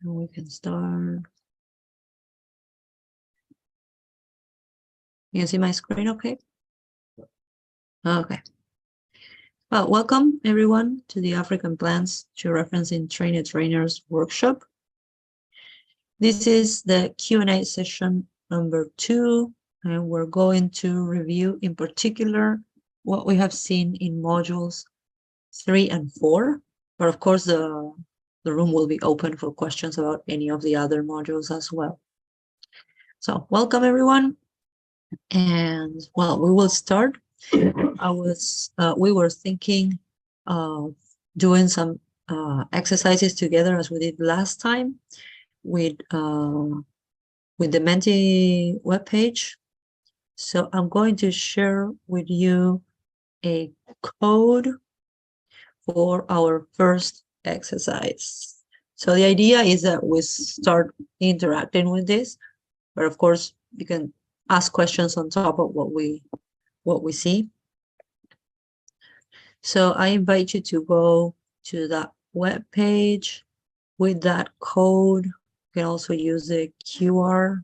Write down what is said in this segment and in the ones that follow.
And we can start. You see my screen okay? Okay. Well, welcome everyone to the African Plants Georeferencing Trainers workshop. This is the Q&A session number 2, and we're going to review in particular what we have seen in modules 3 and 4. But of course, the room will be open for questions about any of the other modules as well. So welcome everyone. And well, we will start. We were thinking of doing some exercises together as we did last time with the Menti webpage. So I'm going to share with you a code for our first exercise. So the idea is that we start interacting with this, but of course you can ask questions on top of what we see. So I invite you to go to that web page with that code. You can also use the QR.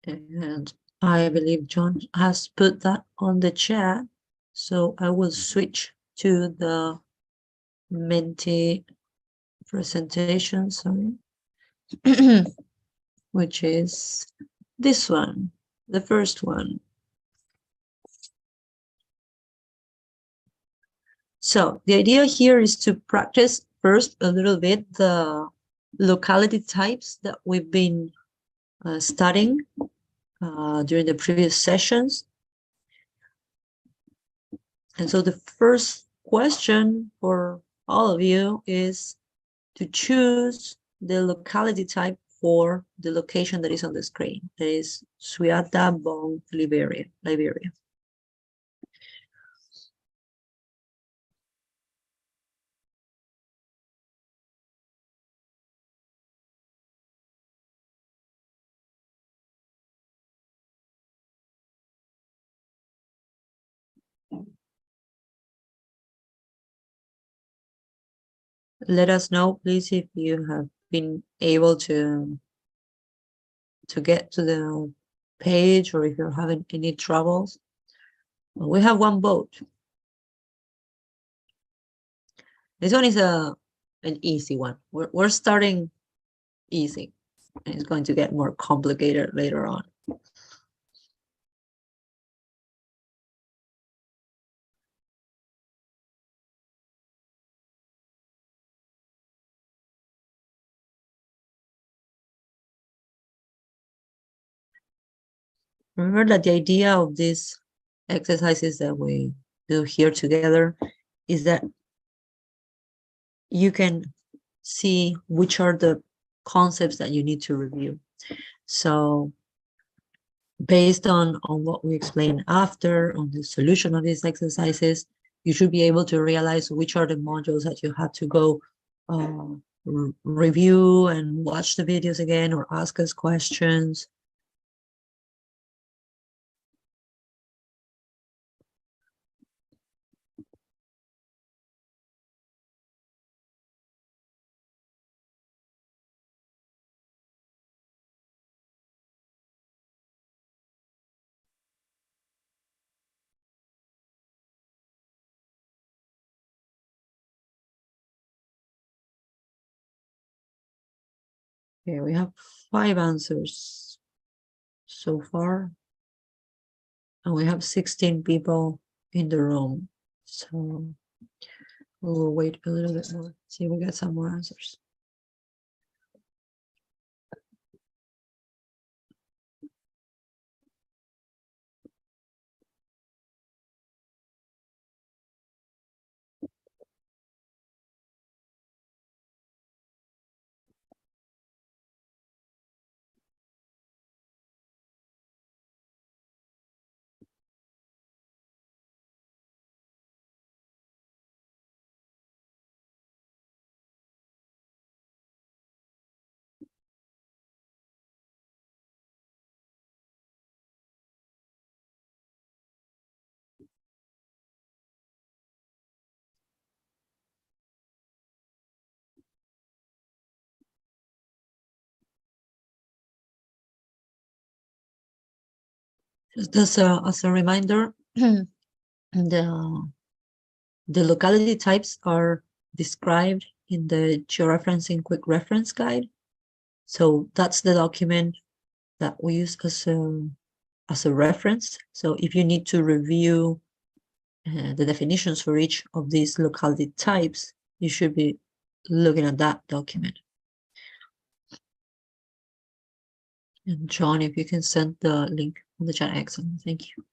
And I believe John has put that on the chat. So I will switch to the Menti presentation, sorry, which is this one, the first one. So the idea here is to practice first a little bit the locality types that we've been studying during the previous sessions. And so the first question for all of you is to choose the locality type for the location that is on the screen. That is Suiata Bong, Liberia. Let us know, please, if you have been able to get to the page or if you're having any troubles. We have one vote. This one is an easy one. We're starting easy, and it's going to get more complicated later on. Remember that the idea of these exercises that we do here together is that you can see which are the concepts that you need to review. So based on what we explain after, on the solution of these exercises, you should be able to realize which are the modules that you have to go review and watch the videos again or ask us questions. Okay, we have 5 answers so far, and we have 16 people in the room. So we'll wait a little bit more, see if we get some more answers. Just as a reminder, the locality types are described in the Georeferencing Quick Reference Guide. So that's the document that we use as a reference. So if you need to review the definitions for each of these locality types, you should be looking at that document. And John, if you can send the link on the chat, excellent. Thank you.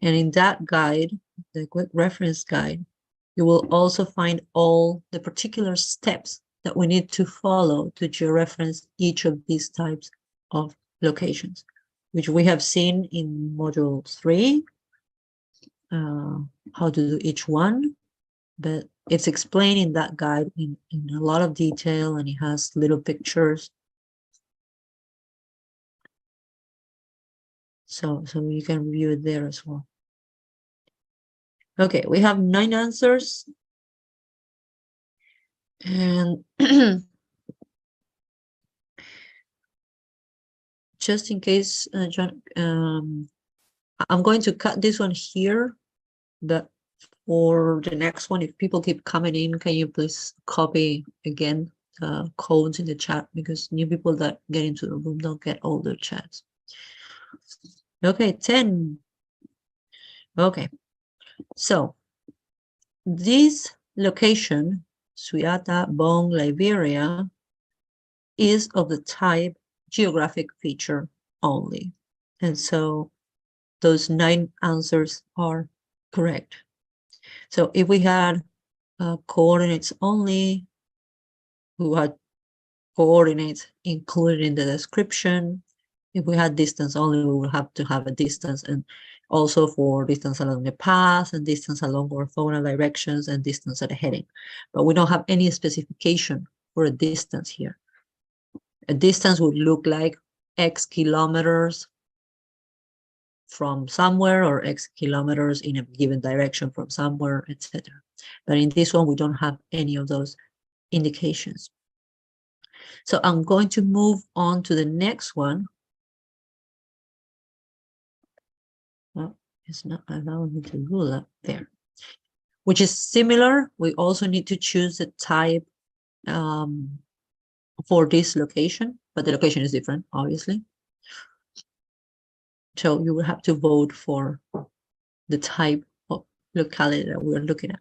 And in that guide, the quick reference guide, you will also find all the particular steps that we need to follow to georeference each of these types of locations, which we have seen in module 3, how to do each one, but it's explained in that guide in a lot of detail, and it has little pictures. So you can review it there as well. Okay, we have 9 answers. And just in case, John, I'm going to cut this one here, but for the next one, if people keep coming in, can you please copy again the codes in the chat, because new people that get into the room don't get all the chats. Okay, 10. Okay, so this location, Suiata, Bong, Liberia, is of the type geographic feature only. And so those 9 answers are correct. So if we had coordinates only, we had coordinates included in the description. If we had distance only, we would have to have a distance, and also for distance along the path and distance along orthogonal directions and distance at a heading. But we don't have any specification for a distance here. A distance would look like X kilometers from somewhere, or X kilometers in a given direction from somewhere, etc. But in this one, we don't have any of those indications. So I'm going to move on to the next one. Well, it's not allowing me to do that there, which is similar. We also need to choose the type for this location, but the location is different, obviously. So you will have to vote for the type of locality that we're looking at.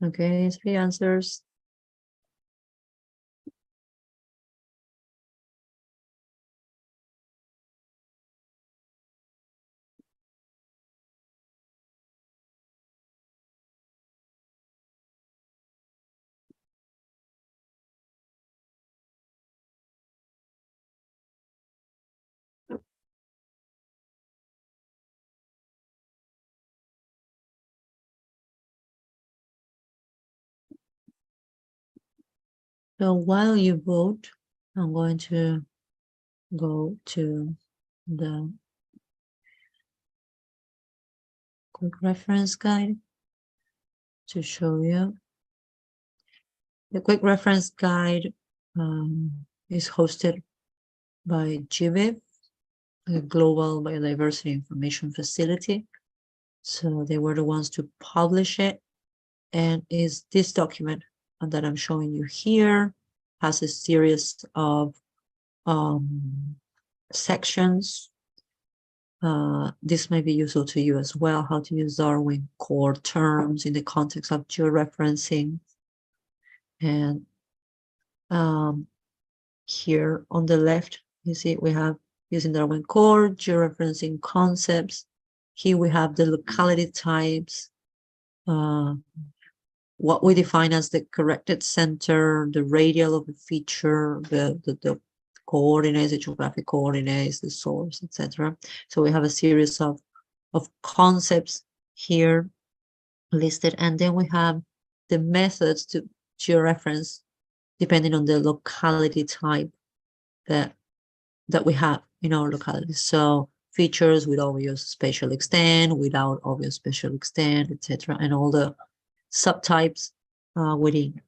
Okay, 3 answers. So while you vote, I'm going to go to the quick reference guide to show you. The quick reference guide is hosted by GeoPick, the Global Biodiversity Information Facility. So they were the ones to publish it, and is this document that I'm showing you here. has a series of sections. This may be useful to you as well, how to use Darwin core terms in the context of georeferencing. And here on the left, you see we have using Darwin core, georeferencing concepts. Here we have the locality types, what we define as the corrected center, the radial of the feature, the coordinates, the geographic coordinates, the source, etc. So we have a series of concepts here listed, and then we have the methods to georeference depending on the locality type that we have in our locality. So features with obvious spatial extent, without obvious spatial extent, etc., and all the subtypes within.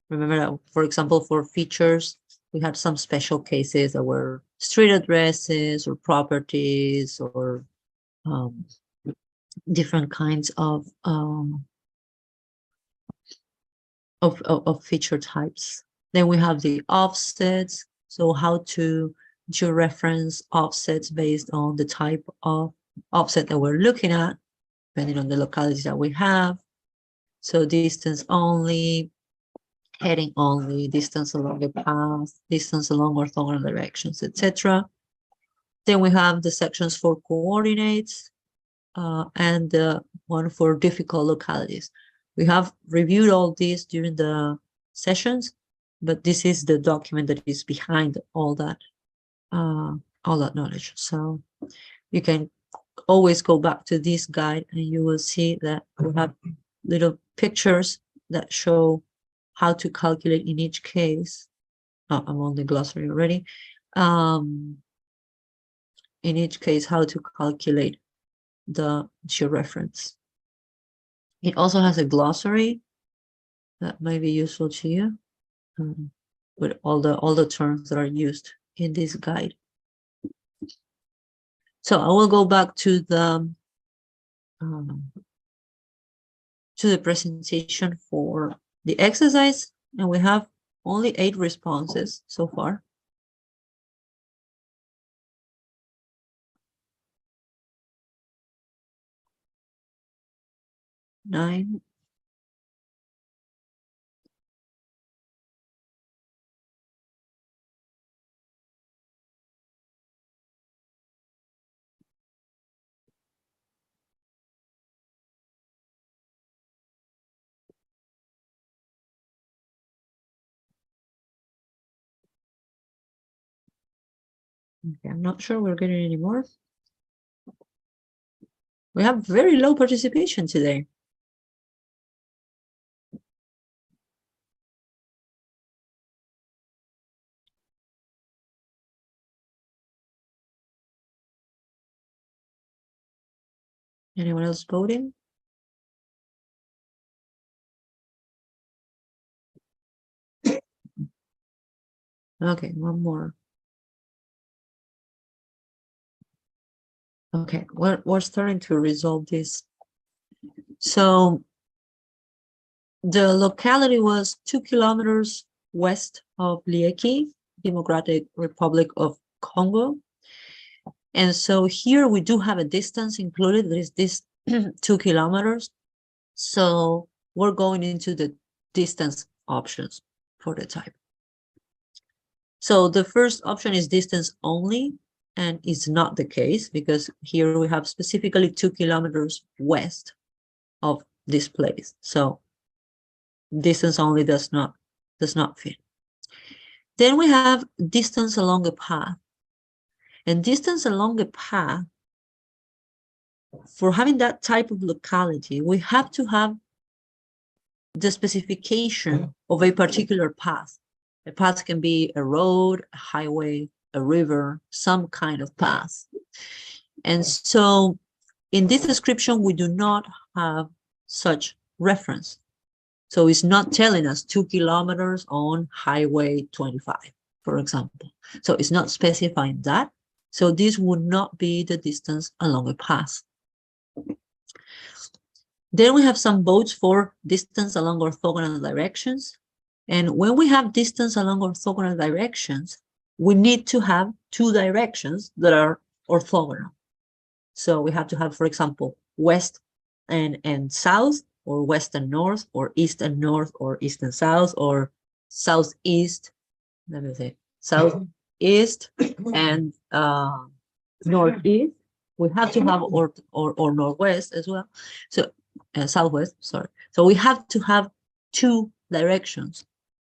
Remember that, for example, for features, we had some special cases that were street addresses or properties or different kinds of feature types. Then we have the offsets. So how to georeference offsets based on the type of offset that we're looking at, depending on the localities that we have. So distance only, heading only, distance along the path, distance along orthogonal directions, etc. Then we have the sections for coordinates and the one for difficult localities. We have reviewed all these during the sessions, but this is the document that is behind all that knowledge. So you can always go back to this guide and you will see that we have little pictures that show how to calculate in each case. I'm on the glossary already. In each case, how to calculate the georeference. It also has a glossary that may be useful to you with all the terms that are used in this guide. So I will go back to the presentation for the exercise, and we have only 8 responses so far. Nine. Okay, I'm not sure we're getting any more. We have very low participation today. Anyone else voting? Okay, one more. Okay, we're starting to resolve this. So the locality was 2 kilometers west of Lieki, Democratic Republic of Congo. And so here we do have a distance included. There is this 2 kilometers. So we're going into the distance options for the type. So the first option is distance only, and it's not the case because here we have specifically 2 kilometers west of this place. So distance only does not fit. Then we have distance along a path. And distance along a path, for having that type of locality, we have to have the specification of a particular path. A path can be a road, a highway, a river, some kind of path. And so in this description, we do not have such reference. So it's not telling us 2 kilometers on Highway 25, for example. So it's not specifying that. So this would not be the distance along a path. Then we have some votes for distance along orthogonal directions. And when we have distance along orthogonal directions, we need to have two directions that are orthogonal. So we have to have, for example, west and south, or west and north, or east and north, or east and south, or southeast, let me say, southeast and northeast. We have to have or northwest as well. So southwest, sorry. So we have to have two directions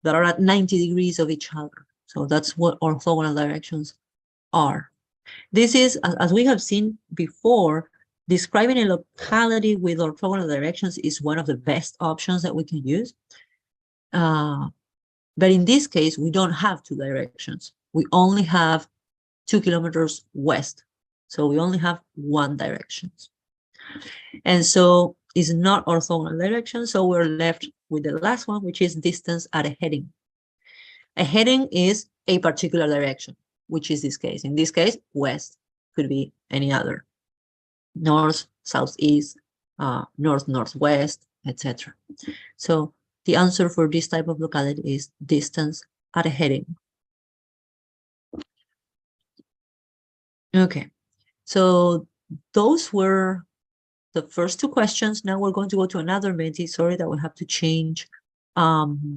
that are at 90 degrees of each other. So that's what orthogonal directions are. This is, as we have seen before, describing a locality with orthogonal directions is one of the best options that we can use. But in this case, we don't have two directions. We only have 2 kilometers west. So we only have one direction. And so it's not orthogonal direction. So we're left with the last one, which is distance at a heading. A heading is a particular direction, which is this case. In this case, west, could be any other. North, southeast, north, northwest, etc. So the answer for this type of locality is distance at a heading. Okay, so those were the first two questions. Now we're going to go to another Menti. Sorry that we have to change to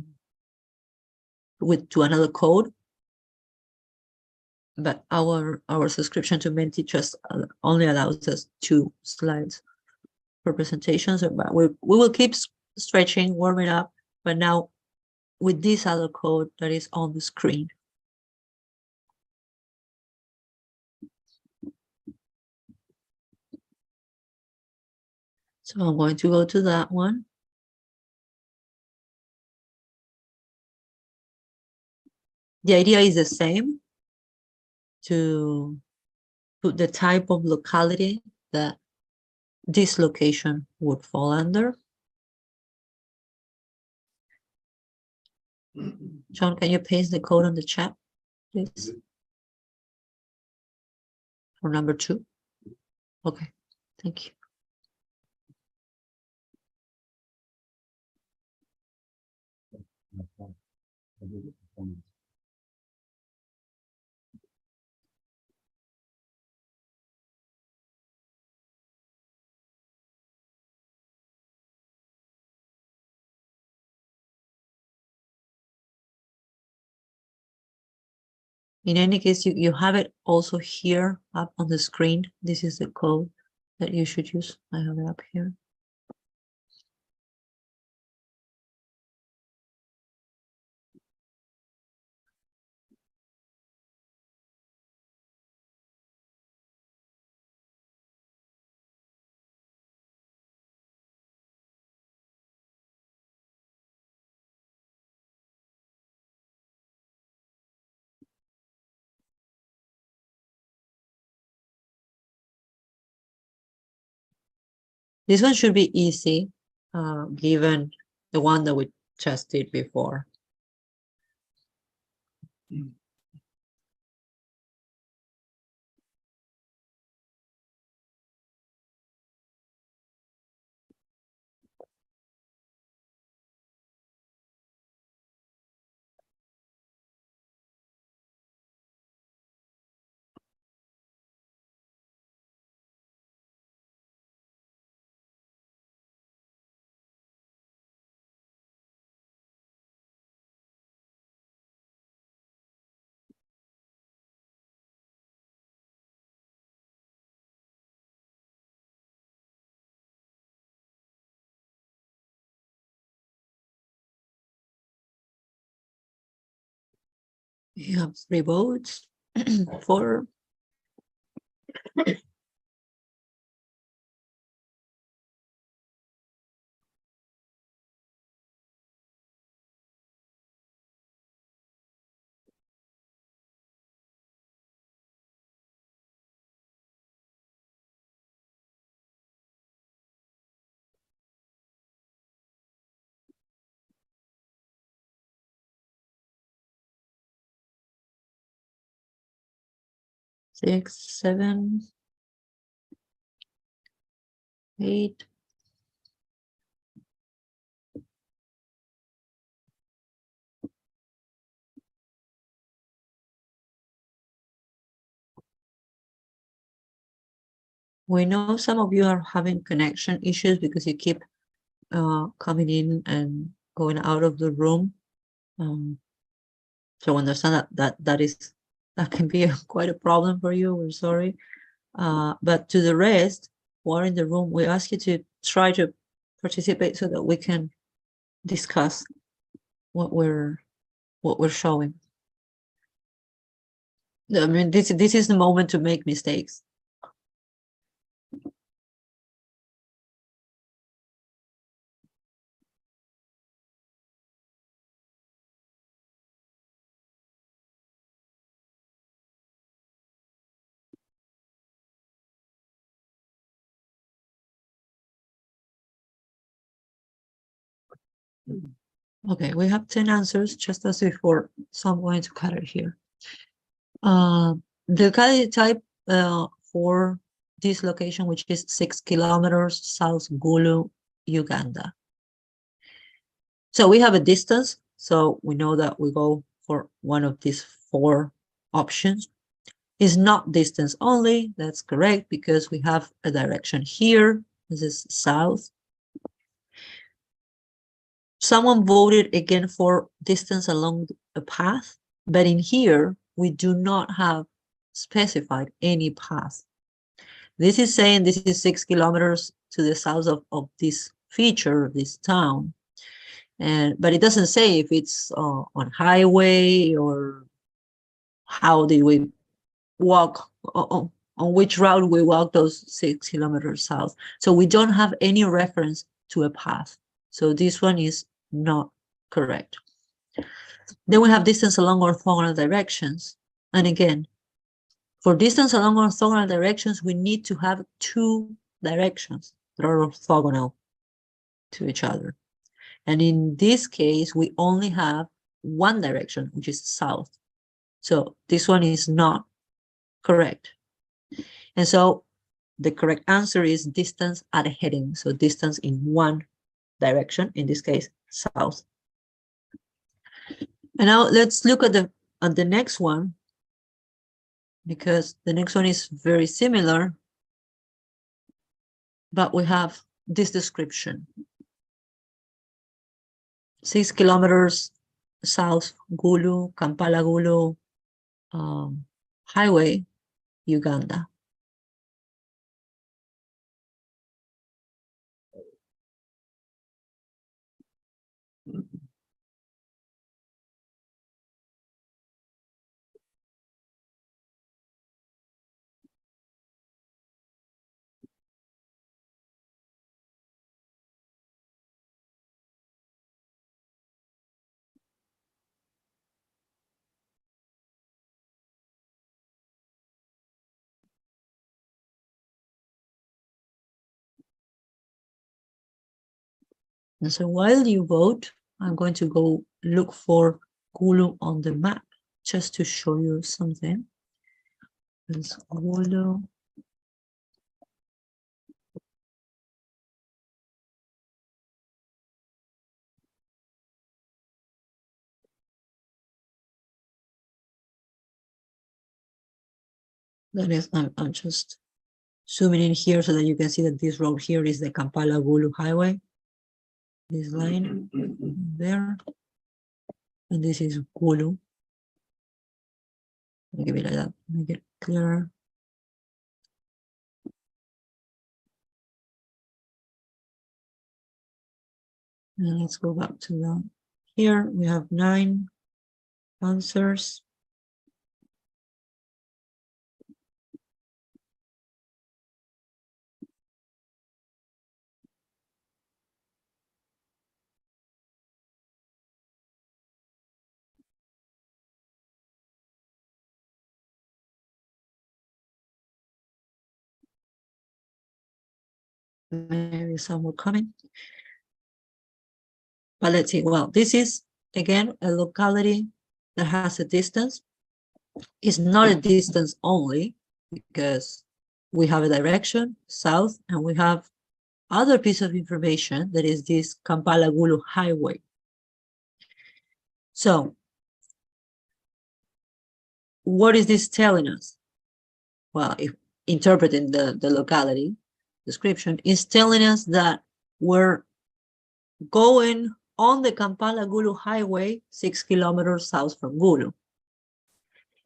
another code. But our subscription to Menti just only allows us 2 slides for presentations. But we will keep stretching, warming up, but now with this other code that is on the screen. So I'm going to go to that one. The idea is the same, to put the type of locality that this location would fall under. John, can you paste the code on the chat, please? For number 2. Okay, thank you. In any case, you have it also here up on the screen. This is the code that you should use. I have it up here. This one should be easy, given the one that we just did before. You have 3 votes. 4. Six, 7, 8. We know some of you are having connection issues because you keep coming in and going out of the room. So understand that can be quite a problem for you. We're sorry. But to the rest who are in the room, we ask you to try to participate so that we can discuss what we're showing. I mean, this is the moment to make mistakes. Okay, we have 10 answers just as before, so I'm going to cut it here. The locality type for this location, which is 6 kilometers south Gulu, Uganda. So we have a distance, so we know that we go for one of these 4 options. Is not distance only, that's correct, because we have a direction here. This is south. Someone voted again for distance along a path, but in here, we do not have specified any path. This is saying this is 6 kilometers to the south of this feature, this town. But it doesn't say if it's on highway or how did we walk, on which route we walk those 6 kilometers south. So we don't have any reference to a path. So this one is not correct. Then we have distance along orthogonal directions. And again, for distance along orthogonal directions, we need to have 2 directions that are orthogonal to each other. And in this case, we only have 1 direction, which is south. So this one is not correct. And so the correct answer is distance at a heading. So distance in 1 direction, in this case, south. And now let's look at the next one, because the next one is very similar, but we have this description. 6 kilometers south, Gulu, Kampala Gulu Highway, Uganda. And so while you vote, I'm going to go look for Gulu on the map just to show you something. There's Gulu. That is, I'm just zooming in here so that you can see that this road here is the Kampala Gulu Highway. This line there. And this is Gulu. Let me give it like that, make it clearer. And let's go back to the, here we have 9 answers. Maybe some more coming. But let's see. Well, this is again a locality that has a distance. It's not a distance only because we have a direction south and we have other piece of information that is this Kampala Gulu Highway. So what is this telling us? Well, interpreting the locality description, is telling us that we're going on the Kampala-Gulu highway 6 kilometers south from Gulu.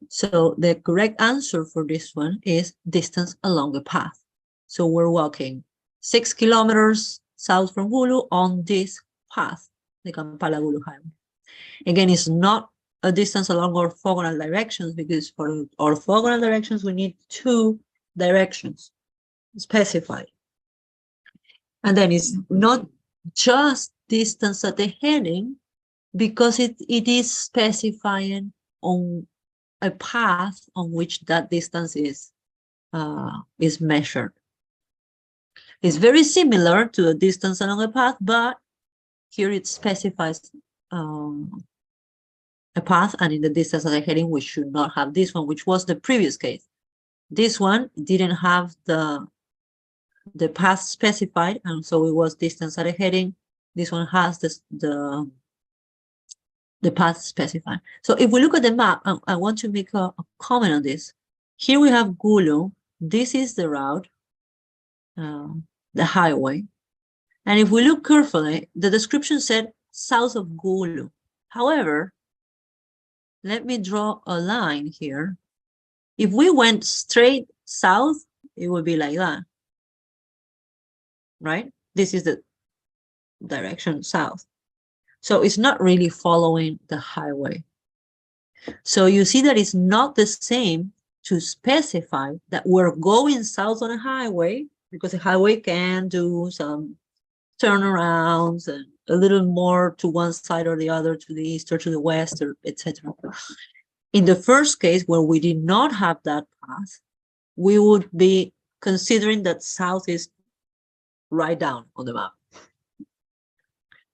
So the correct answer for this one is distance along the path. So we're walking 6 kilometers south from Gulu on this path, the Kampala-Gulu highway. Again, it's not a distance along orthogonal directions, because for orthogonal directions, we need 2 directions specified. And then it's not just distance at the heading, because it is specifying on a path on which that distance is measured. It's very similar to a distance along a path, but here it specifies a path, and in the distance at the heading, we should not have this one, which was the previous case. This one didn't have the path specified, and so it was distance at a heading. This one has the path specified. So if we look at the map, I want to make a comment on this. Here we have Gulu. This is the route, the highway. And if we look carefully, the description said south of Gulu. However, let me draw a line here. If we went straight south, it would be like that, right? This is the direction south. So it's not really following the highway. So you see that it's not the same to specify that we're going south on a highway, because the highway can do some turnarounds and a little more to one side or the other, to the east or to the west, or etc. In the first case, where we did not have that path, we would be considering that south is right down on the map.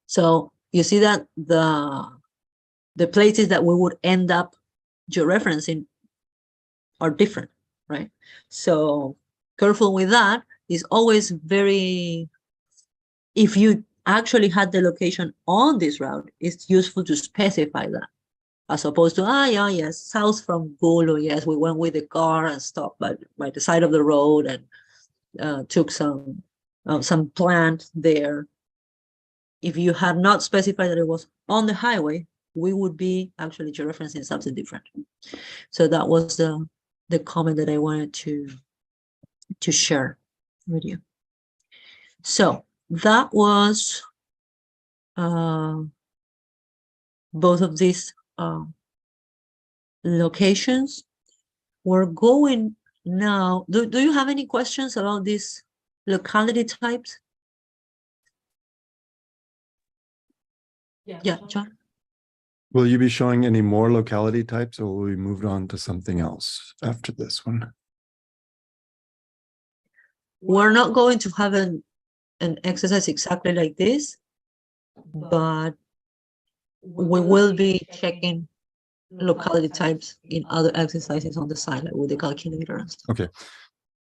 So you see that the places that we would end up georeferencing are different, right? So careful with that. Is always very, if you actually had the location on this route, it's useful to specify that, as opposed to, yes, south from Gulu, yes, we went with the car and stopped by the side of the road and took some plant there. If you had not specified that it was on the highway, we would be actually georeferencing something different. So that was the comment that I wanted to share with you. So that was both of these locations. We're going now. Do you have any questions about these locality types? Yeah, John. Will you be showing any more locality types, or will we move on to something else after this one? We're not going to have an exercise exactly like this, but we will be checking locality types in other exercises on the side, like with the calculator and stuff. Okay,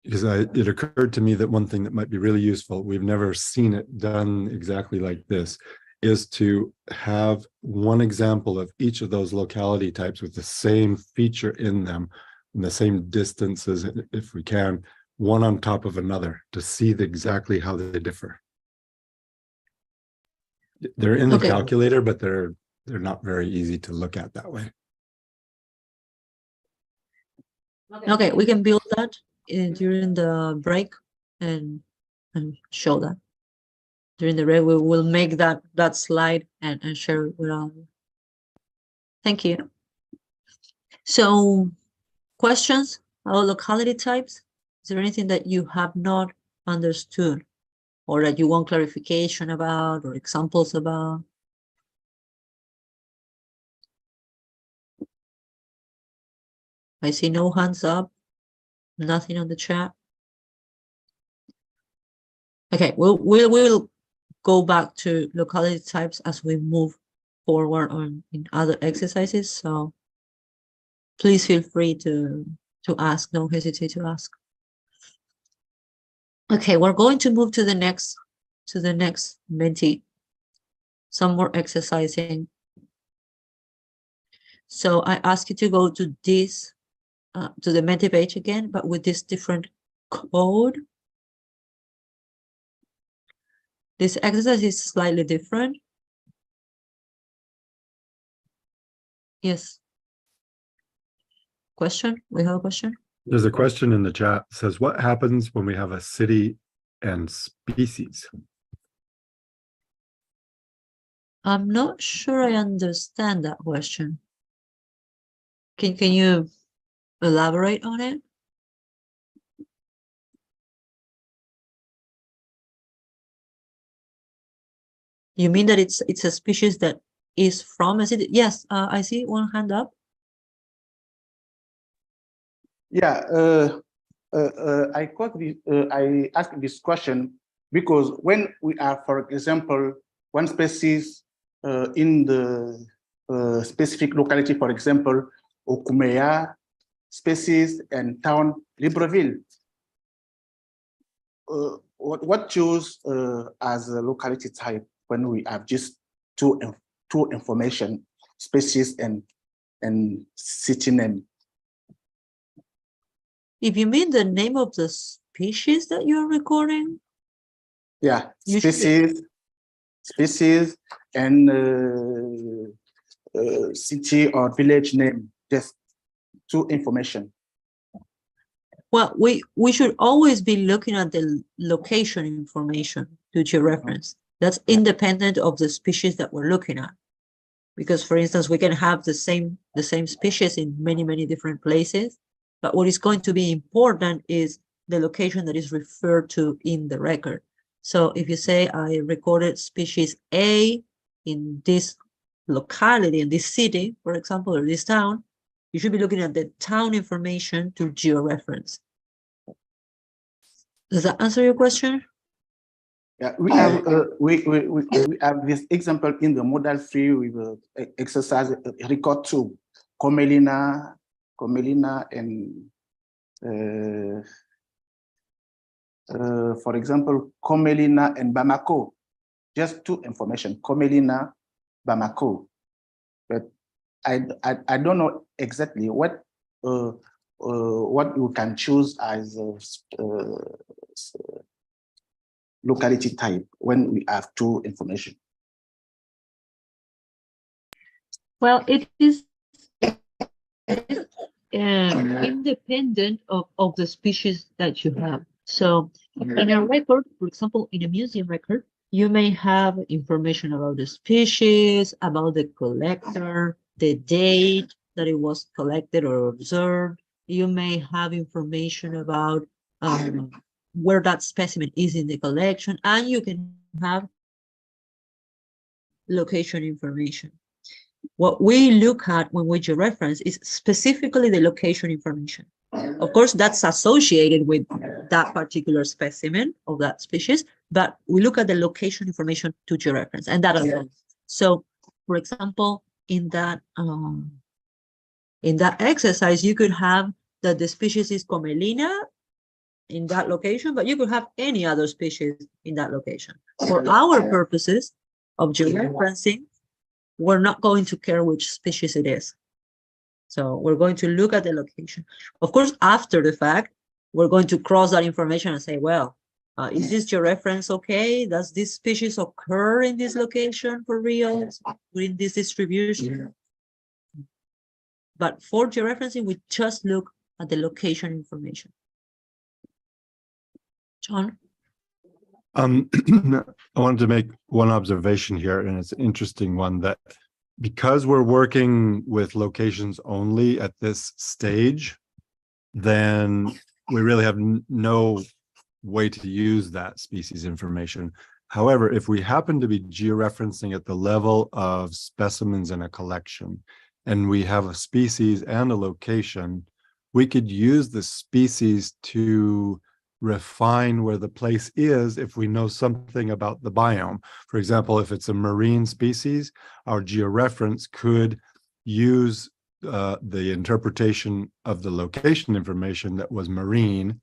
because it occurred to me that one thing that might be really useful, we've never seen it done exactly like this, is to have one example of each of those locality types with the same feature in them and the same distances, if we can, one on top of another, to see exactly how they differ. They're in the calculator, but they're not very easy to look at that way. Okay, we can build that during the break and show that. During the break, we will make that slide and share it with all of you. Thank you. So, questions about locality types? Is there anything that you have not understood, or that you want clarification about, or examples about? I see no hands up, nothing on the chat. Okay, we'll go back to locality types as we move forward in other exercises. So please feel free to ask. Don't hesitate to ask. Okay, we're going to move to the next Menti. Some more exercising. So I ask you to go to this to the Menti page again, but with this different code. This exercise is slightly different. Yes. Question? We have a question? There's a question in the chat. It says, what happens when we have a city and species? I'm not sure I understand that question. Can you elaborate on it? You mean that it's a species that is from a city? Yes, I see one hand up. Yeah, I asked this question because when we are, for example, one species in the specific locality, for example, Okumeya species and town Libreville, what choose as a locality type when we have just two information, species and city name? If you mean the name of the species that you're recording? Yeah, species and city or village name, just two information. Well, we should always be looking at the location information to georeference. That's independent of the species that we're looking at. Because, for instance, we can have the same species in many different places, but what is going to be important is the location that is referred to in the record. So if you say I recorded species A in this locality, in this city, for example, or this town, you should be looking at the town information to georeference. Does that answer your question? Yeah, we have this example in the model 3 with exercise record 2, Comelina and for example, Comelina and Bamako. Just two information, Comelina, Bamako. But I don't know exactly what you can choose as locality type when we have two information. Well, it is independent of the species that you have. So in a record, for example, in a museum record, you may have information about the species, about the collector, the date that it was collected or observed. You may have information about where that specimen is in the collection, and you can have location information. What we look at when we georeference is specifically the location information. Of course, that's associated with that particular specimen of that species, but we look at the location information to georeference, and that alone. So, for example, in that exercise, you could have that the species is Comelina in that location, but you could have any other species in that location. For our purposes of georeferencing, we're not going to care which species it is. So we're going to look at the location. Of course, after the fact, we're going to cross that information and say, well, is this georeference okay? Does this species occur in this location for real, in this distribution? But for georeferencing, we just look at the location information. John? I wanted to make one observation here, and it's an interesting one, that because we're working with locations only at this stage, then we really have no way to use that species information. However, if we happen to be georeferencing at the level of specimens in a collection, and we have a species and a location, we could use the species to refine where the place is if we know something about the biome. For example, if it's a marine species, our georeference could use the interpretation of the location information that was marine.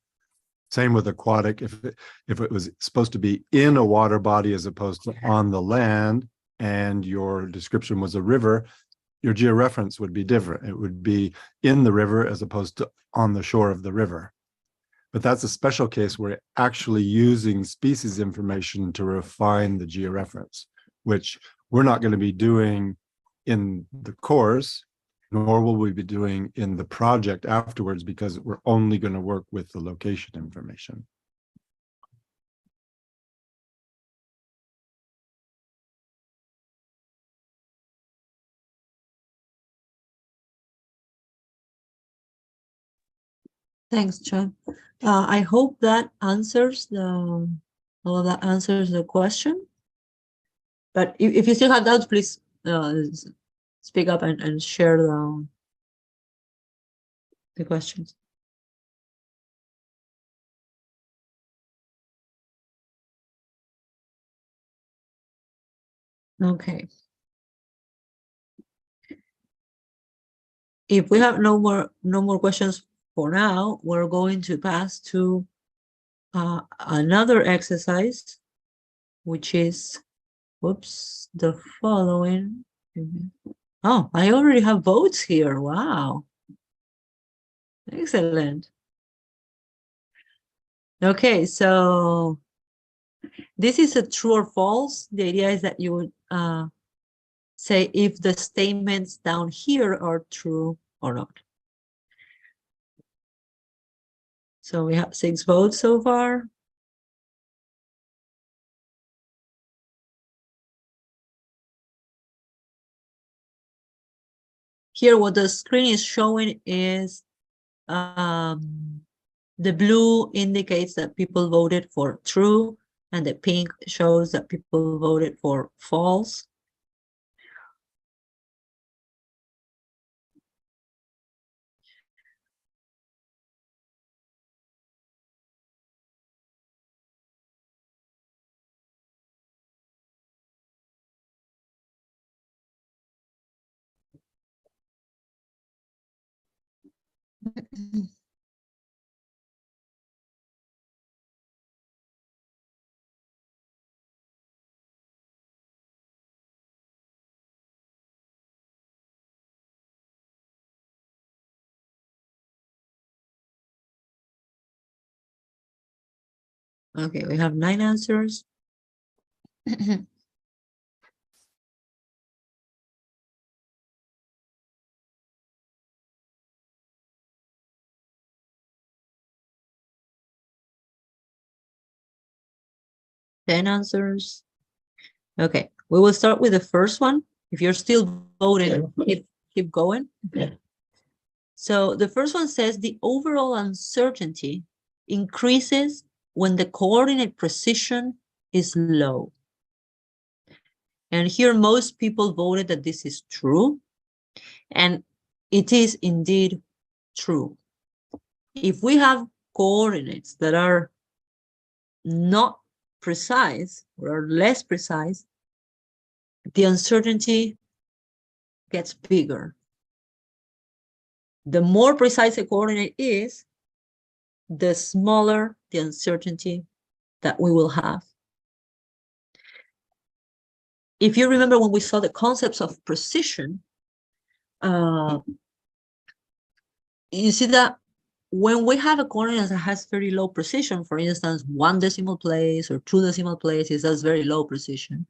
Same with aquatic. If it was supposed to be in a water body as opposed to on the land, and your description was a river, your georeference would be different. It would be in the river as opposed to on the shore of the river. But that's a special case where actually using species information to refine the georeference, which we're not going to be doing in the course, nor will we be doing in the project afterwards, because we're only going to work with the location information. Thanks, John. I hope that answers all of that answers the question. But if you still have doubts, please speak up and share the questions. Okay. If we have no more questions for now, we're going to pass to another exercise, which is, whoops, the following. Oh, I already have votes here. Wow. Excellent. Okay, so this is a true or false. The idea is that you would say if the statements down here are true or not. So we have 6 votes so far. Here, what the screen is showing is the blue indicates that people voted for true, and the pink shows that people voted for false. Okay, we have 9 answers. 10 answers. Okay, we will start with the first one. If you're still voting, keep going. So the first one says the overall uncertainty increases when the coordinate precision is low. And here most people voted that this is true, and it is indeed true. If we have coordinates that are not precise or are less precise, the uncertainty gets bigger. The more precise a coordinate is, the smaller the uncertainty that we will have. If you remember when we saw the concepts of precision, you see that when we have a coordinate that has very low precision, for instance, 1 decimal place or 2 decimal places, that's very low precision.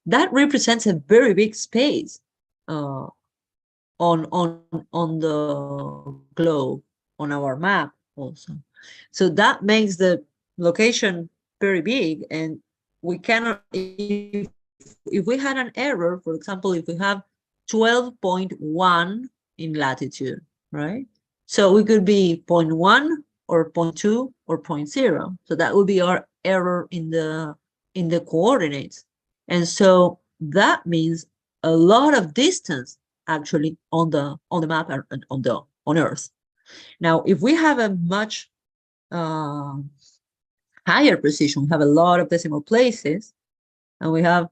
That represents a very big space on the globe, on our map also. So that makes the location very big, and we cannot, if we had an error, for example, if we have 12.1 in latitude, right? So we could be 0.1 or 0.2 or 0.0. So that would be our error in the coordinates. And so that means a lot of distance actually on the map and on Earth. Now, if we have a much higher precision, we have a lot of decimal places, and we have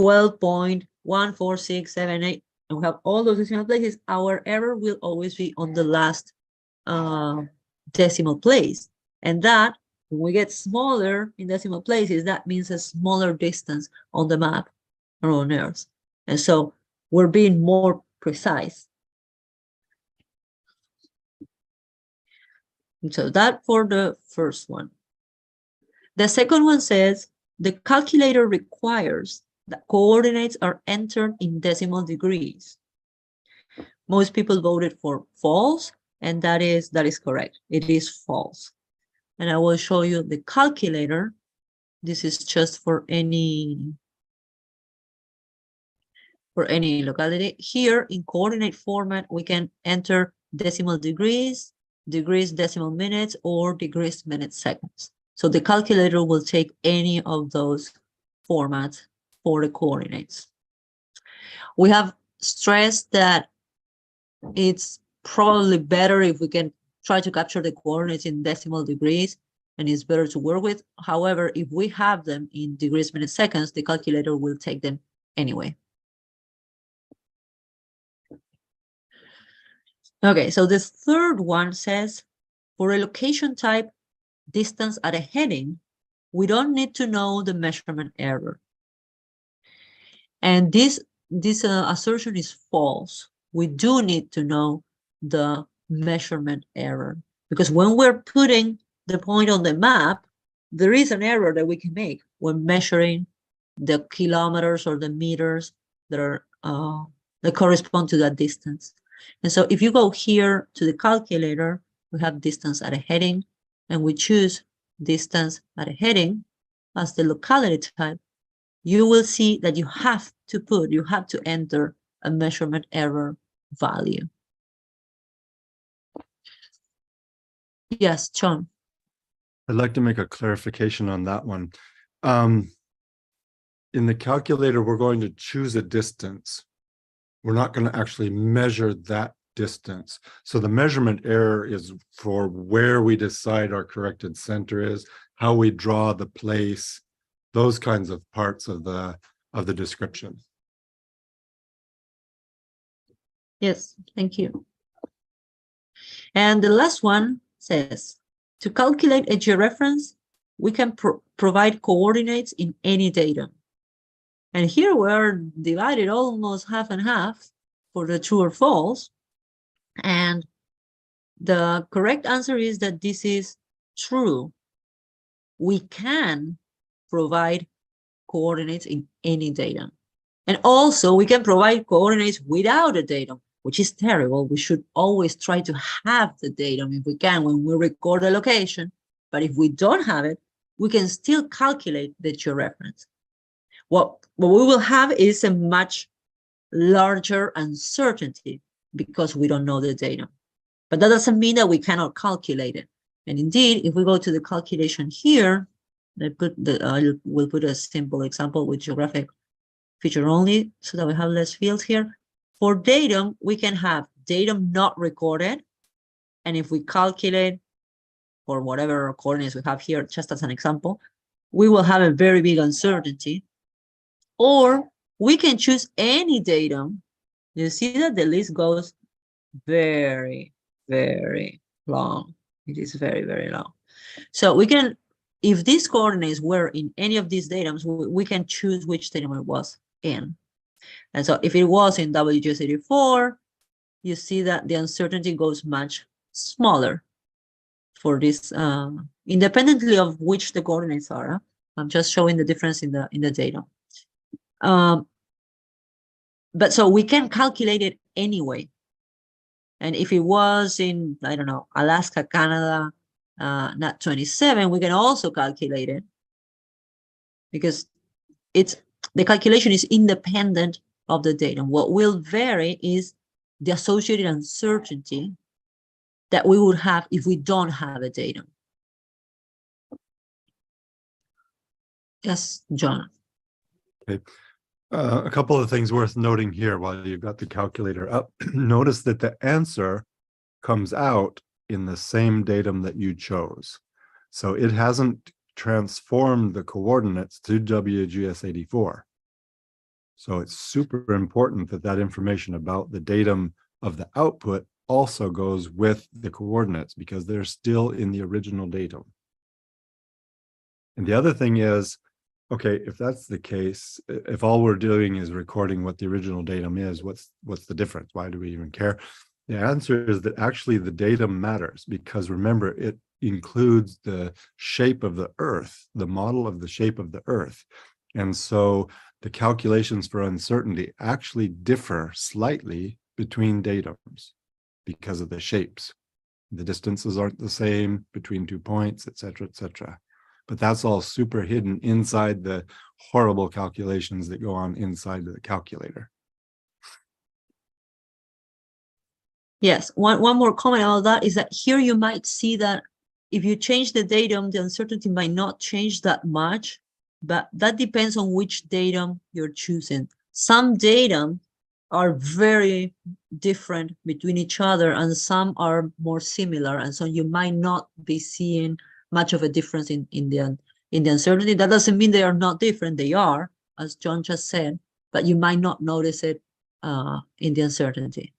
12.14678, and we have all those decimal places, our error will always be on the last decimal place. And that, when we get smaller in decimal places, that means a smaller distance on the map or on Earth. And so we're being more precise. So that for the first one. The second one says, the calculator requires that coordinates are entered in decimal degrees. Most people voted for false, and that is correct. It is false. And I will show you the calculator. This is just for any locality. Here in coordinate format, we can enter decimal degrees, degrees decimal minutes, or degrees minutes seconds. So the calculator will take any of those formats for the coordinates. We have stressed that it's probably better if we can try to capture the coordinates in decimal degrees, and it's better to work with. However, if we have them in degrees, minutes, seconds, the calculator will take them anyway. Okay, so the third one says, for a location type distance at a heading, we don't need to know the measurement error. And this assertion is false. We do need to know the measurement error, because when we're putting the point on the map, there is an error that we can make when measuring the kilometers or the meters that are that correspond to that distance. And so if you go here to the calculator, we have distance at a heading, and we choose distance at a heading as the locality type, you will see that you have to enter a measurement error value. Yes, John. I'd like to make a clarification on that one. In the calculator, we're going to choose a distance. We're not going to actually measure that distance. So the measurement error is for where we decide our corrected center is, how we draw the place, those kinds of parts of the description. Yes, thank you. And the last one says, to calculate a georeference, we can provide coordinates in any datum. And here we're divided almost half and half for the true or false. And the correct answer is that this is true. We can provide coordinates in any datum. And also we can provide coordinates without a datum, which is terrible. We should always try to have the datum if we can when we record a location. But if we don't have it, we can still calculate the georeference. What we will have is a much larger uncertainty because we don't know the datum. But that doesn't mean that we cannot calculate it. And indeed, if we go to the calculation here, we'll put a simple example with geographic feature only so that we have less fields here. For datum, we can have datum not recorded. And if we calculate for whatever coordinates we have here, just as an example, we will have a very big uncertainty. Or we can choose any datum. You see that the list goes very, very long. It is very, very long. So we can, if these coordinates were in any of these datums, we can choose which datum it was in. And so if it was in WGS84, you see that the uncertainty goes much smaller for this, independently of which the coordinates are. I'm just showing the difference in the data. But so we can calculate it anyway. And if it was in, I don't know, Alaska, Canada, not 27, we can also calculate it because the calculation is independent of the datum. What will vary is the associated uncertainty that we would have if we don't have a datum. Yes, John. Okay. A couple of things worth noting here while you've got the calculator up. Notice that the answer comes out in the same datum that you chose. So it hasn't transformed the coordinates to WGS84. So it's super important that that information about the datum of the output also goes with the coordinates because they're still in the original datum. And the other thing is, okay, if that's the case, if all we're doing is recording what the original datum is, what's the difference? Why do we even care? The answer is that actually the data matters, because remember, it includes the shape of the Earth, the model of the shape of the Earth. And so the calculations for uncertainty actually differ slightly between datums because of the shapes. The distances aren't the same between 2 points, et cetera, et cetera. But that's all super hidden inside the horrible calculations that go on inside the calculator. Yes, one more comment about that is that here you might see that if you change the datum, the uncertainty might not change that much, but that depends on which datum you're choosing. Some datum are very different between each other and some are more similar, and so you might not be seeing much of a difference in the uncertainty. That doesn't mean they are not different. They are, as John just said, but you might not notice it in the uncertainty.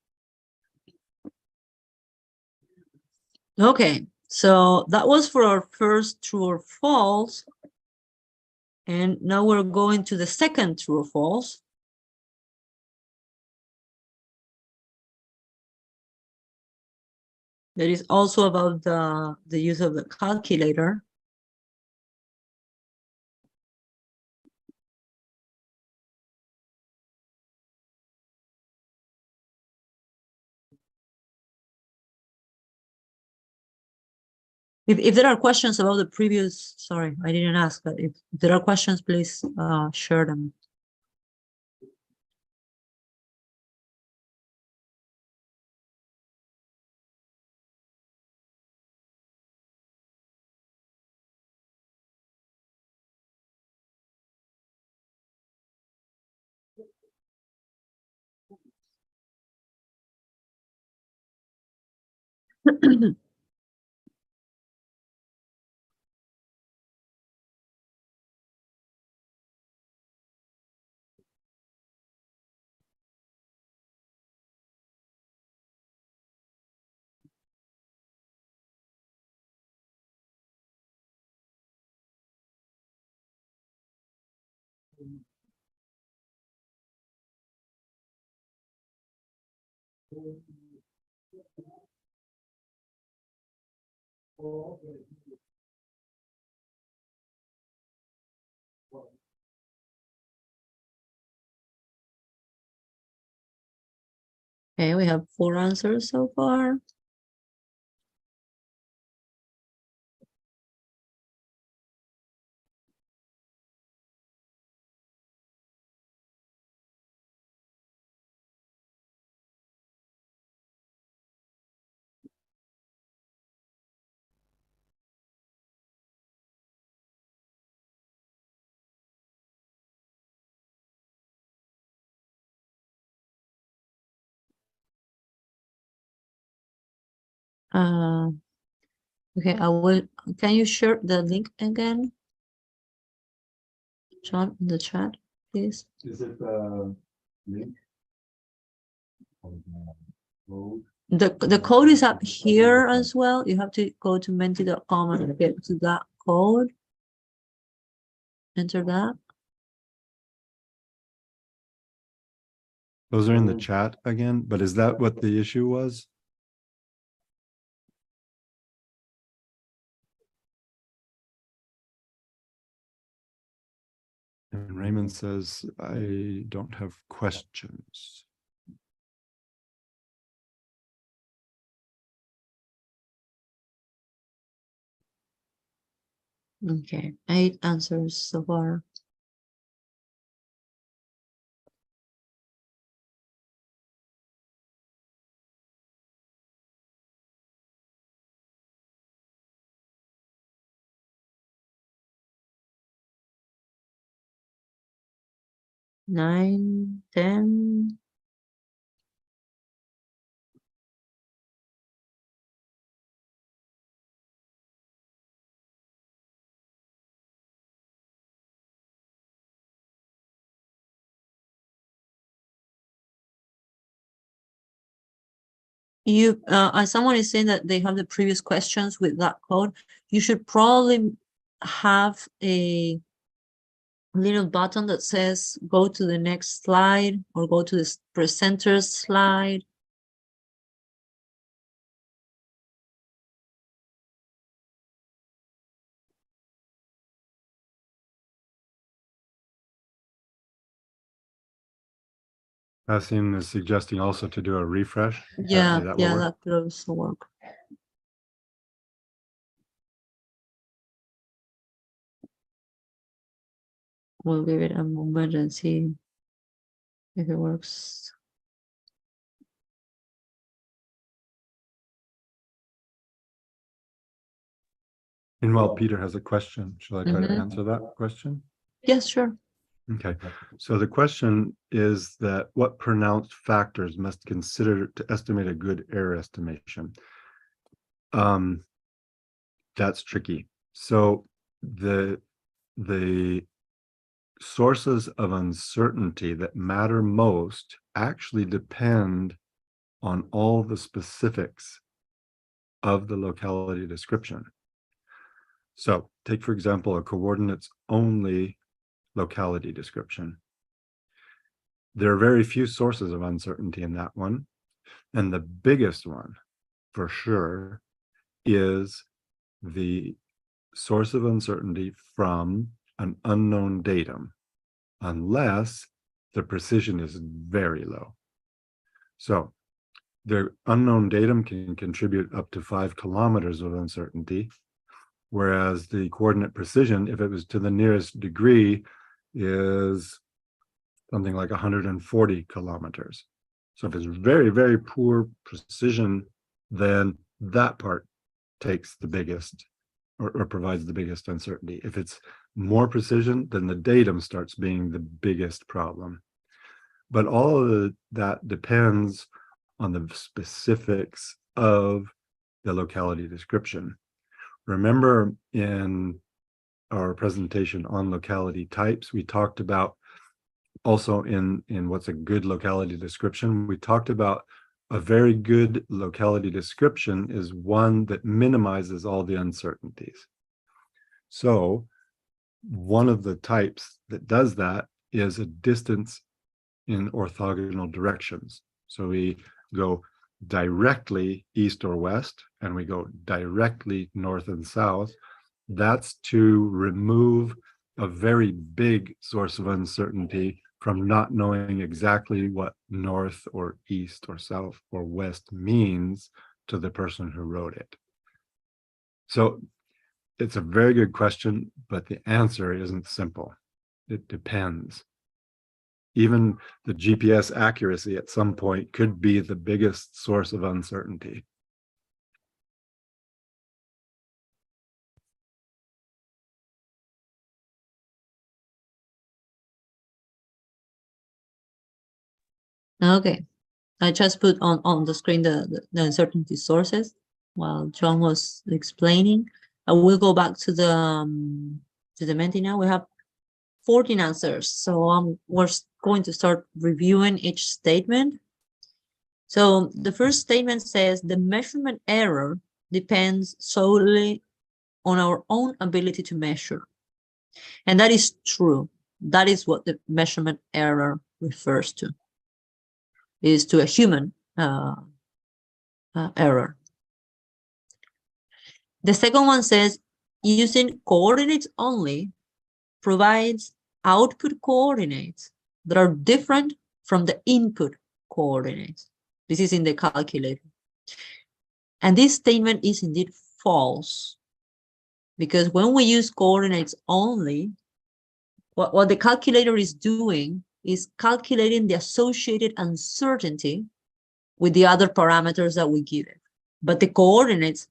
Okay, so that was for our first true or false. And now we're going to the second true or false. That is also about the use of the calculator. If there are questions about the previous, sorry, I didn't ask, but if there are questions, please share them. Okay, we have 4 answers so far. Okay, I will. Can you share the link again, John, in the chat, please? Is it the link? The code is up here as well. You have to go to menti.com and get to that code. Enter that. Those are in the chat again, but is that what the issue was? And Raymond says, I don't have questions. Okay, 8 answers so far. Nine, 10. You, as someone is saying that they have the previous questions with that code, you should probably have a little button that says go to the next slide or go to the presenter slide. Hassim is suggesting also to do a refresh. Yeah, Apparently that will yeah, work. that could also work. We'll give it a moment and see if it works. Meanwhile, Peter has a question. Shall I try to Mhm. answer that question? Yes, sure. Okay, so the question is that what pronounced factors must consider to estimate a good error estimation? That's tricky. So the sources of uncertainty that matter most actually depend on all the specifics of the locality description. So take, for example, a coordinates only locality description. There are very few sources of uncertainty in that one. And the biggest one, for sure, is the source of uncertainty from an unknown datum, unless the precision is very low. So the unknown datum can contribute up to 5 kilometers of uncertainty, whereas the coordinate precision, if it was to the nearest degree, is something like 140 kilometers. So if it's very, very poor precision, then that part takes the biggest or provides the biggest uncertainty. If it's more precision, then the datum starts being the biggest problem. But all of that depends on the specifics of the locality description. Remember in our presentation on locality types, we talked about also in what's a good locality description, we talked about a very good locality description is one that minimizes all the uncertainties. So one of the types that does that is a distance in orthogonal directions. So we go directly east or west, and we go directly north and south. That's to remove a very big source of uncertainty from not knowing exactly what north or east or south or west means to the person who wrote it. So it's a very good question, but the answer isn't simple. It depends. Even the GPS accuracy at some point could be the biggest source of uncertainty. Okay. I just put on the screen the uncertainty sources while John was explaining. I will go back to the Menti now. We have 14 answers. So we're going to start reviewing each statement. So the first statement says the measurement error depends solely on our own ability to measure. And that is true. That is what the measurement error refers to, is to a human error. The second one says using coordinates only provides output coordinates that are different from the input coordinates. This is in the calculator. And this statement is indeed false, because when we use coordinates only, what the calculator is doing is calculating the associated uncertainty with the other parameters that we give it. But the coordinates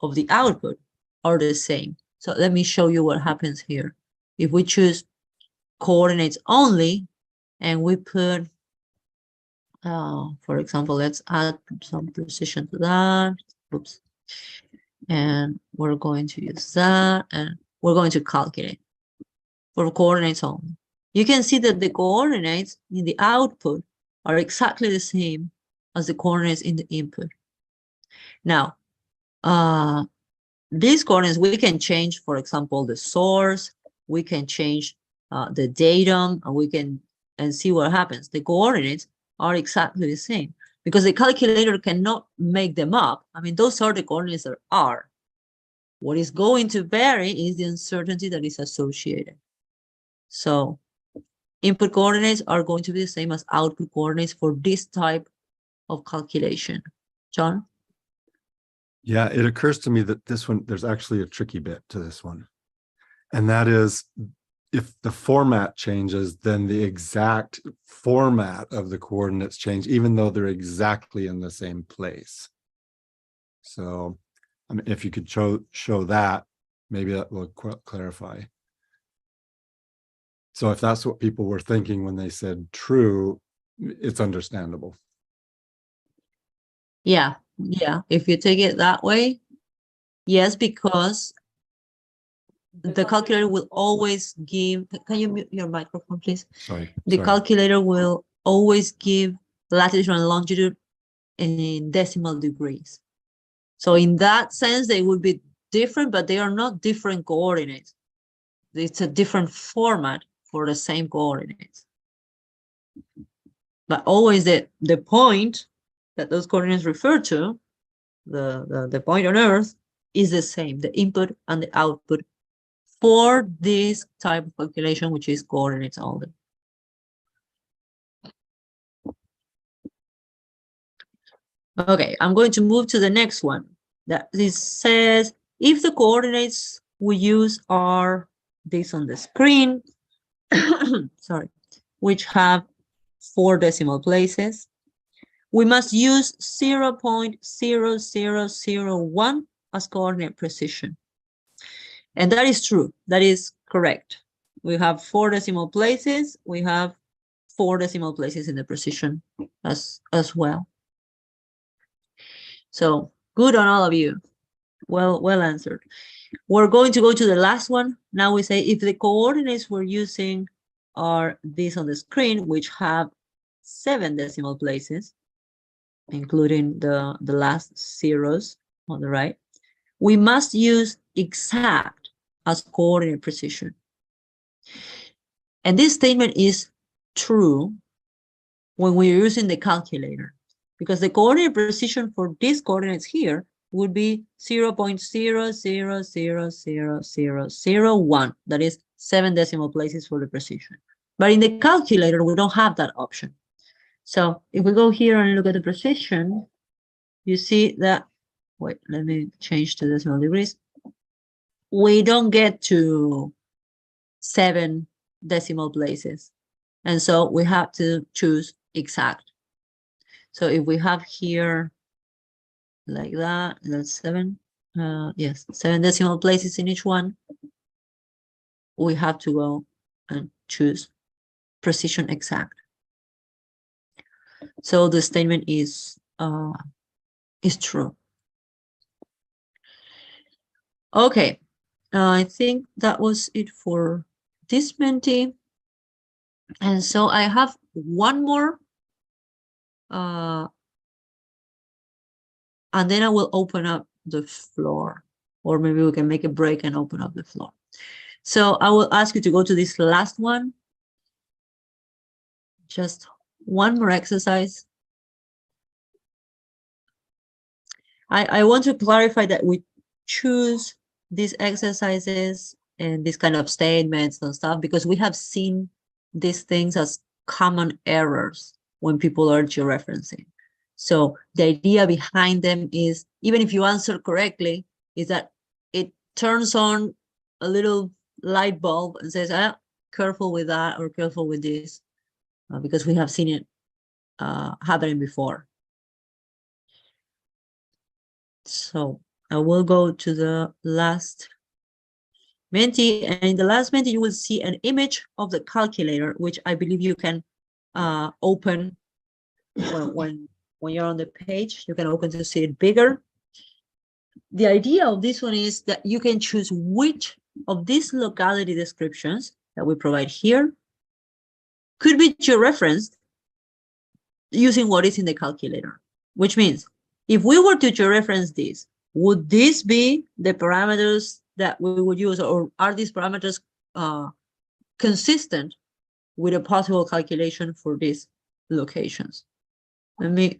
of the output are the same. So let me show you what happens here. If we choose coordinates only and we put, for example, let's add some precision to that. Oops. And we're going to use that, and we're going to calculate for coordinates only. You can see that the coordinates in the output are exactly the same as the coordinates in the input. Now, these coordinates, we can change, for example, the source, we can change the datum, and we can see what happens. The coordinates are exactly the same because the calculator cannot make them up. I mean, those are the coordinates that are. What is going to vary is the uncertainty that is associated. So Input coordinates are going to be the same as output coordinates for this type of calculation. John? Yeah, it occurs to me that this one, there's actually a tricky bit to this one. And that is, if the format changes, then the exact format of the coordinates change, even though they're exactly in the same place. So, I mean, if you could show that, maybe that will clarify. So if that's what people were thinking when they said true, it's understandable. Yeah, if you take it that way, yes, because the calculator will always give, can you mute your microphone, please? Sorry. The calculator will always give latitude and longitude in decimal degrees. So in that sense, they would be different, but they are not different coordinates. It's a different format for the same coordinates. But always the point that those coordinates refer to, the point on Earth, is the same, the input and the output for this type of calculation, which is coordinates only. Okay, I'm going to move to the next one. That this says, if the coordinates we use are these on the screen, sorry, which have 4 decimal places, we must use 0.0001 as coordinate precision. And that is true. That is correct. We have 4 decimal places. We have 4 decimal places in the precision as well. So good on all of you. Well answered. We're going to go to the last one. Now we say if the coordinates we're using are these on the screen, which have 7 decimal places, including the last zeros on the right, we must use exact as coordinate precision. And this statement is true when we're using the calculator, because the coordinate precision for these coordinates here would be 0.00000001. That is 7 decimal places for the precision. But in the calculator, we don't have that option. So if we go here and look at the precision, you see that, wait, let me change to decimal degrees. We don't get to 7 decimal places. And so we have to choose exact. So if we have here like that, that's 7. Yes, 7 decimal places in each one. We have to go and choose precision exact. So the statement is true. Okay, I think that was it for this Menti. And so I have one more, and then I will open up the floor, or maybe we can make a break and open up the floor. So I will ask you to go to this last one. Just one more exercise. I want to clarify that we choose these exercises and these kind of statements and stuff because we have seen these things as common errors when people are georeferencing. So the idea behind them is, even if you answer correctly, is that it turns on a little light bulb and says, careful with that or careful with this, because we have seen it happening before. So I will go to the last Menti, and in the last Menti, you will see an image of the calculator, which I believe you can open when you're on the page. You can open to see it bigger. The idea of this one is that you can choose which of these locality descriptions that we provide here could be georeferenced using what is in the calculator, which means if we were to georeference this, would this be the parameters that we would use, or are these parameters consistent with a possible calculation for these locations? Let me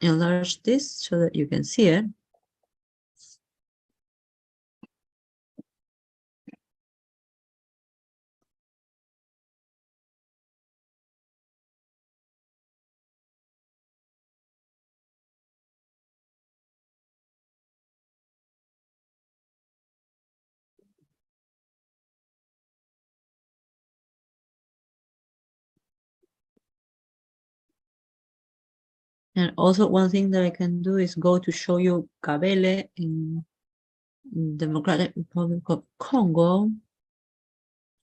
enlarge this so that you can see it. And also one thing that I can do is go to show you Kabele in Democratic Republic of Congo.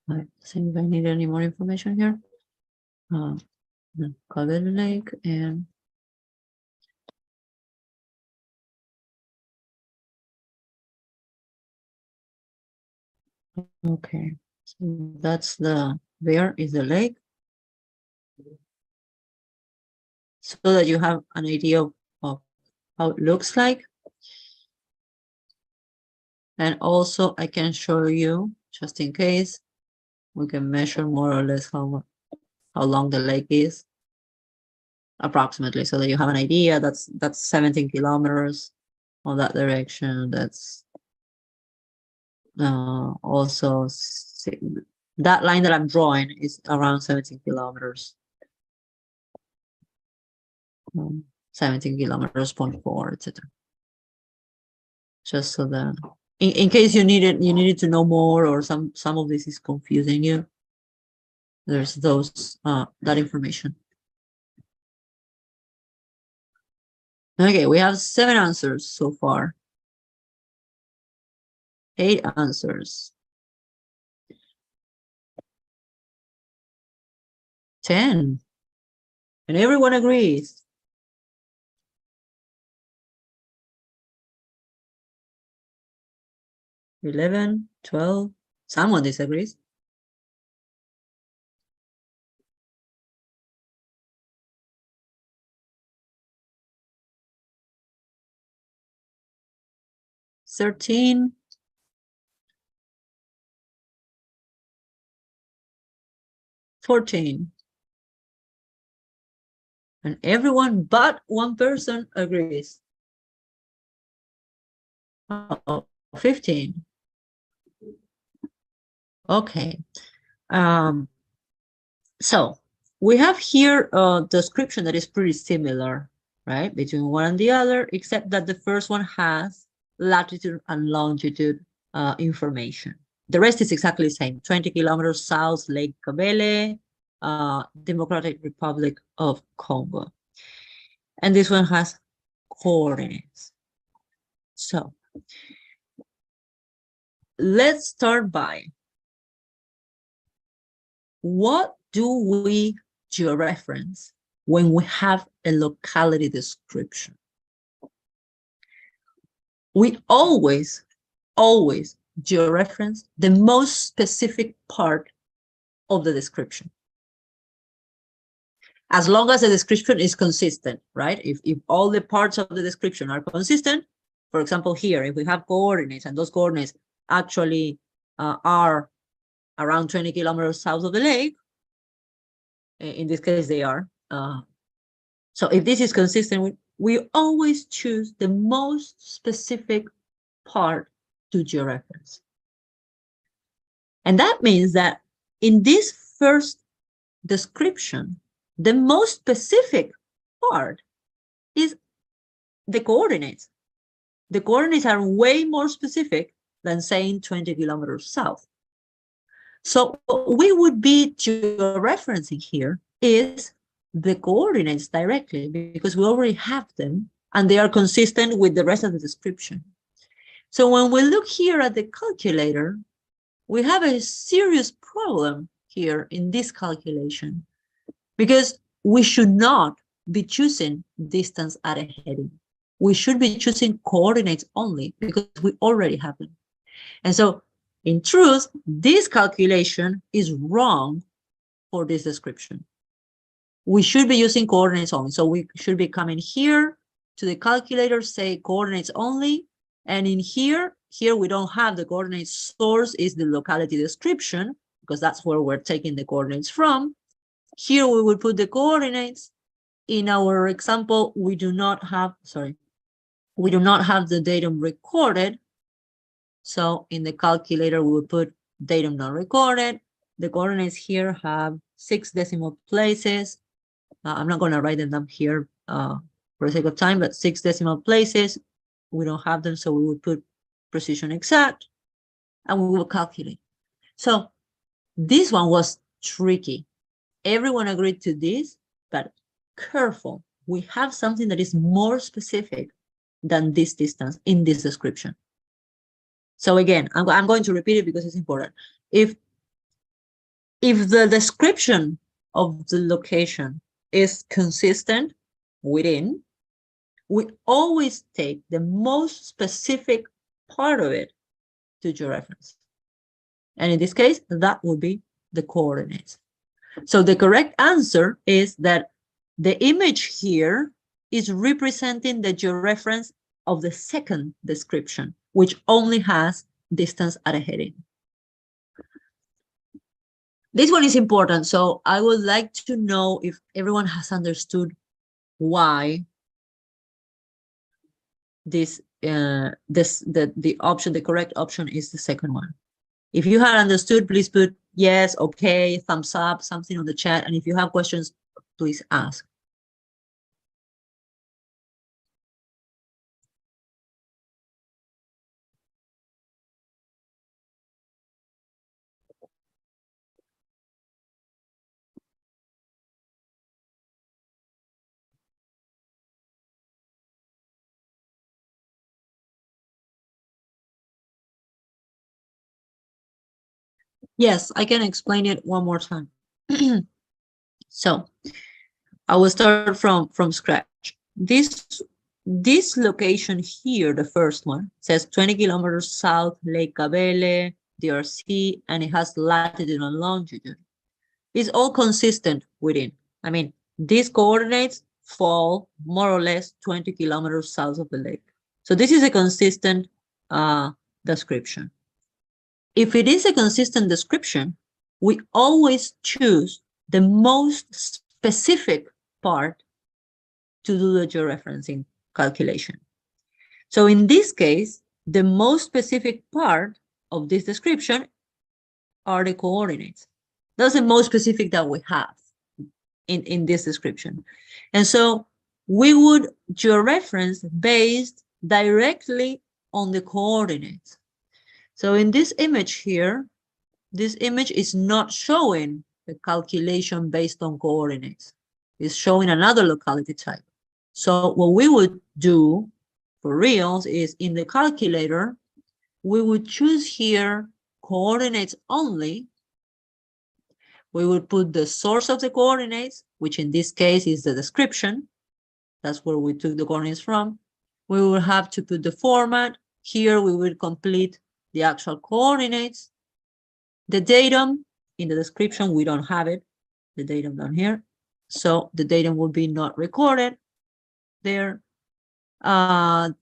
I think if I need any more information here. The Kabele Lake and okay, so that's there is the lake. So that you have an idea of how it looks like. And also I can show you, just in case, we can measure more or less how long the lake is, approximately, so that you have an idea. That's 17 kilometers on that direction. That's also that line that I'm drawing is around 17 kilometers. 17 kilometers, 0.4, etc. Just so that in case you needed to know more, or some of this is confusing you, there's those that information. Okay, we have 7 answers so far. 8 answers. 10. And everyone agrees. 11, 12. Someone disagrees. 13. 14. And everyone but one person agrees. 15. Okay. So we have here a description that is pretty similar, right, between one and the other, except that the first one has latitude and longitude information. The rest is exactly the same. 20 kilometers south, Lake Kabele, Democratic Republic of Congo. And this one has coordinates. So let's start by, what do we georeference when we have a locality description? We always georeference the most specific part of the description. As long as the description is consistent, right? If all the parts of the description are consistent, for example, here, if we have coordinates and those coordinates actually are around 20 kilometers south of the lake, in this case they are. So if this is consistent, we always choose the most specific part to georeference. And that means that in this first description, the most specific part is the coordinates. The coordinates are way more specific than saying 20 kilometers south. So what we would be georeferencing here is the coordinates directly, because we already have them and they are consistent with the rest of the description. So when we look here at the calculator, we have a serious problem here in this calculation, because we should not be choosing distance at a heading. We should be choosing coordinates only, because we already have them. And so in truth, this calculation is wrong for this description. We should be using coordinates only. So we should be coming here to the calculator, say coordinates only. And in here we don't have the coordinate source, is the locality description, because that's where we're taking the coordinates from. Here we will put the coordinates. In our example, we do not have the datum recorded. So in the calculator, we will put datum not recorded. The coordinates here have 6 decimal places. I'm not going to write them down here for the sake of time, but 6 decimal places. We don't have them, so we will put precision exact, and we will calculate. So this one was tricky. Everyone agreed to this, but careful, we have something that is more specific than this distance in this description. So again, I'm going to repeat it because it's important. If the description of the location is consistent within, we always take the most specific part of it to georeference. And in this case, that would be the coordinates. So the correct answer is that the image here is representing the georeference of the second description, which only has distance at a heading. This one is important, so I would like to know if everyone has understood why the correct option is the second one. If you had understood, please put yes, okay, thumbs up, something on the chat, and if you have questions, please ask. Yes, I can explain it one more time. So I will start from scratch. This location here, the first one, says 20 kilometers south, Lake Cabele, DRC, and it has latitude and longitude. It's all consistent within. I mean, these coordinates fall more or less 20 kilometers south of the lake. So this is a consistent description. If it is a consistent description, we always choose the most specific part to do the georeferencing calculation. So in this case, the most specific part of this description are the coordinates. That's the most specific that we have in this description. And so we would georeference based directly on the coordinates. So in this image here, this image is not showing the calculation based on coordinates. It's showing another locality type. So what we would do for reals is in the calculator, we would choose here coordinates only. We would put the source of the coordinates, which in this case is the description. That's where we took the coordinates from. We will have to put the format. Here we will complete the actual coordinates. The datum in the description, we don't have it, the datum down here. So the datum will be not recorded there. The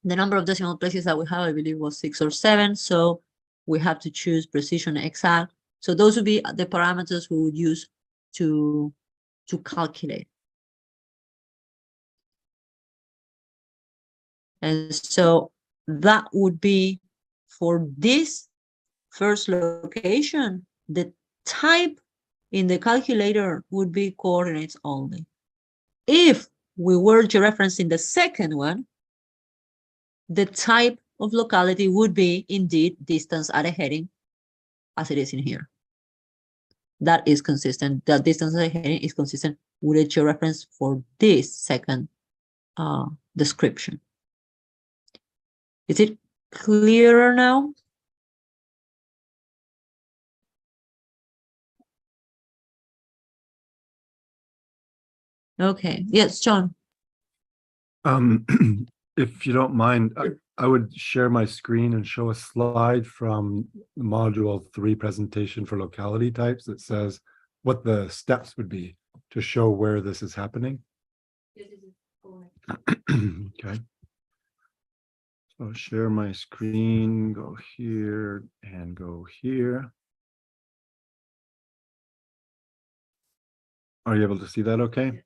number of decimal places that we have, I believe, was 6 or 7. So we have to choose precision exact. So those would be the parameters we would use to calculate. And so that would be for this first location, the type in the calculator would be coordinates only. If we were georeferencing the second one, the type of locality would be indeed distance at a heading, as it is in here. That is consistent. The distance at a heading is consistent with a georeference for this second description. Is it clearer now? Okay. Yes, John. If you don't mind, I would share my screen and show a slide from module 3 presentation for locality types that says what the steps would be to show where this is happening. Okay. So share my screen, go here and go here. Are you able to see that okay?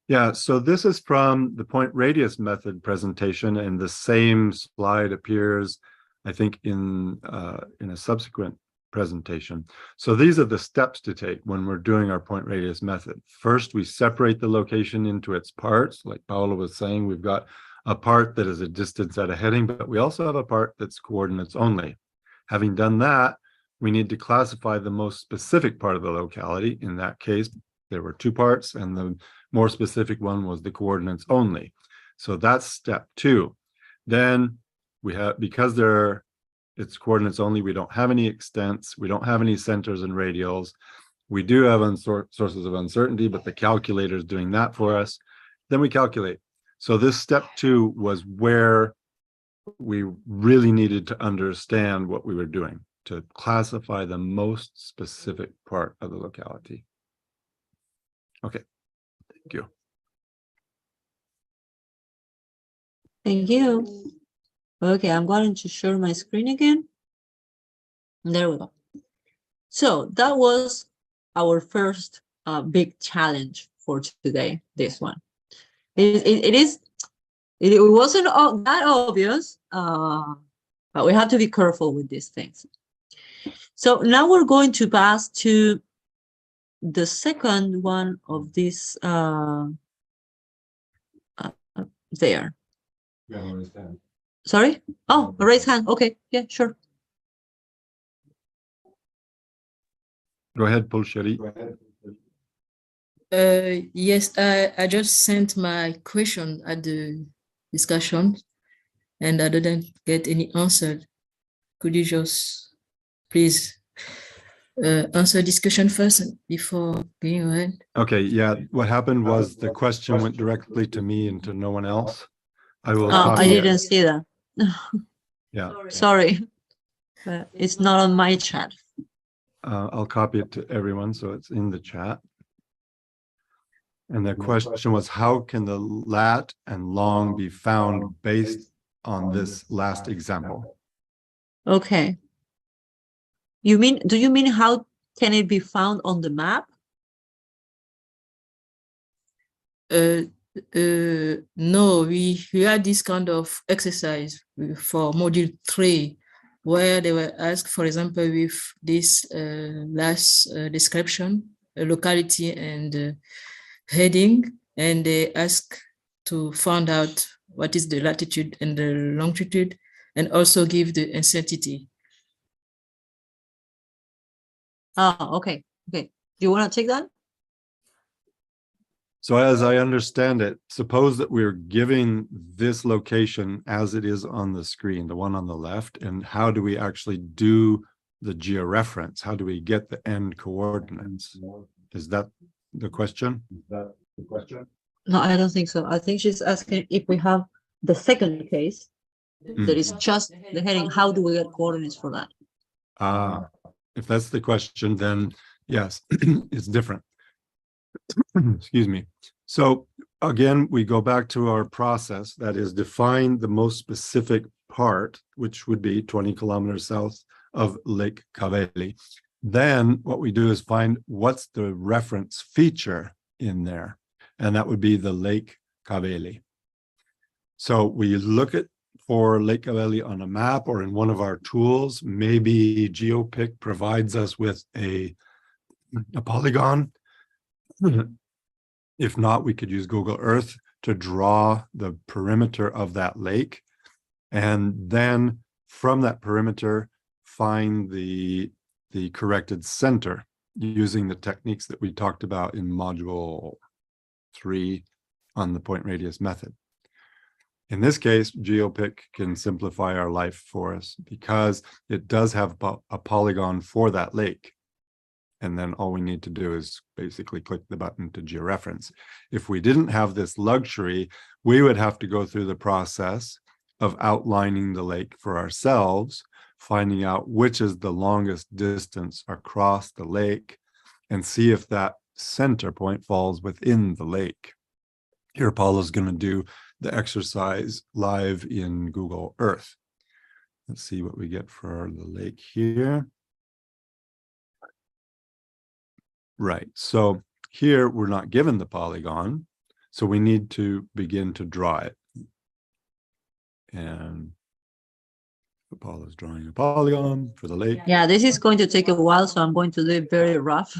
Yeah, so this is from the point radius method presentation, and the same slide appears, I think, in a subsequent presentation. So these are the steps to take when we're doing our point radius method. First, we separate the location into its parts. Like Paula was saying, we've got a part that is a distance at a heading, but we also have a part that's coordinates only. Having done that, we need to classify the most specific part of the locality, in that case, There were two parts, and the more specific one was the coordinates only. So that's step 2. Then we have, because it's coordinates only, we don't have any extents, we don't have any centers and radials. We do have sources of uncertainty, but the calculator is doing that for us. Then we calculate. So this step 2 was where we really needed to understand what we were doing to classify the most specific part of the locality. Okay, thank you. Thank you. Okay, I'm going to share my screen again. There we go. So that was our first big challenge for today, this one. It wasn't that obvious, but we have to be careful with these things. So now we're going to pass to the second one of this there. Sorry? Oh, a raised hand. Okay, yeah, sure. Go ahead, Pulsheri. Yes, I just sent my question at the discussion and I didn't get any answer. Could you just please answer discussion first before going ahead? Okay, yeah, what happened was the question went directly to me and to no one else. I will I copy it. didn't see that. Yeah. Sorry, but it's not on my chat. I'll copy it to everyone so it's in the chat. And the question was, how can the lat and long be found based on this last example? Okay. Do you mean how can it be found on the map? No, we had this kind of exercise for module 3, where they were asked, for example, with this last description, locality and heading, and they ask to find out what is the latitude and the longitude, and also give the uncertainty. Oh, okay. Okay. Do you want to take that? So as I understand it, suppose that we're giving this location as it is on the screen, the one on the left, and how do we actually do the georeference? How do we get the end coordinates? Is that the question? No, I don't think so. I think she's asking if we have the second case, that is just the heading, how do we get coordinates for that? If that's the question, then yes, it's different. Excuse me. So again, we go back to our process, that is define the most specific part, which would be 20 kilometers south of Lake Caveli. Then what we do is find what's the reference feature in there, and that would be the Lake Caveli. So we look at for Lake Caveli on a map or in one of our tools. Maybe GeoPick provides us with a polygon. If not, we could use Google Earth to draw the perimeter of that lake, and then from that perimeter find the corrected center using the techniques that we talked about in module 3 on the point radius method. In this case, GeoPick can simplify our life for us because it does have a polygon for that lake. And then all we need to do is basically click the button to georeference. If we didn't have this luxury, we would have to go through the process of outlining the lake for ourselves, finding out which is the longest distance across the lake, and see if that center point falls within the lake. Here, Paula's going to do the exercise live in Google Earth. Let's see what we get for the lake here. Right, so here we're not given the polygon, so we need to begin to draw it. And Paula's drawing a polygon for the lake. Yeah, this is going to take a while, so I'm going to do it very rough.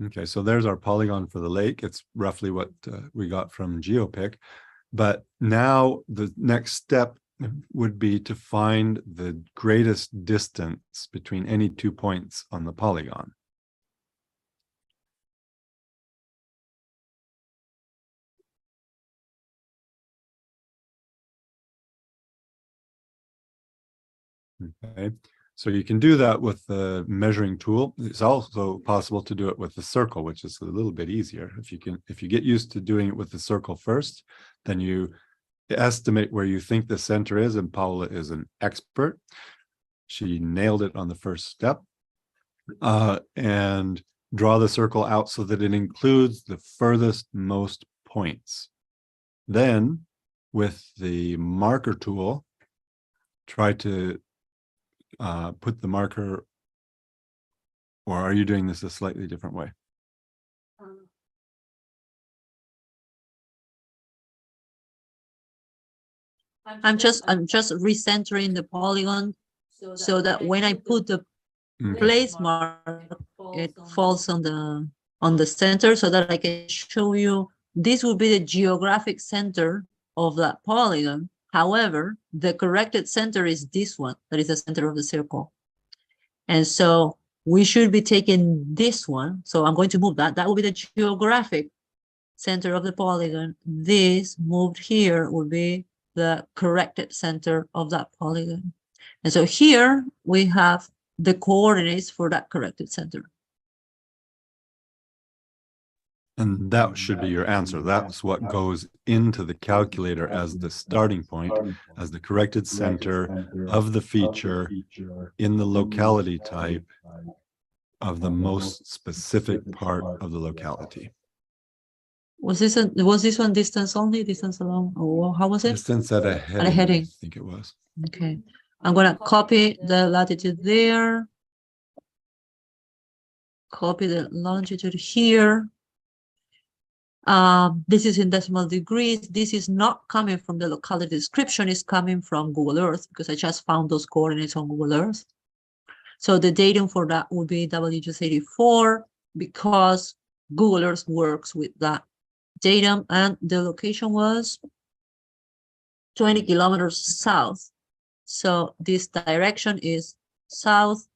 Okay, so there's our polygon for the lake. It's roughly what we got from GeoPick. But now the next step would be to find the greatest distance between any 2 points on the polygon. Okay, so you can do that with the measuring tool. It's also possible to do it with the circle, which is a little bit easier. If you get used to doing it with the circle first, then you estimate where you think the center is, and Paula is an expert. She nailed it on the first step. And draw the circle out so that it includes the furthest most points. Then, with the marker tool, try to put the marker, or are you doing this a slightly different way? I'm just recentering the polygon so that when I put the place mark, it falls on the center, so that I can show you this will be the geographic center of that polygon. However, the corrected center is this one, that is the center of the circle. And so we should be taking this one. So I'm going to move that. That will be the geographic center of the polygon. This moved here will be the corrected center of that polygon. And so here we have the coordinates for that corrected center. And that should be your answer. That's what goes into the calculator as the starting point, as the corrected center of the feature in the locality type of the most specific part of the locality. Was this one distance only, distance alone? Or how was it? Distance at a heading, a heading. I think it was. Okay, I'm gonna copy the latitude there. Copy the longitude here. This is in decimal degrees. This is not coming from the locality description, it's coming from Google Earth, because I just found those coordinates on Google Earth. So the datum for that would be WGS84, because Google Earth works with that datum, and the location was 20 kilometers south. So this direction is south,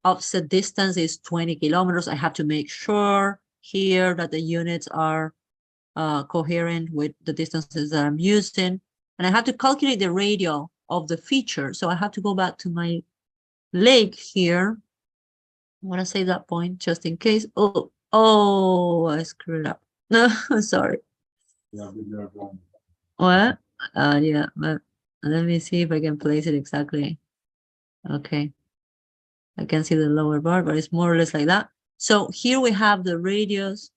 offset distance is 20 kilometers. I have to make sure here that the units are coherent with the distances that I'm using. And I have to calculate the radial of the feature. So I have to go back to my lake here. I want to save that point just in case. Oh, I screwed up. No, sorry. What? Yeah, but let me see if I can place it exactly. Okay. I can see the lower bar, but it's more or less like that. So here we have the radius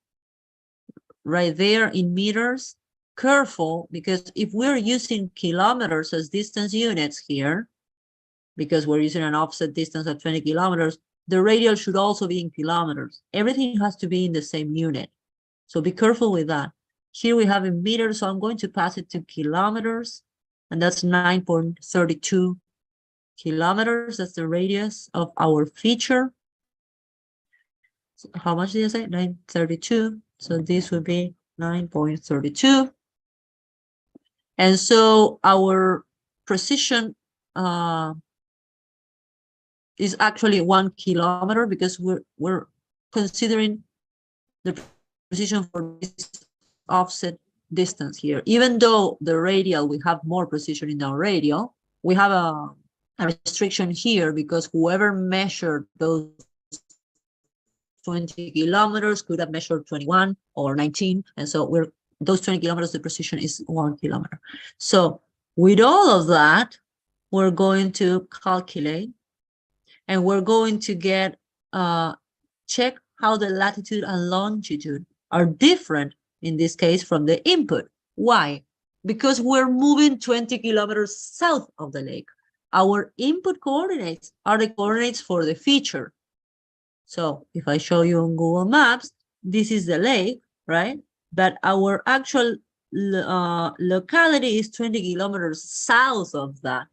right there in meters. Careful, because if we're using kilometers as distance units here, because we're using an offset distance of 20 kilometers, the radial should also be in kilometers. Everything has to be in the same unit. So be careful with that. Here we have in meters, so I'm going to pass it to kilometers, and that's 9.32 kilometers. That's the radius of our feature. So how much did I say? 932. So this would be 9.32. And so our precision is actually 1 kilometer, because we're considering the precision for this offset distance here. Even though the radial, we have more precision in our radial, we have a restriction here, because whoever measured those 20 kilometers could have measured 21 or 19. And so those 20 kilometers, the precision is 1 kilometer. So with all of that, we're going to calculate, and we're going to get, check how the latitude and longitude are different in this case from the input. Why? Because we're moving 20 kilometers south of the lake. Our input coordinates are the coordinates for the feature. So if I show you on Google Maps, this is the lake, right? But our actual locality is 20 kilometers south of that.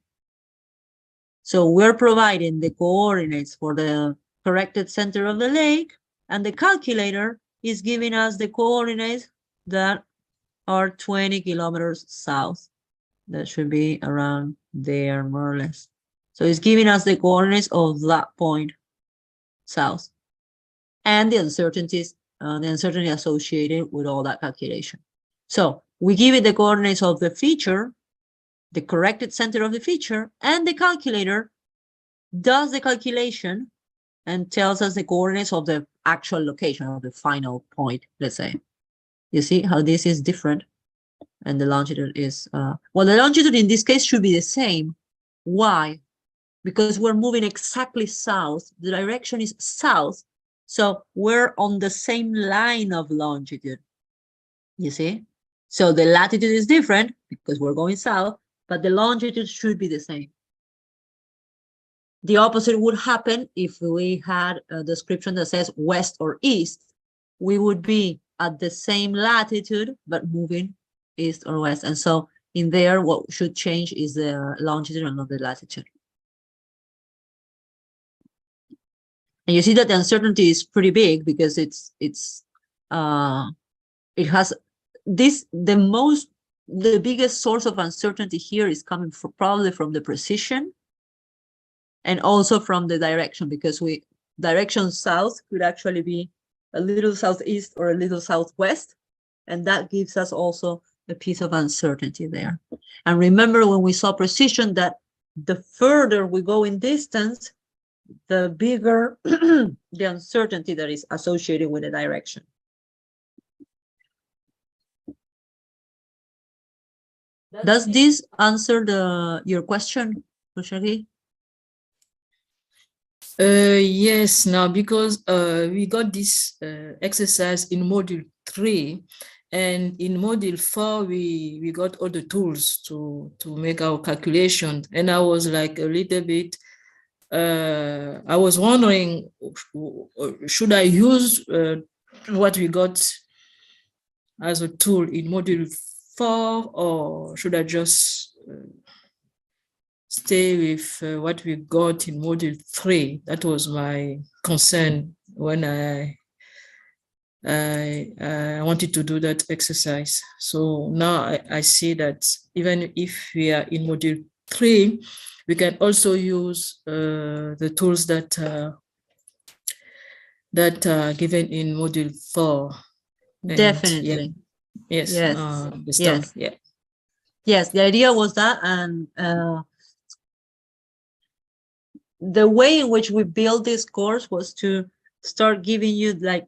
So we're providing the coordinates for the corrected center of the lake, And the calculator is giving us the coordinates that are 20 kilometers south. That should be around there, more or less. So it's giving us the coordinates of that point south and the uncertainty associated with all that calculation. So we give it the coordinates of the feature, the corrected center of the feature, and the calculator does the calculation and tells us the coordinates of the actual location of the final point, let's say. You see how this is different? And the longitude is, well, the longitude in this case should be the same. Why? Because we're moving exactly south. The direction is south. So we're on the same line of longitude. You see? So the latitude is different because we're going south, but the longitude should be the same. The opposite would happen if we had a description that says west or east. We would be at the same latitude, but moving east or west. And so in there, what should change is the longitude and not the latitude. And you see that the uncertainty is pretty big because it has this, the biggest source of uncertainty here is coming from probably from the precision and also from the direction, because direction south could actually be a little southeast or a little southwest. And that gives us also a piece of uncertainty there. And remember when we saw precision that the further we go in distance, the bigger the uncertainty that is associated with the direction. Does this answer your question, Kushagi? Yes, now because we got this exercise in module 3, and in module 4 we got all the tools to make our calculations, and I was like a little bit I was wondering, should I use what we got as a tool in module 4, or should I just stay with what we got in module 3? That was my concern when I wanted to do that exercise. So now I see that even if we are in module 3, we can also use the tools that are given in module 4. And Definitely. Yeah, yes. Yes. The stuff. Yes. Yeah. Yes, the idea was that, and the way in which we built this course was to start giving you like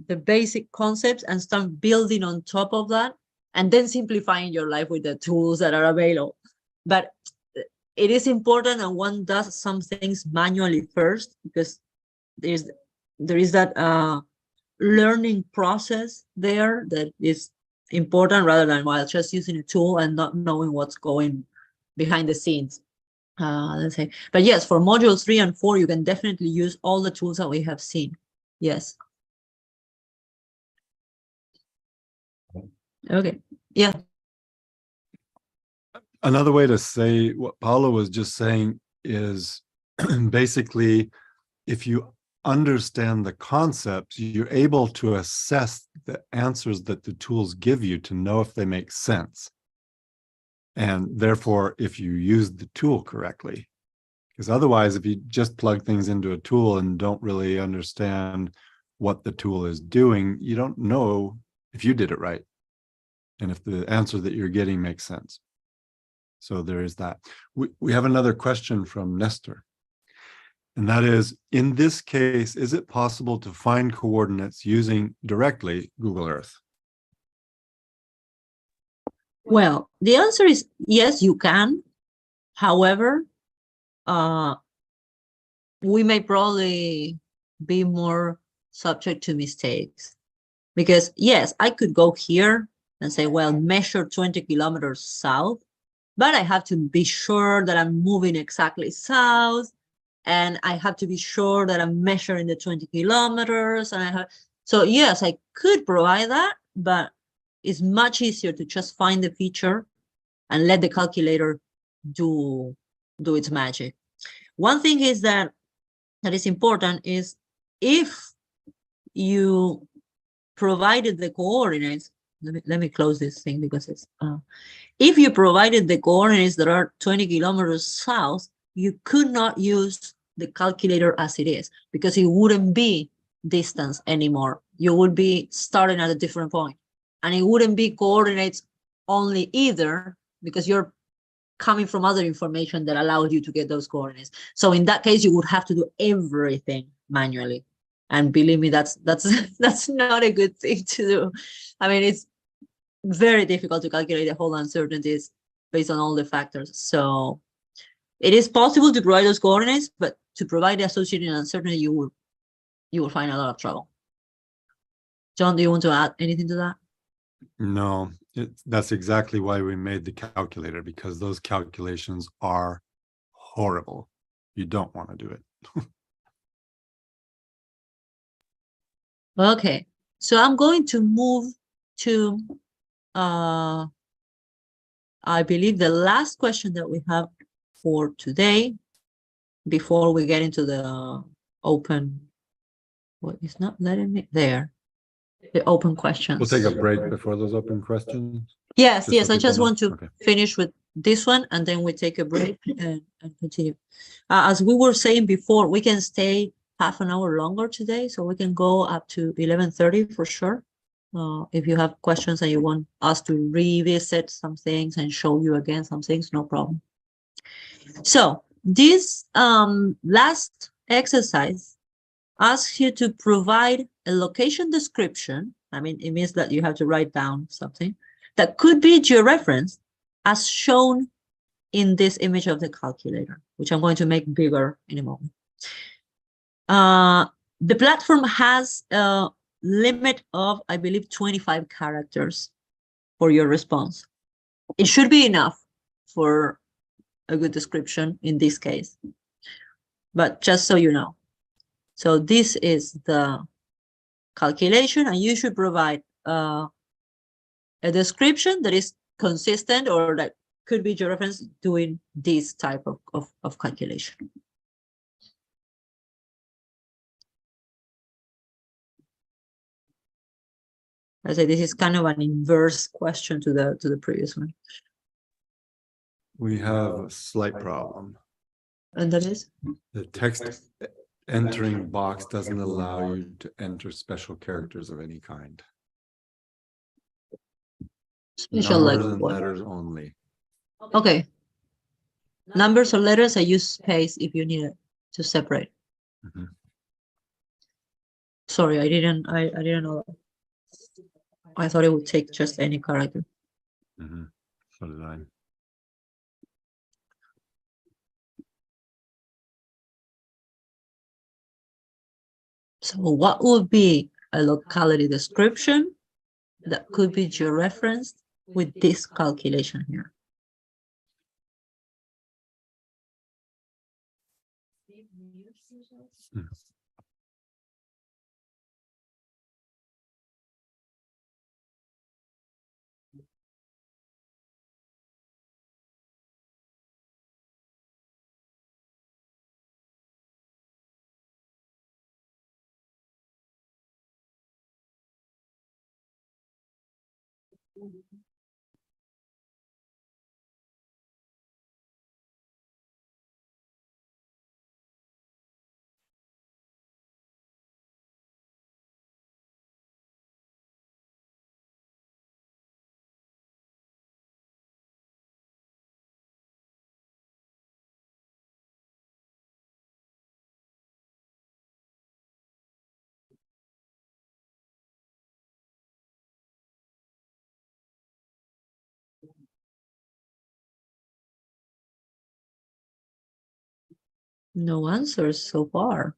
the basic concepts and start building on top of that, and then simplifying your life with the tools that are available. But it is important, and one does some things manually first, because there is that learning process there that is important, rather than while just using a tool and not knowing what's going behind the scenes. Let's say, but yes, for modules 3 and 4, you can definitely use all the tools that we have seen. Yes. Okay. Yeah. Another way to say what Paolo was just saying is basically, if you understand the concepts, you're able to assess the answers that the tools give you to know if they make sense. And therefore, if you use the tool correctly. Because otherwise, if you just plug things into a tool and don't really understand what the tool is doing, you don't know if you did it right and if the answer that you're getting makes sense. So there is that. We have another question from Nestor. And that is, in this case, is it possible to find coordinates using directly Google Earth? Well, the answer is yes, you can. However, we may probably be more subject to mistakes, because yes, I could go here and say, well, measure 20 kilometers south, but I have to be sure that I'm moving exactly south, and I have to be sure that I'm measuring the 20 kilometers. And so yes, I could provide that, but it's much easier to just find the feature and let the calculator do its magic. One thing is that is important is, if you provided the coordinates, let me close this thing because it's if you provided the coordinates that are 20 kilometers south, you could not use the calculator as it is because it wouldn't be distance anymore. You would be starting at a different point, and it wouldn't be coordinates only either because you're coming from other information that allows you to get those coordinates. So in that case, you would have to do everything manually. And believe me, that's not a good thing to do. I mean, it's very difficult to calculate the whole uncertainties based on all the factors. So it is possible to provide those coordinates, but to provide the associated uncertainty, you will find a lot of trouble. John, do you want to add anything to that? No, that's exactly why we made the calculator, because those calculations are horrible. You don't want to do it. Okay, so I'm going to move to, I believe, the last question that we have for today before we get into the open. What is not letting me there? The open questions. We'll take a break before those open questions. Yes, just yes. so I just people know. want to Okay. finish with this one, and then we take a break and continue. As we were saying before, we can stay half an hour longer today, so we can go up to 11:30 for sure. If you have questions and you want us to revisit some things and show you again some things, no problem. So this last exercise asks you to provide a location description. I mean, it means that you have to write down something that could be georeferenced as shown in this image of the calculator, which I'm going to make bigger in a moment. The platform has a limit of, I believe, 25 characters for your response. It should be enough for a good description in this case, but just so you know. So this is the calculation, and you should provide a description that is consistent or that could be georeferenced doing this type of calculation. I say this is kind of an inverse question to the previous one. We have a slight problem. And that is? The text entering box doesn't allow you to enter special characters of any kind. Special Numbers like and what? letters only. Okay. Numbers or letters, I use space if you need it to separate. Mhm. Sorry, I didn't know that. I thought it would take just any character. Mm-hmm. So did I. So what would be a locality description that could be georeferenced with this calculation here? Mm. No answers so far.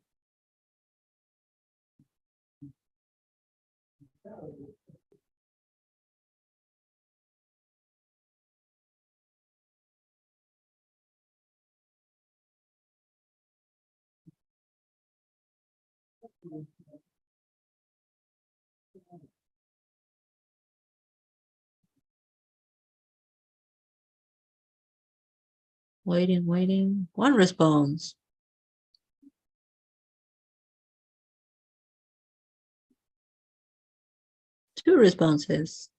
Waiting. One response. 2 responses.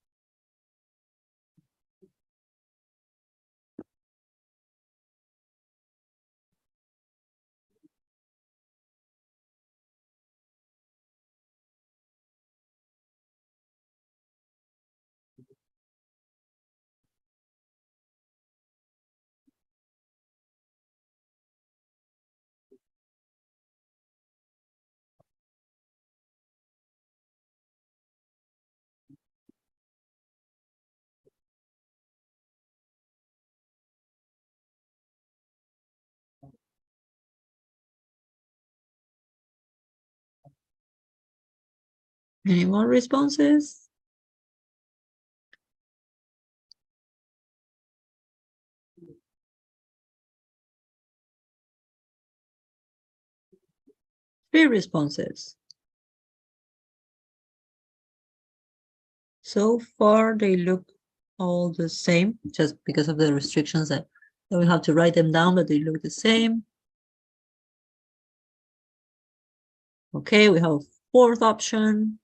Any more responses? Three responses. So far, they look all the same, just because of the restrictions that we have to write them down, but they look the same. Okay, we have a fourth option.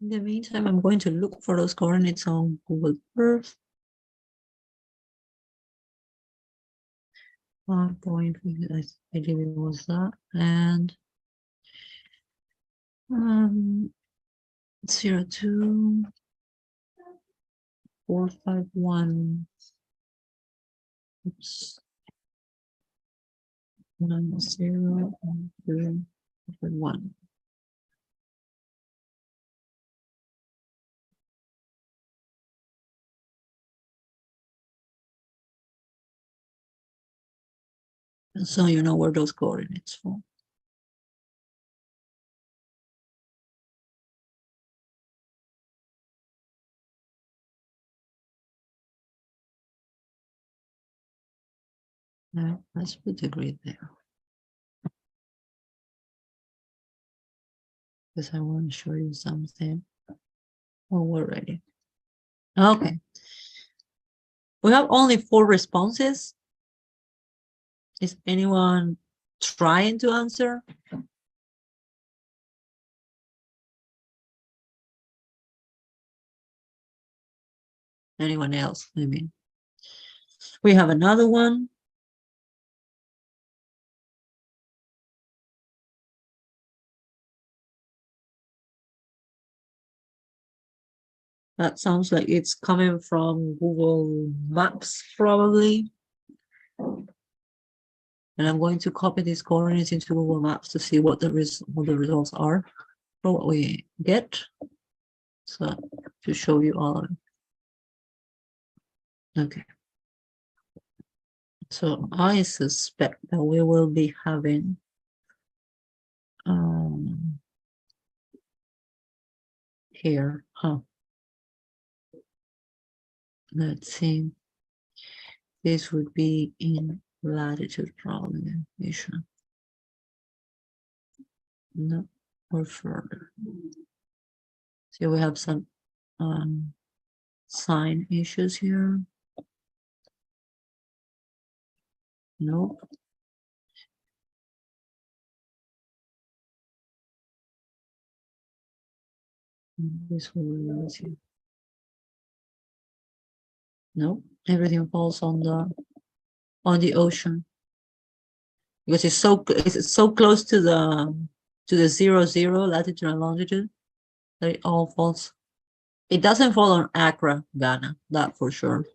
In the meantime, I'm going to look for those coordinates on Google Earth. 1 point, I believe it was that, and 02 451. Oops. 90 So you know where those coordinates fall. Now, let's put the grid there. Because I want to show you something. Oh, we're ready. Okay. We have only 4 responses. Is anyone trying to answer? Anyone else? I mean, we have another one. That sounds like it's coming from Google Maps, probably. And I'm going to copy these coordinates into Google Maps to see what the results are for what we get. So to show you all of it. Okay. So I suspect that we will be having here, let's see. This would be in latitude probably. No, or further. So we have some sign issues here. Nope. This will be. Nope. Everything falls on the ocean because it's so close to the 00 latitude and longitude that it all falls. It doesn't fall on Accra, Ghana, that for sure.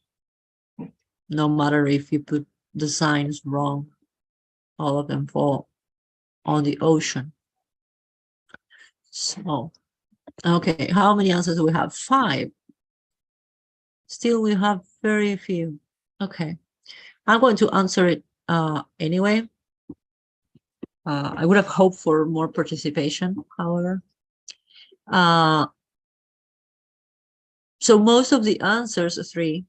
No matter if you put the signs wrong, all of them fall on the ocean. So, okay, how many answers do we have? 5. Still, we have very few. Okay, I'm going to answer it anyway. I would have hoped for more participation, however. So most of the answers, 3,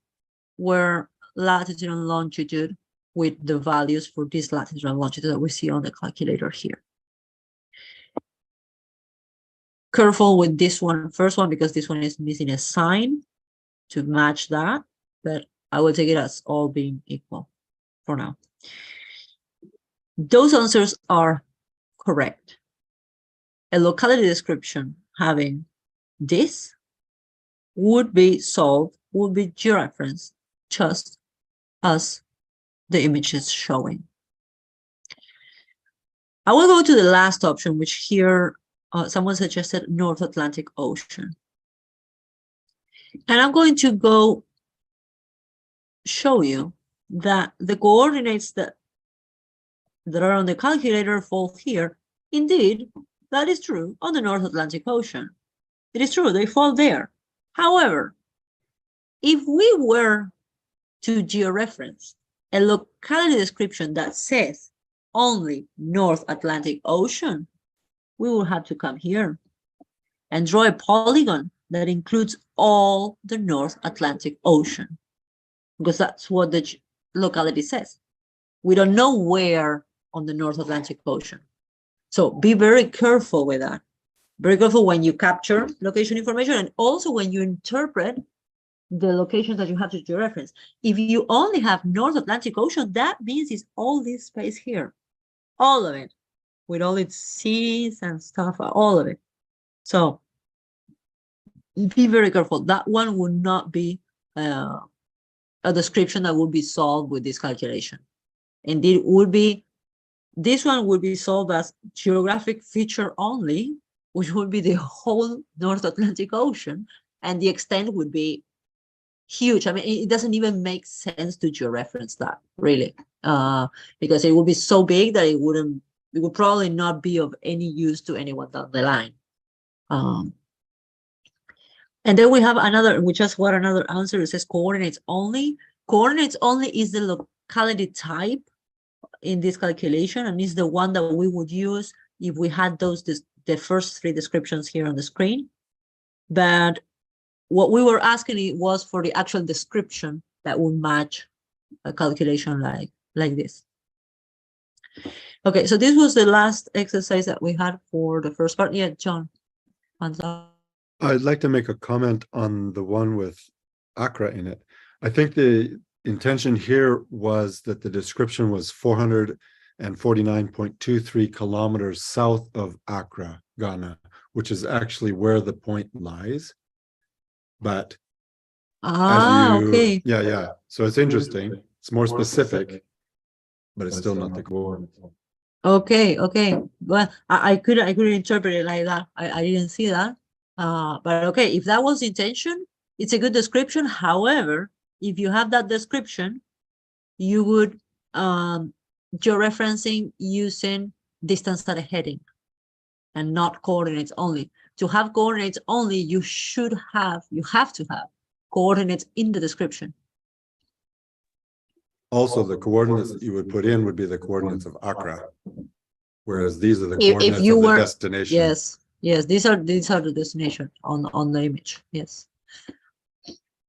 were latitude and longitude with the values for this latitude and longitude that we see on the calculator here. Careful with this one, first one, because this one is missing a sign to match that, but I will take it as all being equal for now. Those answers are correct. A locality description having this would be solved, would be georeferenced just as the image is showing. I will go to the last option, which here someone suggested North Atlantic Ocean. And I'm going to go show you that the coordinates that are on the calculator fall here. Indeed, that is true on the North Atlantic Ocean. It is true, they fall there. However, if we were to georeference a locality description that says only North Atlantic Ocean, we will have to come here and draw a polygon that includes all the North Atlantic Ocean, because that's what the locality says. We don't know where on the North Atlantic Ocean. So be very careful with that. Very careful when you capture location information, and also when you interpret the locations that you have to georeference. If you only have North Atlantic Ocean, that means it's all this space here, all of it, with all its seas and stuff, all of it. So be very careful. That one would not be a description that would be solved with this calculation. Indeed, would be, this one would be solved as geographic feature only, which would be the whole North Atlantic Ocean, and the extent would be huge. I mean, it doesn't even make sense to georeference that, really, because it would be so big that it would probably not be of any use to anyone down the line. And then we have another, we just got another answer. It says coordinates only. Coordinates only is the locality type in this calculation, and is the one that we would use if we had the first three descriptions here on the screen. But what we were asking was for the actual description that would match a calculation like this. Okay, so this was the last exercise that we had for the first part. Yeah, John. I'd like to make a comment on the one with Accra in it. I think the intention here was that the description was 449.23 kilometers south of Accra, Ghana, which is actually where the point lies. But okay. Yeah. So it's interesting. It's more specific, but it's still not the coordinate. Okay. Well, I couldn't interpret it like that. I didn't see that. But okay, if that was the intention, it's a good description. However, if you have that description, you would georeferencing using distance at a heading and not coordinates only. To have coordinates only, you have to have coordinates in the description. Also, the coordinates that you would put in would be the coordinates of Accra, whereas these are the coordinates of the destination. Yes, these are the destination on the image. Yes.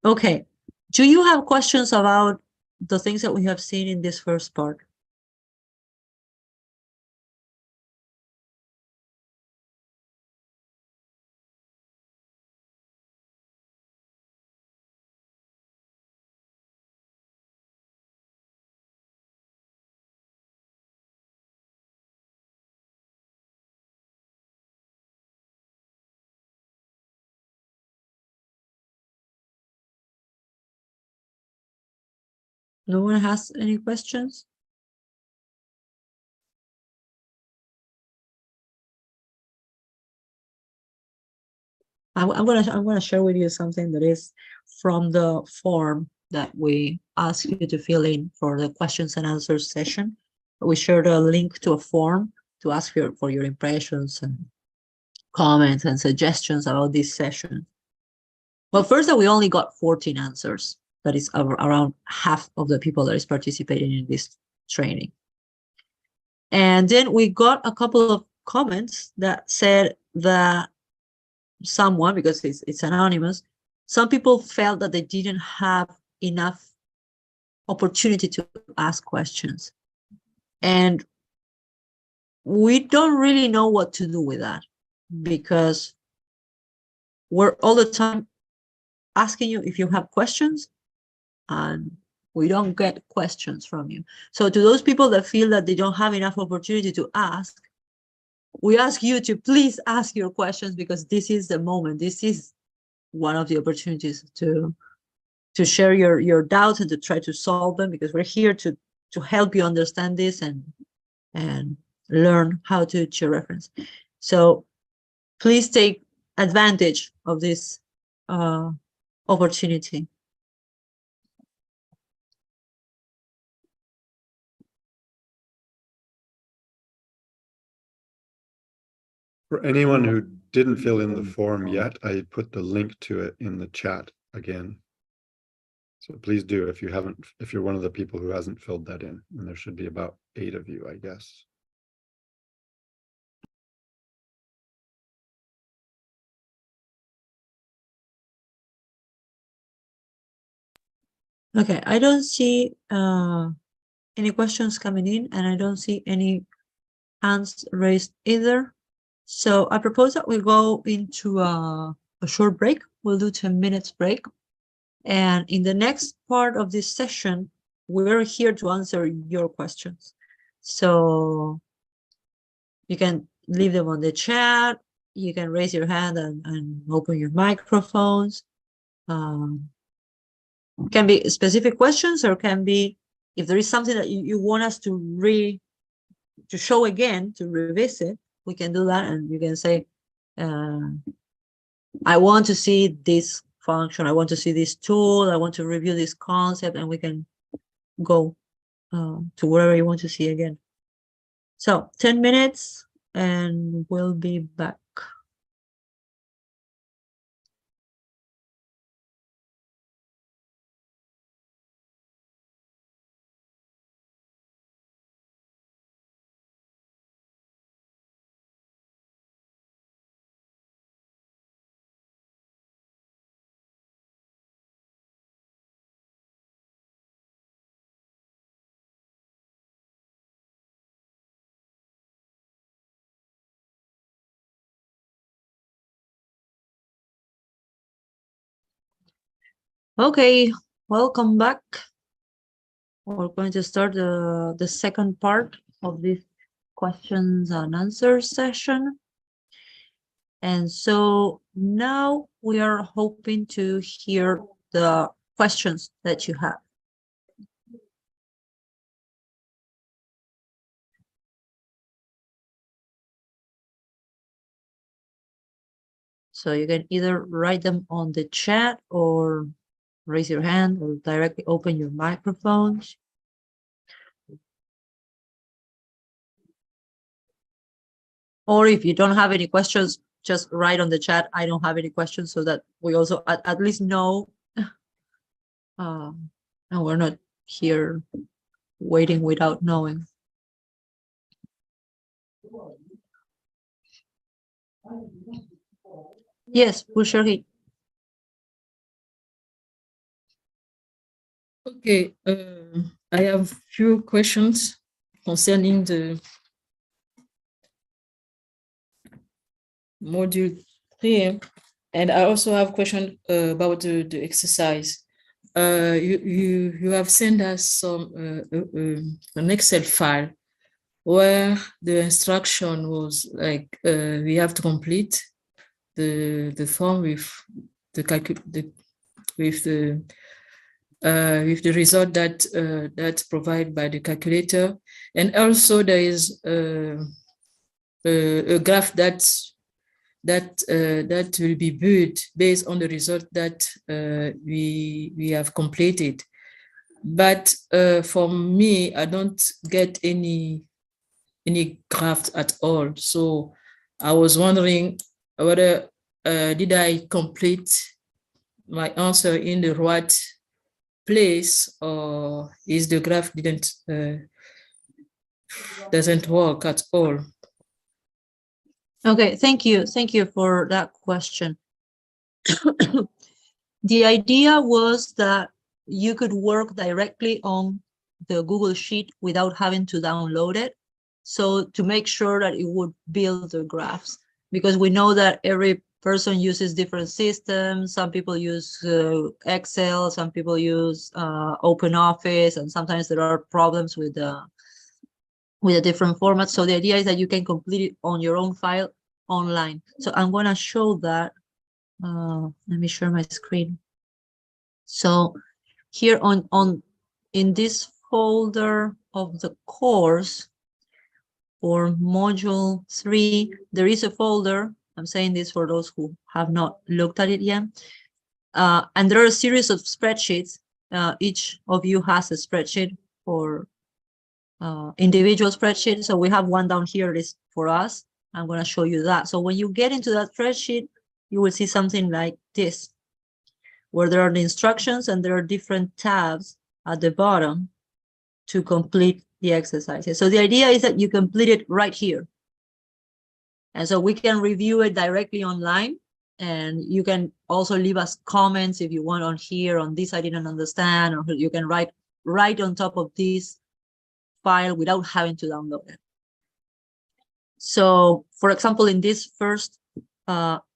Okay. Do you have questions about the things that we have seen in this first part? No one has any questions? I'm gonna share with you something that is from the form that we ask you to fill in for the questions and answers session. We shared a link to a form to ask for your impressions and comments and suggestions about this session. Well, first that we only got 14 answers. That is around half of the people that is participating in this training. And then we got a couple of comments that said that someone, because it's anonymous, some people felt that they didn't have enough opportunity to ask questions. And we don't really know what to do with that, because we're all the time asking you if you have questions, and we don't get questions from you. So to those people that feel that they don't have enough opportunity to ask, we ask you to please ask your questions, because this is the moment. This is one of the opportunities to share your doubts and to try to solve them, because we're here to help you understand this and learn how to georeference. So please take advantage of this opportunity. For anyone who didn't fill in the form yet, I put the link to it in the chat again. So please do if you're one of the people who hasn't filled that in, and there should be about 8 of you, I guess. Okay, I don't see any questions coming in, and I don't see any hands raised either. So I propose that we go into a short break. We'll do 10 minutes break. And in the next part of this session, we're here to answer your questions. So you can leave them on the chat. You can raise your hand and open your microphones. Can be specific questions, or can be if there is something that you want us to show again, to revisit, we can do that. And you can say, I want to see this function, I want to see this tool, I want to review this concept, and we can go to wherever you want to see again. So 10 minutes and we'll be back. Okay, welcome back. We're going to start the second part of this questions and answers session. And so now we are hoping to hear the questions that you have. So you can either write them on the chat, or raise your hand, or directly open your microphones. Or if you don't have any questions, just write on the chat, I don't have any questions, so that we also at least know, and we're not here waiting without knowing. Yes, Bushari. Okay, I have few questions concerning the module 3, and I also have a question about the exercise. You have sent us some an Excel file where the instruction was like we have to complete the form with the result that that's provided by the calculator, and also there is a graph that will be built based on the result that we have completed. But for me, I don't get any graph at all. So I was wondering whether did I complete my answer in the right place, or is the graph doesn't work at all? Okay, thank you for that question. The idea was that you could work directly on the Google Sheet without having to download it. So to make sure that it would build the graphs, because we know that every person uses different systems. Some people use Excel, some people use OpenOffice, and sometimes there are problems with a different format. So the idea is that you can complete it on your own file online. So I'm going to show that. Let me share my screen. So here in this folder of the course for module 3, there is a folder. I'm saying this for those who have not looked at it yet. And there are a series of spreadsheets. Each of you has a spreadsheet for individual spreadsheet. So we have one down here is for us. I'm going to show you that. So when you get into that spreadsheet, you will see something like this, where there are the instructions and there are different tabs at the bottom to complete the exercises. So the idea is that you complete it right here. And so we can review it directly online, and you can also leave us comments if you want on here, on this I didn't understand, or you can write right on top of this file without having to download it. So for example, in this first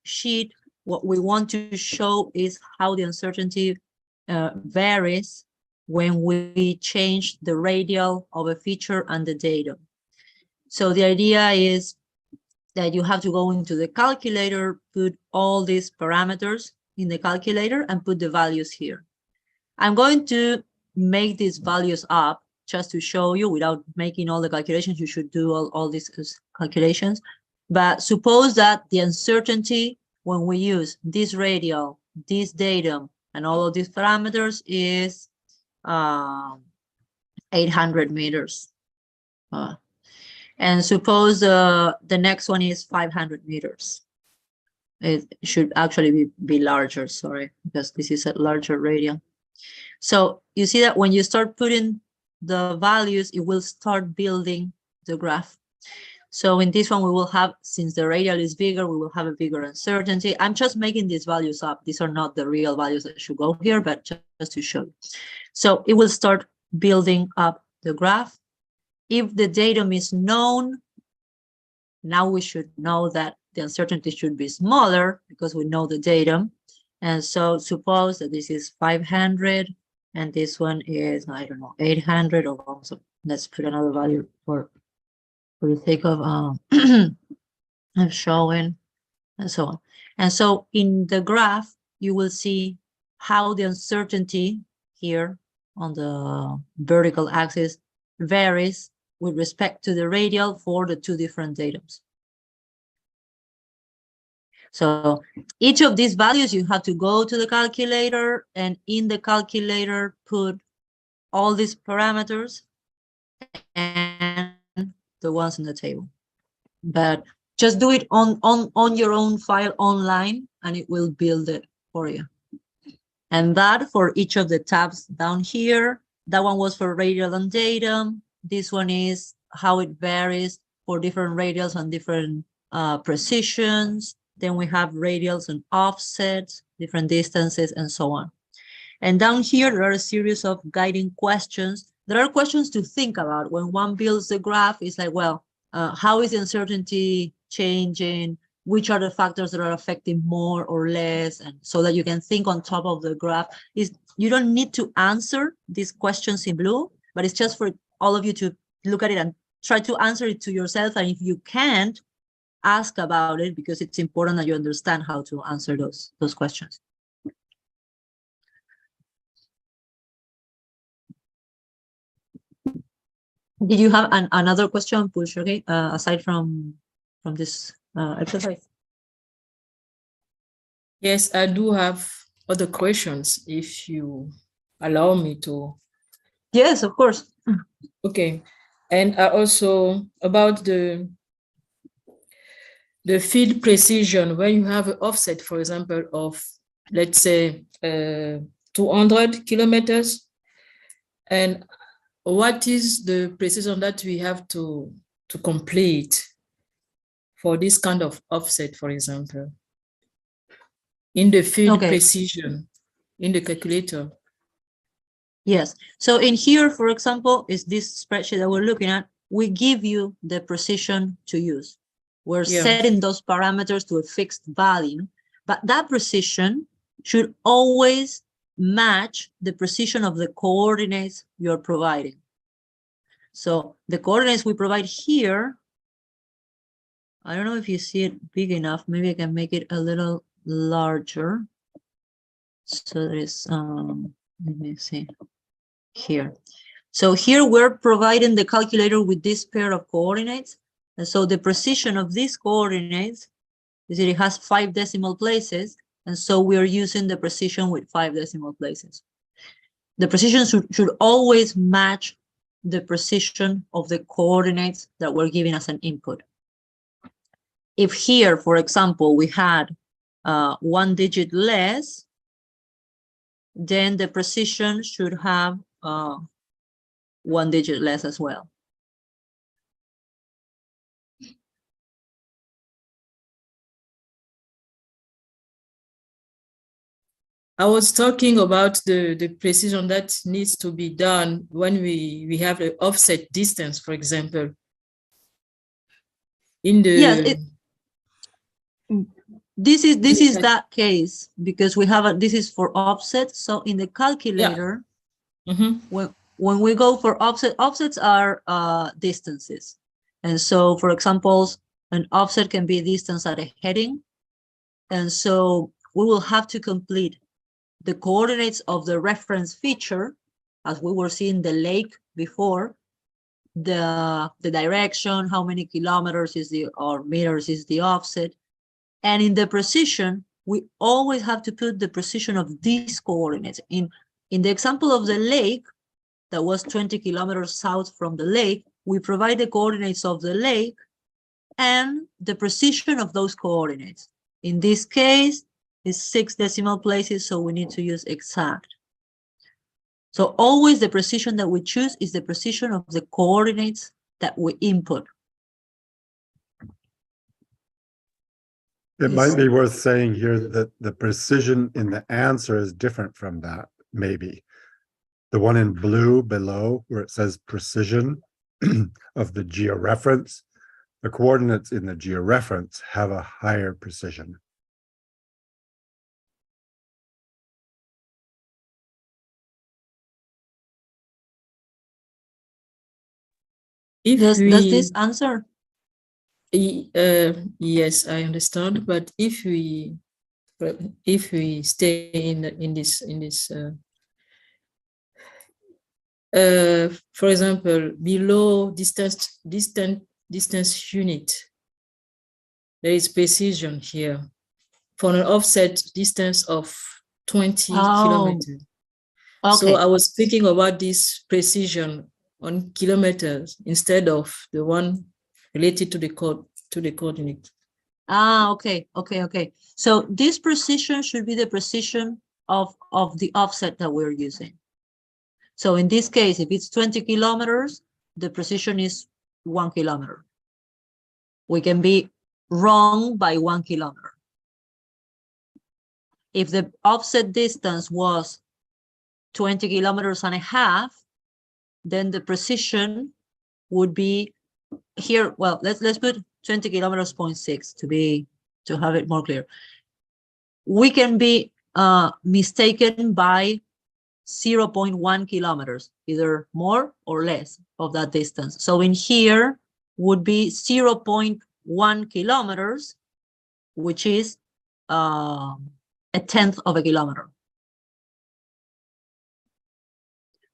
sheet, what we want to show is how the uncertainty varies when we change the radial of a feature and the datum. So the idea is that you have to go into the calculator, put all these parameters in the calculator and put the values here. I'm going to make these values up just to show you without making all the calculations. You should do all these calculations. But suppose that the uncertainty when we use this radial, this datum, and all of these parameters is 800 meters. And suppose the next one is 500 meters. It should actually be larger, sorry, because this is a larger radial. So you see that when you start putting the values, it will start building the graph. So in this one, we will have, since the radial is bigger, we will have a bigger uncertainty. I'm just making these values up. These are not the real values that should go here, but just to show you. So it will start building up the graph. If the datum is known, now we should know that the uncertainty should be smaller because we know the datum. And so suppose that this is 500 and this one is, I don't know, 800 or also, let's put another value for the sake of showing and so on. And so in the graph, you will see how the uncertainty here on the vertical axis varies with respect to the radial for the two different datums. So each of these values, you have to go to the calculator and in the calculator put all these parameters and the ones in the table. But just do it on your own file online and it will build it for you. And that for each of the tabs down here, that one was for radial and datum. This one is how it varies for different radials and different precisions. Then we have radials and offsets, different distances, and so on. And down here, there are a series of guiding questions. There are questions to think about when one builds the graph. It's like, well, how is the uncertainty changing? Which are the factors that are affecting more or less? And so that you can think on top of the graph. You don't need to answer these questions in blue, but it's just for all of you to look at it and try to answer it to yourself. And if you can't, ask about it because it's important that you understand how to answer those questions. Did you have another question, Push? Okay, aside from this exercise? Yes, I do have other questions if you allow me to. Yes, of course. Okay, and also about the field precision, when you have an offset, for example, of, let's say, 200 kilometers, and what is the precision that we have to complete for this kind of offset, for example, in the field precision, in the calculator? Yes. So in here, for example, is this spreadsheet that we're looking at, we give you the precision to use. We're setting those parameters to a fixed value, but that precision should always match the precision of the coordinates you're providing. So the coordinates we provide here, I don't know if you see it big enough. Maybe I can make it a little larger. So there's, let me see here. So here we're providing the calculator with this pair of coordinates. And so the precision of these coordinates is that it has 5 decimal places. And so we are using the precision with 5 decimal places. The precision should always match the precision of the coordinates that we're giving as an input. If here, for example, we had 1 digit less, then the precision should have 1 digit less as well. I was talking about the precision that needs to be done when we have an offset distance, for example. In the Yes, this is that case because we have this is for offset. So in the calculator, when we go for offsets are distances. And so, for example, an offset can be a distance at a heading. And so we will have to complete the coordinates of the reference feature, as we were seeing the lake before, the direction, how many kilometers is or meters is the offset. And in the precision, we always have to put the precision of these coordinates. In the example of the lake, that was 20 kilometers south from the lake, we provide the coordinates of the lake and the precision of those coordinates. In this case, it's 6 decimal places, so we need to use exact. So always the precision that we choose is the precision of the coordinates that we input. It might be worth saying here that the precision in the answer is different from that, maybe. The one in blue below, where it says precision of the georeference, the coordinates in the georeference have a higher precision. Does this answer? Yes, I understand. But if we stay in this for example, below distance unit, there is precision here for an offset distance of 20 kilometers. Okay. So I was thinking about this precision on kilometers instead of the one related to the coordinate. Okay. So this precision should be the precision of the offset that we're using. So in this case, if it's 20 kilometers, the precision is 1 kilometer. We can be wrong by 1 kilometer. If the offset distance was 20 kilometers and a half, then the precision would be here. Well, let's put 20 kilometers 0.6 to have it more clear. We can be mistaken by 0.1 kilometers, either more or less of that distance. So in here would be 0.1 kilometers, which is a 1/10 of a kilometer.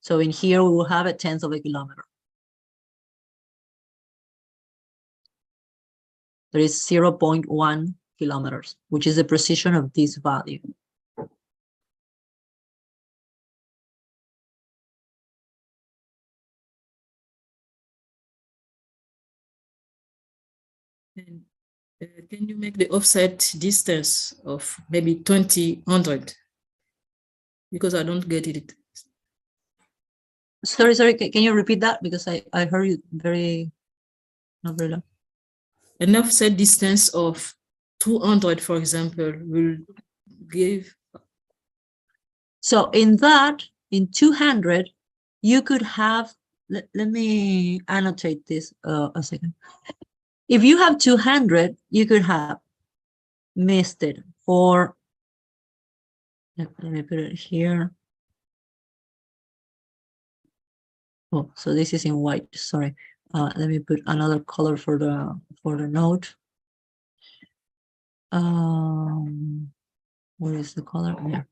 So in here we will have a 1/10 of a kilometer. There is 0.1 kilometers, which is the precision of this value. And can you make the offset distance of maybe 2000? Because I don't get it. Sorry, can you repeat that? Because I heard you not very loud. An offset distance of 200, for example, will give. So in that, in 200, you could have, let me annotate this a second. If you have 200, you could have missed it for, let me put it here. Oh, so this is in white, sorry. Let me put another color for the note. Where is the color? Here.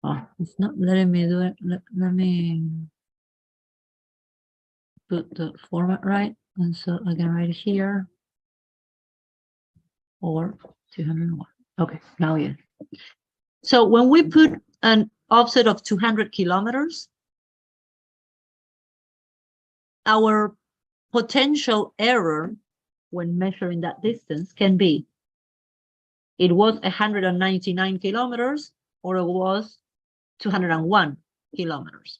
Oh, it's not letting me do it. Let me put the format right. And so I can write here. Or 201. Okay, now yes. So when we put an offset of 200 kilometers, our potential error when measuring that distance can be, it was 199 kilometers or it was 201 kilometers.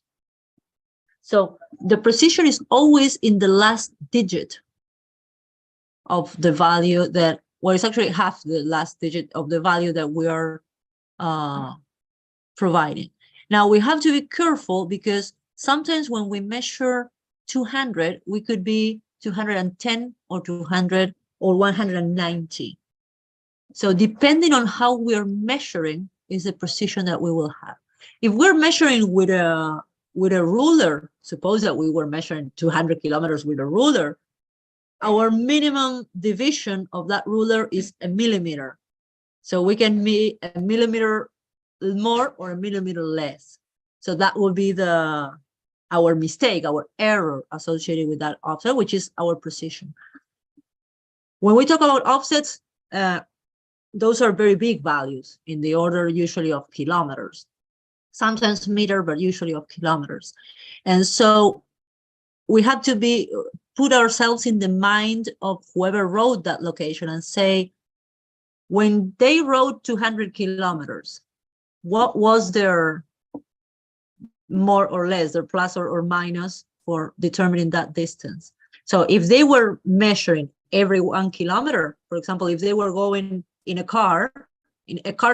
So the precision is always in the last digit of the value that, well, it's actually half the last digit of the value that we are providing. Now we have to be careful because sometimes when we measure 200, we could be 210 or 200 or 190. So depending on how we're measuring is the precision that we will have. If we're measuring with a ruler, suppose that we were measuring 200 kilometers with a ruler, our minimum division of that ruler is a millimeter. So we can be a millimeter more or a millimeter less. So that will be our mistake, our error associated with that offset, which is our precision. When we talk about offsets, those are very big values in the order usually of kilometers, sometimes meter, but usually of kilometers. And so we have to put ourselves in the mind of whoever wrote that location and say, when they wrote 200 kilometers, what was their more or less, their plus or minus for determining that distance? So if they were measuring every 1 kilometer, for example, if they were going in a car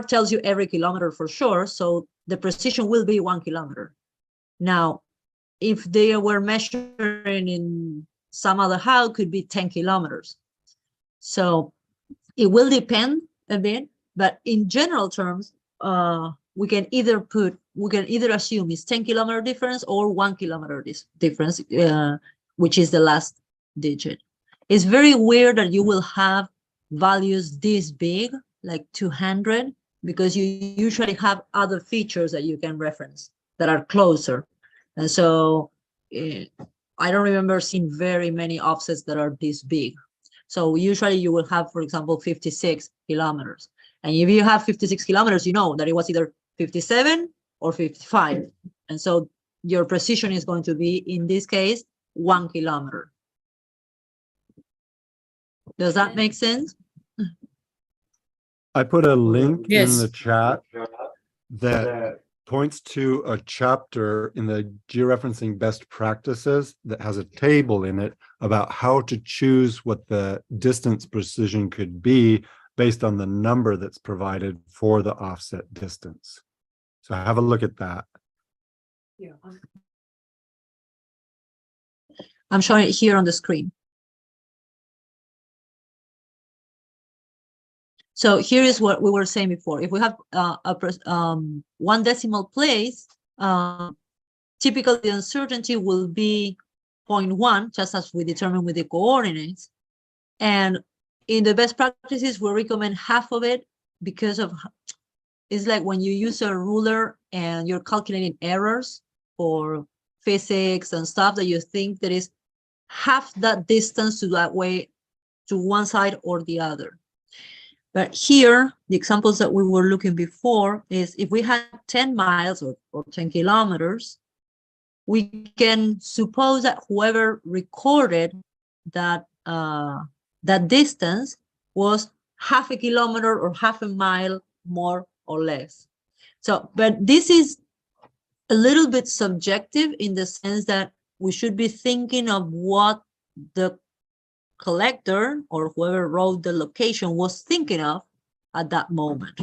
tells you every kilometer for sure, so the precision will be 1 kilometer. Now, if they were measuring in some other how, could be 10 kilometers. So it will depend a bit, but in general terms, we can either assume it's 10 kilometer difference or 1 kilometer difference, which is the last digit. It's very weird that you will have values this big, like 200, because you usually have other features that you can reference that are closer. And so I don't remember seeing very many offsets that are this big. So usually you will have, for example, 56 kilometers. And if you have 56 kilometers, you know that it was either 57 or 55. And so your precision is going to be, in this case, 1 kilometer. Does that make sense? I put a link Yes. in the chat that points to a chapter in the georeferencing best practices that has a table in it about how to choose what the distance precision could be based on the number that's provided for the offset distance. So have a look at that. Yeah. I'm showing it here on the screen. So here is what we were saying before. If we have 1 decimal place, typically the uncertainty will be 0.1, just as we determined with the coordinates. And in the best practices, we recommend half of it because of, it's like when you use a ruler and you're calculating errors for physics and stuff that you think that is half that distance to that way, to one side or the other. But here, the examples that we were looking before is if we had 10 miles or 10 kilometers, we can suppose that whoever recorded that that distance was half a kilometer or half a mile more or less. So, but this is a little bit subjective in the sense that we should be thinking of what the collector or whoever wrote the location was thinking of at that moment.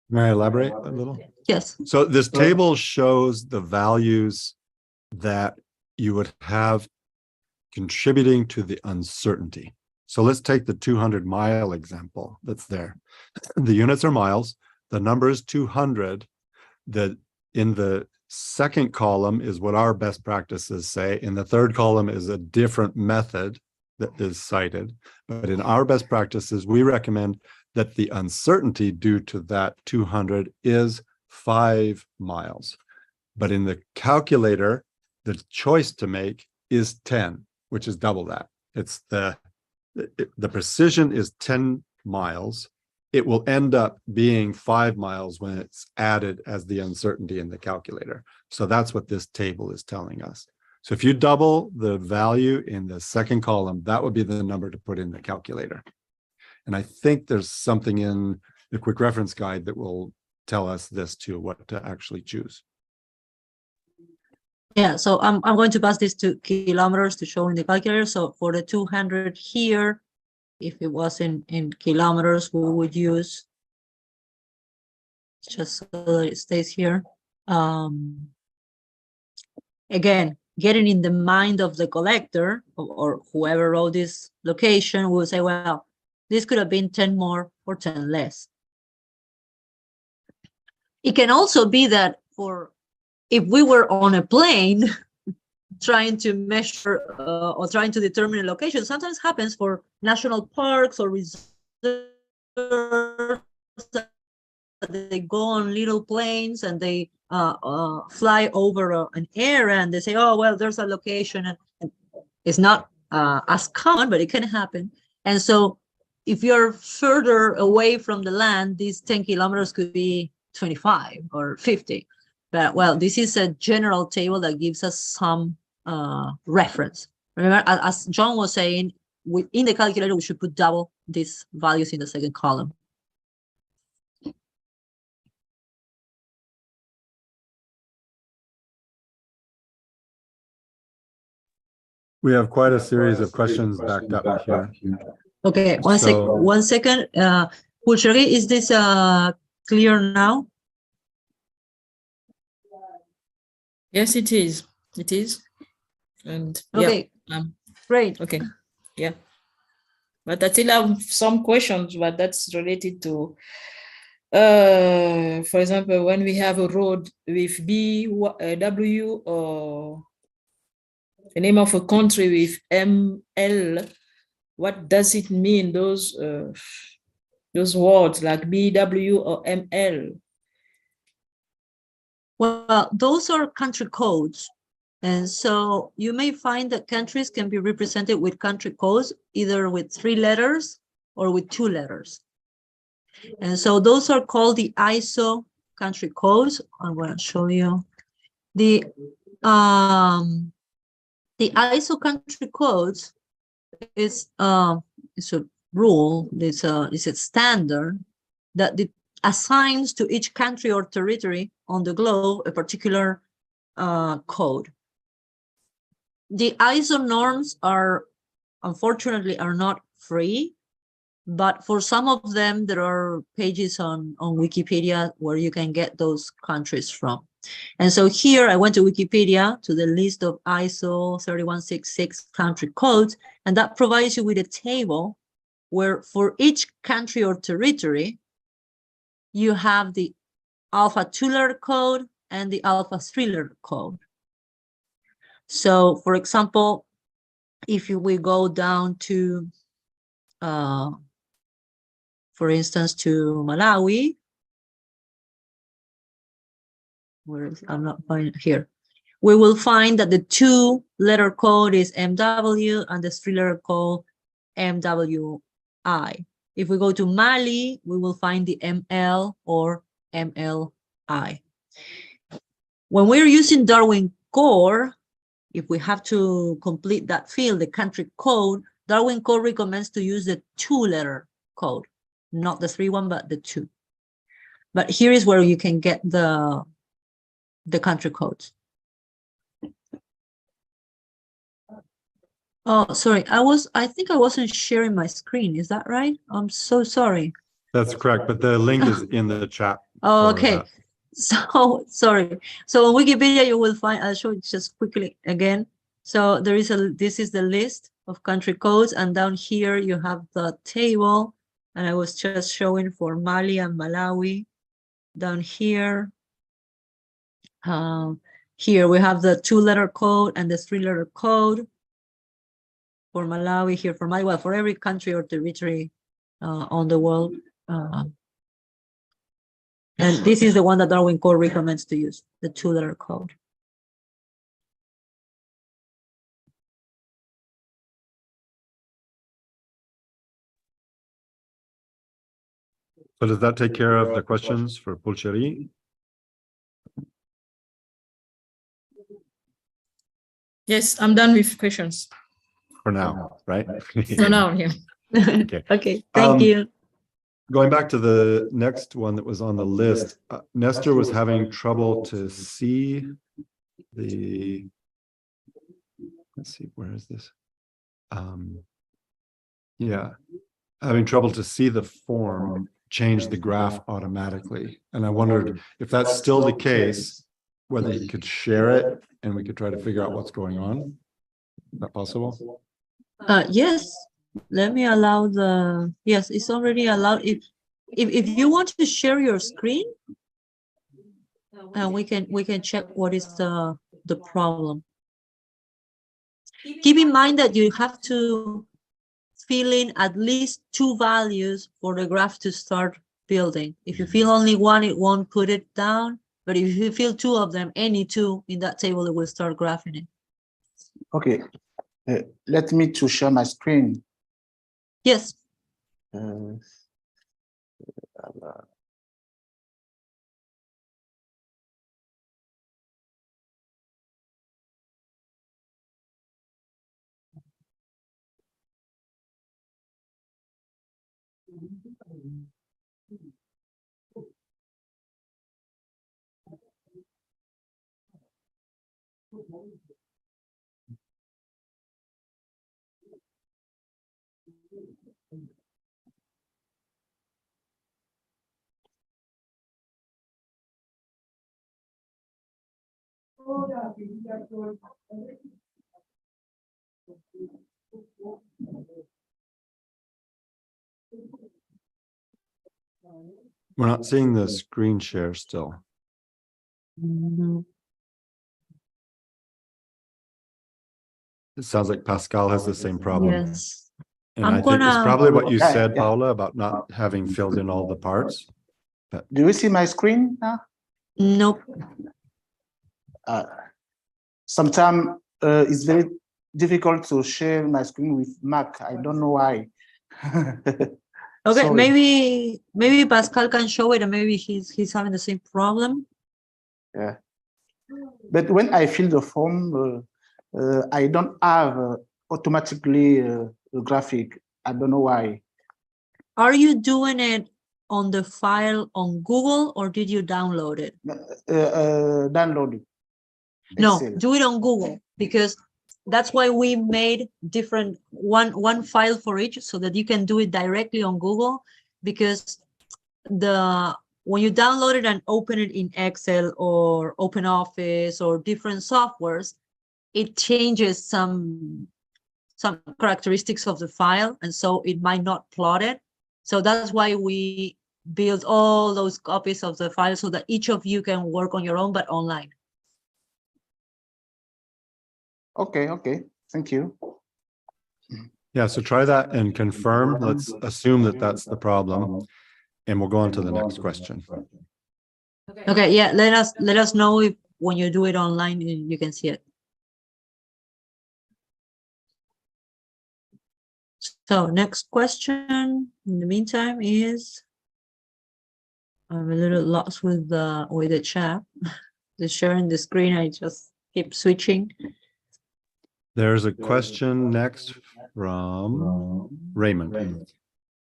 May I elaborate a little? Yes. So this table shows the values that you would have contributing to the uncertainty. So let's take the 200-mile example that's there. The units are miles. The number is 200. In the second column is what our best practices say. In the third column is a different method that is cited. But in our best practices, we recommend that the uncertainty due to that 200 is 5 miles. But in the calculator, the choice to make is 10, which is double that. It's the precision is 10 miles. It will end up being 5 miles when it's added as the uncertainty in the calculator. So that's what this table is telling us. So if you double the value in the second column, that would be the number to put in the calculator. And I think there's something in the quick reference guide that will tell us this too, what to actually choose. Yeah, so I'm going to pass this to kilometers to show in the calculator. So for the 200 here, if it was in kilometers, we would use, just so that it stays here. Again, getting in the mind of the collector or whoever wrote this location, we would say, well, this could have been 10 more or 10 less. It can also be that if we were on a plane trying to measure or trying to determine a location, sometimes happens for national parks or reserves. They go on little planes and they fly over an area and they say, oh, well, there's a location. And it's not as common, but it can happen. And so if you're further away from the land, these 10 kilometers could be 25 or 50. But well, this is a general table that gives us some reference. Remember, as John was saying, in the calculator, we should put double these values in the second column. We have quite a series of questions backed up here. Okay, one second. Pulcheri, is this clear now? Yes, it is. It is. And okay, yeah, great. Okay, yeah. But I still have some questions, but that's related to, for example, when we have a road with B, W, or the name of a country with ML, what does it mean? Those words like BW or ML? Well, those are country codes. And so you may find that countries can be represented with country codes, either with 3 letters or with 2 letters. And so those are called the ISO country codes. I'm going to show you. The ISO country codes is a rule, it's a standard that assigns to each country or territory on the globe a particular code. The ISO norms unfortunately are not free, but for some of them, there are pages on Wikipedia where you can get those countries from. And so here I went to Wikipedia to the list of ISO 3166 country codes, and that provides you with a table where for each country or territory, you have the alpha 2-letter code and the alpha 3-letter code. So for example, if we go down to, for instance, to Malawi, I'm not finding here, we will find that the 2-letter code is MW and the 3-letter code MWI. If we go to Mali, we will find the ML or MLI. When we're using Darwin Core, if we have to complete that field, the country code, Darwin Core recommends to use the 2-letter code, not the 3-1, but the 2. But here is where you can get the country codes. Oh, sorry. I think I wasn't sharing my screen. Is that right? I'm so sorry. That's correct, but the link is in the chat. Oh, for okay. that. So sorry. So on Wikipedia, you will find, I'll show it just quickly again. So this is the list of country codes, and down here you have the table, and I was just showing for Mali and Malawi. Down here, here we have the 2-letter code and the 3-letter code for Malawi, here for Mali, well, for every country or territory on the world. And this is the one that Darwin Core recommends to use, the 2-letter code. So does that take care of the questions for Pulcheri? Yes, I'm done with questions. For now, right? For now, yeah. Okay. Okay, thank you. Going back to the next one that was on the list, Nestor was having trouble to see the, let's see, where is this? Yeah, having trouble to see the form change the graph automatically. And I wondered if that's still the case, whether you could share it and we could try to figure out what's going on. Is that possible? Yes, let me allow the, yes, it's already allowed. If you want to share your screen, we can check what is the problem. Keep in mind that you have to fill in at least 2 values for the graph to start building. If you fill only one, it won't put it down. But if you fill 2 of them, any 2 in that table, it will start graphing it. Okay, let me to share my screen. Yes. We're not seeing the screen share still. It sounds like Pascal has the same problem. Yes. And I think it's probably what you said, Yeah. Paula, about not having filled in all the parts. Do you see my screen now? Nope. Sometimes it's very difficult to share my screen with Mac. I don't know why. Okay, Sorry. maybe Pascal can show it, and maybe he's having the same problem. Yeah. But when I fill the form, I don't have automatically a graphic. I don't know why. Are you doing it on the file on Google, or did you download it? Download it. No, Excel. do it on Google, because that's why we made different one file for each, so that you can do it directly on Google, because when you download it and open it in Excel or OpenOffice or different softwares, it changes some characteristics of the file, and so it might not plot it. So that's why we build all those copies of the file, so that each of you can work on your own, but online. Okay, thank you. Yeah, so try that and confirm. Let's assume that that's the problem. And we'll go on to the next question. Okay, yeah, let us know if when you do it online, you can see it. So next question in the meantime is, I'm a little lost with the chat. The sharing the screen, I just keep switching. There's a question next from Raymond.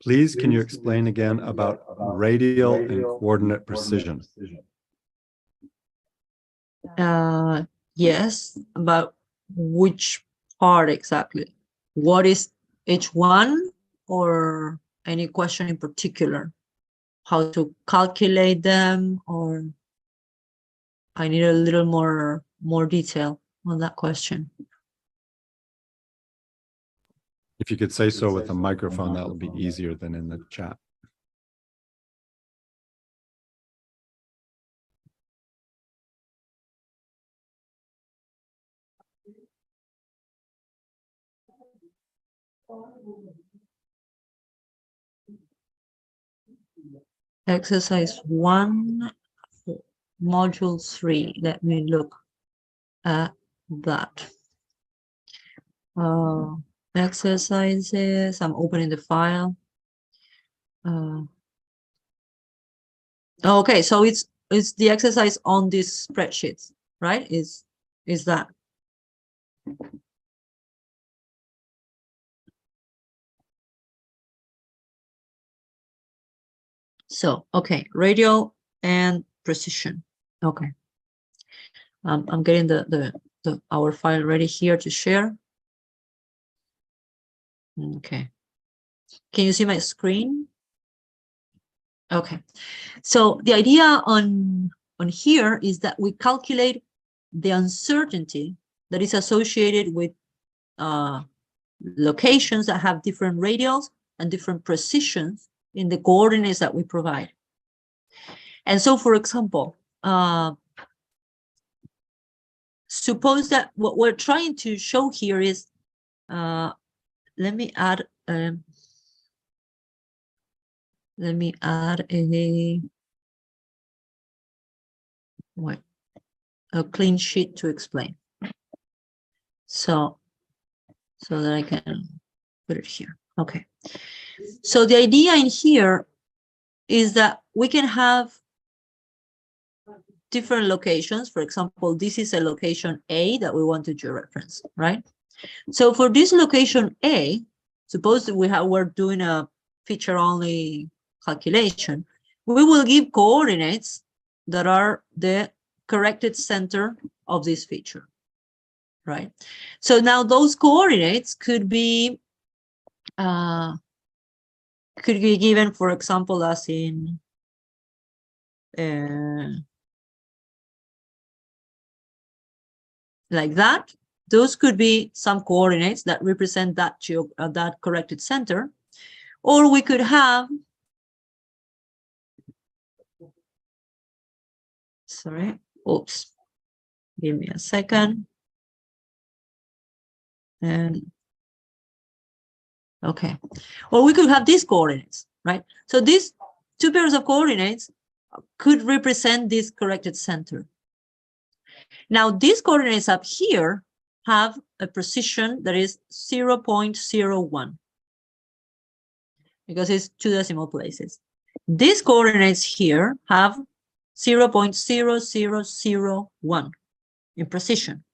Please, can you explain again about radial and coordinate precision? Yes, about which part exactly? what is each one, or any question in particular? How to calculate them, or I need a little more detail on that question. If you could say so with a microphone, that would be easier than in the chat. Exercise 1, module 3. Let me look at that. Exercises. I'm opening the file. Okay, so it's the exercise on this spreadsheet, right? Is that? So, okay, radial and precision. Okay. I'm getting our file ready here to share. Okay. Can you see my screen? Okay. So the idea on here is that we calculate the uncertainty that is associated with locations that have different radials and different precisions in the coordinates that we provide. And so, for example, suppose that what we're trying to show here is, let me add a clean sheet to explain. So that I can put it here. Okay. So the idea in here is that we can have different locations. For example, this is a location A that we want to georeference, right? So for this location A, suppose we're doing a feature-only calculation, we will give coordinates that are the corrected center of this feature, right? So now those coordinates could be given, for example, as in like that. Those could be some coordinates that represent that corrected center, or we could have, sorry, oops, give me a second. And okay, or we could have these coordinates, right? So these two pairs of coordinates could represent this corrected center. Now these coordinates up here have a precision that is 0.01 because it's 2 decimal places. These coordinates here have 0.0001 in precision.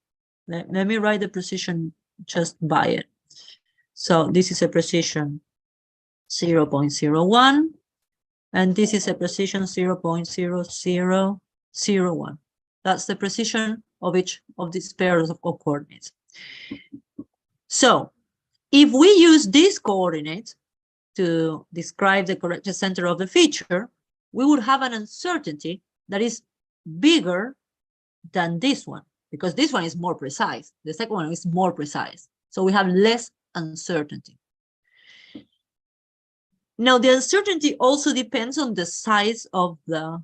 Let me write the precision just by it. So this is a precision 0.01, and this is a precision 0.0001. That's the precision of each of these pairs of coordinates. So if we use these coordinates to describe the corrected center of the feature, we would have an uncertainty that is bigger than this one, because this one is more precise. The second one is more precise. So we have less uncertainty. Now, the uncertainty also depends on the size of the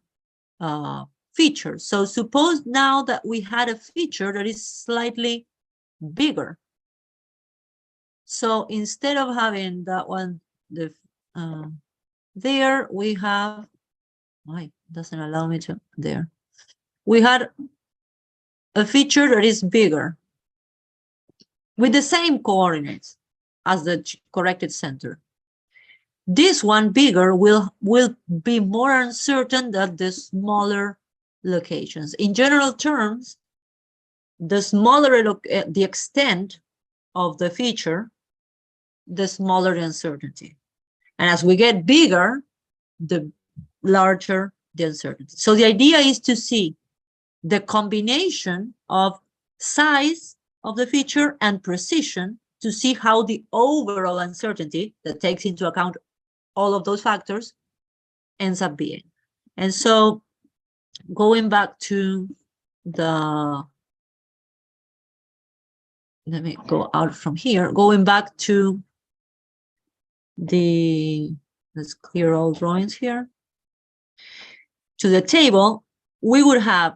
feature. So suppose now that we had a feature that is slightly bigger. So instead of having that one, there we have, why doesn't allow me to, there. We had a feature that is bigger with the same coordinates as the corrected center. This one bigger will be more uncertain than the smaller locations. In general terms, the smaller the extent of the feature, the smaller the uncertainty. And as we get bigger, the larger the uncertainty. So the idea is to see the combination of size of the feature and precision to see how the overall uncertainty that takes into account all of those factors ends up being. And so going back to the, let me go out from here, going back to the, let's clear all drawings here, to the table, we would have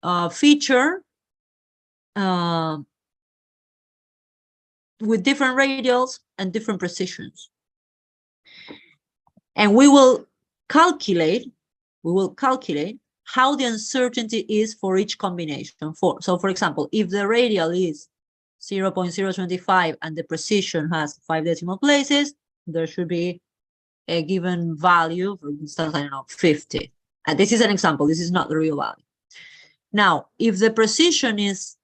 a feature with different radials and different precisions. And we will calculate how the uncertainty is for each combination. So for example, if the radial is 0.025 and the precision has 5 decimal places, there should be a given value, for instance, I don't know, 50. And this is an example, this is not the real value. Now, if the precision is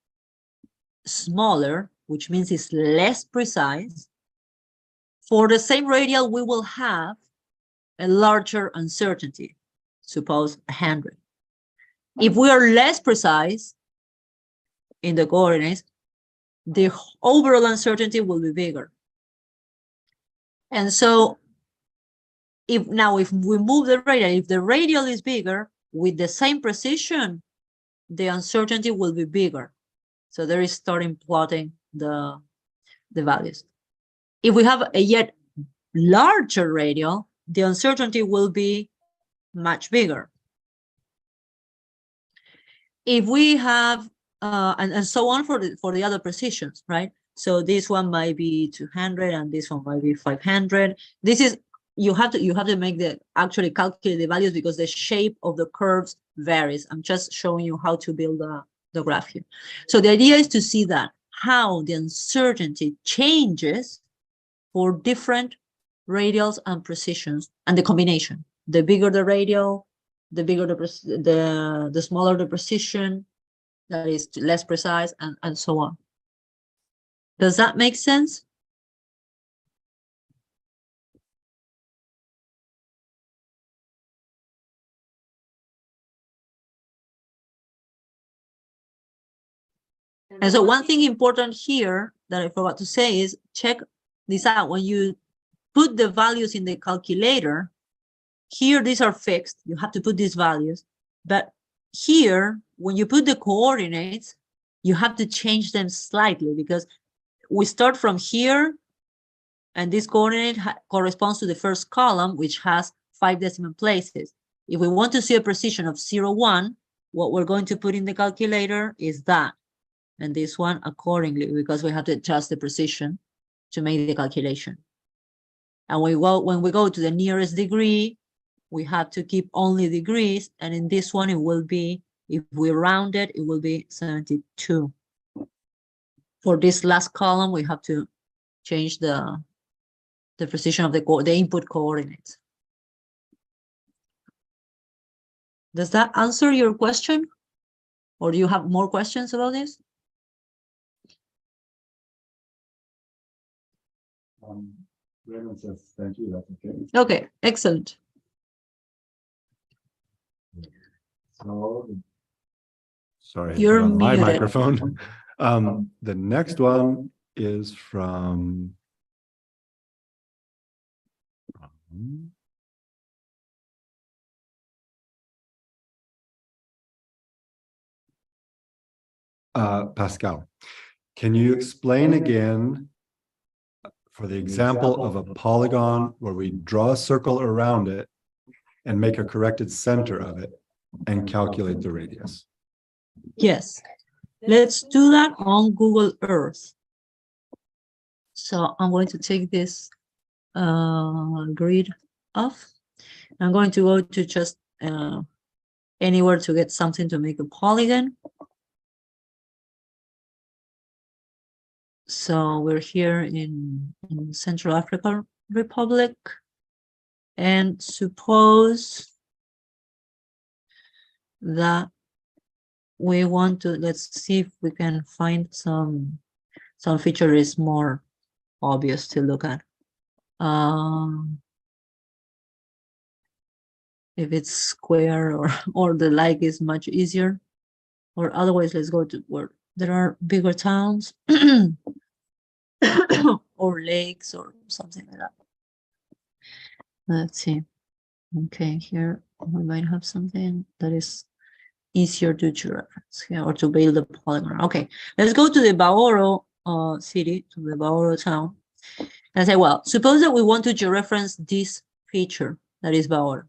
smaller, which means it's less precise, for the same radial, we will have a larger uncertainty, suppose 100. If we are less precise in the coordinates, the overall uncertainty will be bigger. And so if we move the radial, if the radial is bigger with the same precision, the uncertainty will be bigger. So there is starting plotting the values. If we have a yet larger radial, the uncertainty will be much bigger. If we have and so on for the other precisions, right? So this one might be 200 and this one might be 500. This is you have to make the actually calculate the values because the shape of the curves varies. I'm just showing you how to build the graph here. So the idea is to see that how the uncertainty changes for different radials and precisions and the combination. The bigger the radial, the bigger the smaller the precision, that is less precise, and so on. Does that make sense? And so one thing important here that I forgot to say is check this out. When you put the values in the calculator, here these are fixed. You have to put these values. But here, when you put the coordinates, you have to change them slightly because we start from here and this coordinate corresponds to the first column, which has 5 decimal places. If we want to see a precision of 0.1, what we're going to put in the calculator is that. And this one accordingly, because we have to adjust the precision to make the calculation. And when we go to the nearest degree, we have to keep only degrees. And in this one, it will be, if we round it, it will be 72. For this last column, we have to change the precision of the input coordinates. Does that answer your question? Or do you have more questions about this? Raymond says, thank you, that's okay. Okay, excellent. So, sorry, You're on my muted. microphone. The next one is from Pascal. Can you explain again for the example of a polygon where we draw a circle around it and make a corrected center of it and calculate the radius? Yes, let's do that on Google Earth. So I'm going to take this grid off. I'm going to go to just anywhere to get something to make a polygon. So we're here in Central African Republic, and suppose that we want to, let's see if we can find some feature is more obvious to look at. If it's square or the like is much easier, or otherwise let's go to where there are bigger towns. or lakes or something like that. Let's see. Okay, here we might have something that is easier to reference here or to build a polygon. Okay, let's go to the Baoro city, to the Baoro town, and say, well, suppose that we want to georeference this feature that is Baoro.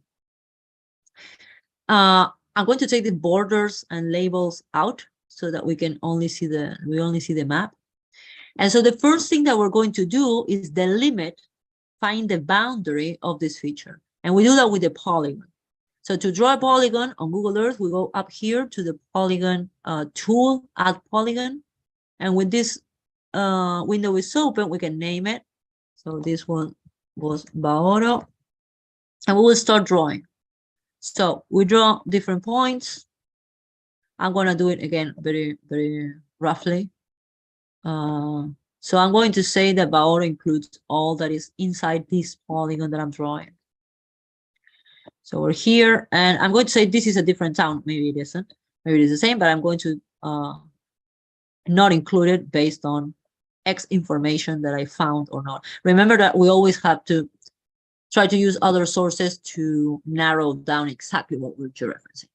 I'm going to take the borders and labels out so that we can only see the map. And so the first thing that we're going to do is delimit, find the boundary of this feature. And we do that with the polygon. So to draw a polygon on Google Earth, we go up here to the polygon tool, add polygon. And when this window is open, we can name it. So this one was Baoro. And we will start drawing. So we draw different points. I'm going to do it again very, very roughly. So I'm going to say that Baoro includes all that is inside this polygon that I'm drawing. So we're here, and I'm going to say this is a different town. Maybe it isn't. Maybe it is the same, but I'm going to not include it based on X information that I found or not. Remember that we always have to try to use other sources to narrow down exactly what we're georeferencing.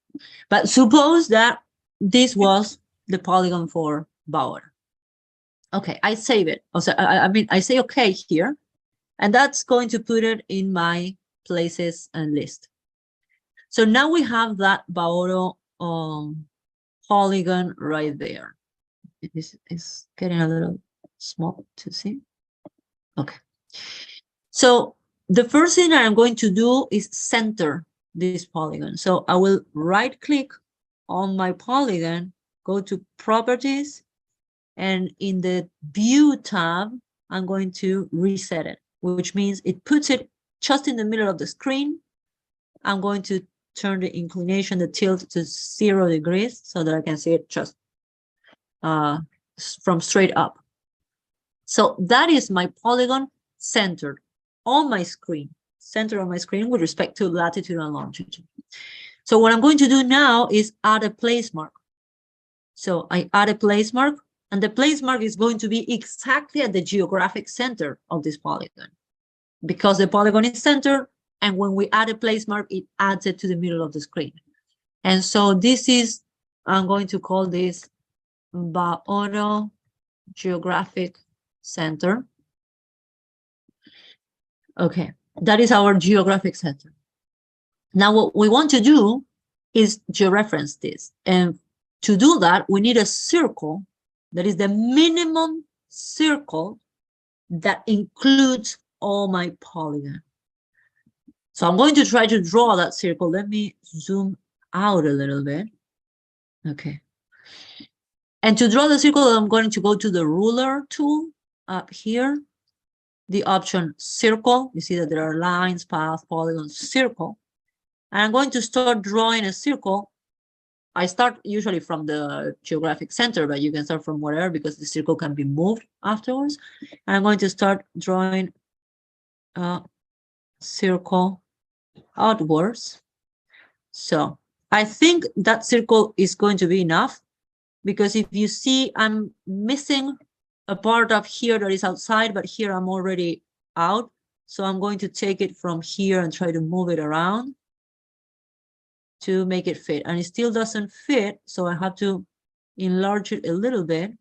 But suppose that this was the polygon for Baoro. Okay, I save it. Also, I say okay here, and that's going to put it in my places and list. So now we have that Baoro polygon right there. This is getting a little small to see. Okay. So the first thing that I'm going to do is center this polygon. So I will right click on my polygon, go to properties, and in the view tab, I'm going to reset it, which means it puts it just in the middle of the screen. I'm going to turn the inclination, the tilt to 0 degrees so that I can see it just from straight up. So that is my polygon centered on my screen, center on my screen with respect to latitude and longitude. So what I'm going to do now is add a place mark. So I add a place mark, and the place mark is going to be exactly at the geographic center of this polygon, because the polygon is centered, and when we add a place mark, it adds it to the middle of the screen. And so this is, I'm going to call this Baoro geographic center. Okay, that is our geographic center. Now what we want to do is georeference this. And to do that, we need a circle that is the minimum circle that includes all my polygon. So I'm going to try to draw that circle. Let me zoom out a little bit. Okay. And to draw the circle, I'm going to go to the ruler tool up here, the option circle. You see that there are lines, paths, polygons, circle. And I'm going to start drawing a circle. I start usually from the geographic center, but you can start from wherever because the circle can be moved afterwards. And I'm going to start drawing a circle outwards. So I think that circle is going to be enough, because if you see, I'm missing a part of here that is outside, but here I'm already out. So I'm going to take it from here and try to move it around to make it fit. And it still doesn't fit, so I have to enlarge it a little bit.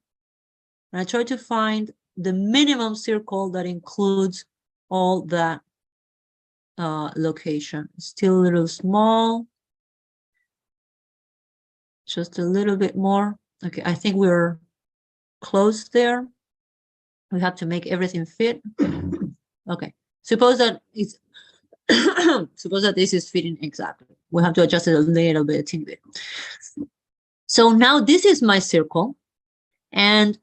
And I try to find the minimum circle that includes all that location. Still a little small. Just a little bit more. Okay, I think we're close there. We have to make everything fit. Okay, suppose that it's suppose that this is fitting exactly. We have to adjust it a little bit, a teeny bit. So now this is my circle, and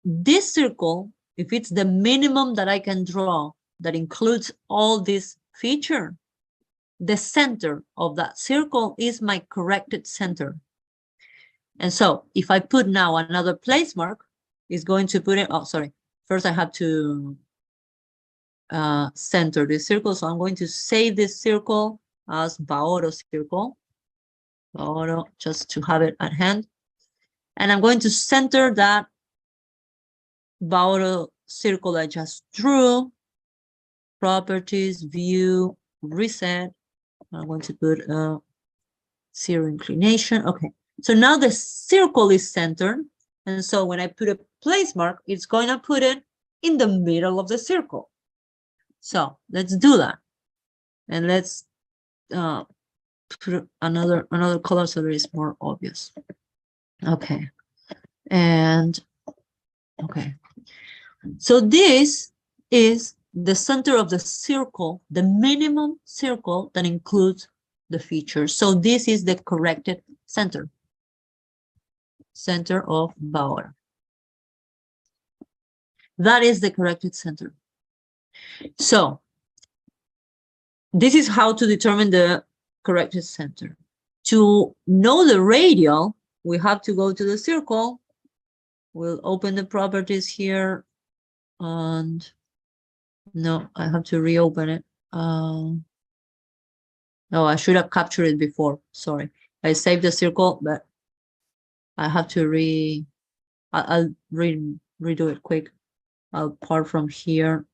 this circle, if it's the minimum that I can draw that includes all this feature, the center of that circle is my corrected center. And so if I put now another place mark, it's going to put it, oh, sorry. First I have to center this circle. So I'm going to save this circle as Baoro circle. Baoro, just to have it at hand. And I'm going to center that Baoro circle I just drew, properties, view, reset. I'm going to put a 0 inclination. Okay, so now the circle is centered. And so when I put a place mark, it's going to put it in the middle of the circle. So let's do that. And let's put another color so that it's more obvious. Okay. And okay. So this is the center of the circle, the minimum circle that includes the features. So this is the corrected center. Center of Bauer. That is the corrected center. So this is how to determine the corrected center. To know the radial, we have to go to the circle. We'll open the properties here. And no, I have to reopen it. No, I should have captured it before. Sorry. I saved the circle, but I have to I'll redo it quick. I'll part from here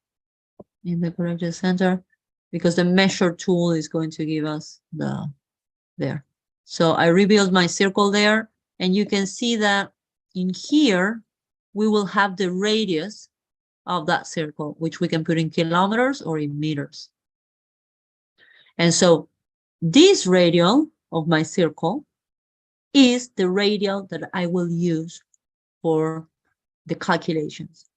in the corrected center because the measure tool is going to give us there. So I rebuild my circle there, and you can see that in here, we will have the radius of that circle, which we can put in kilometers or in meters. And so this radial of my circle is the radial that I will use for the calculations,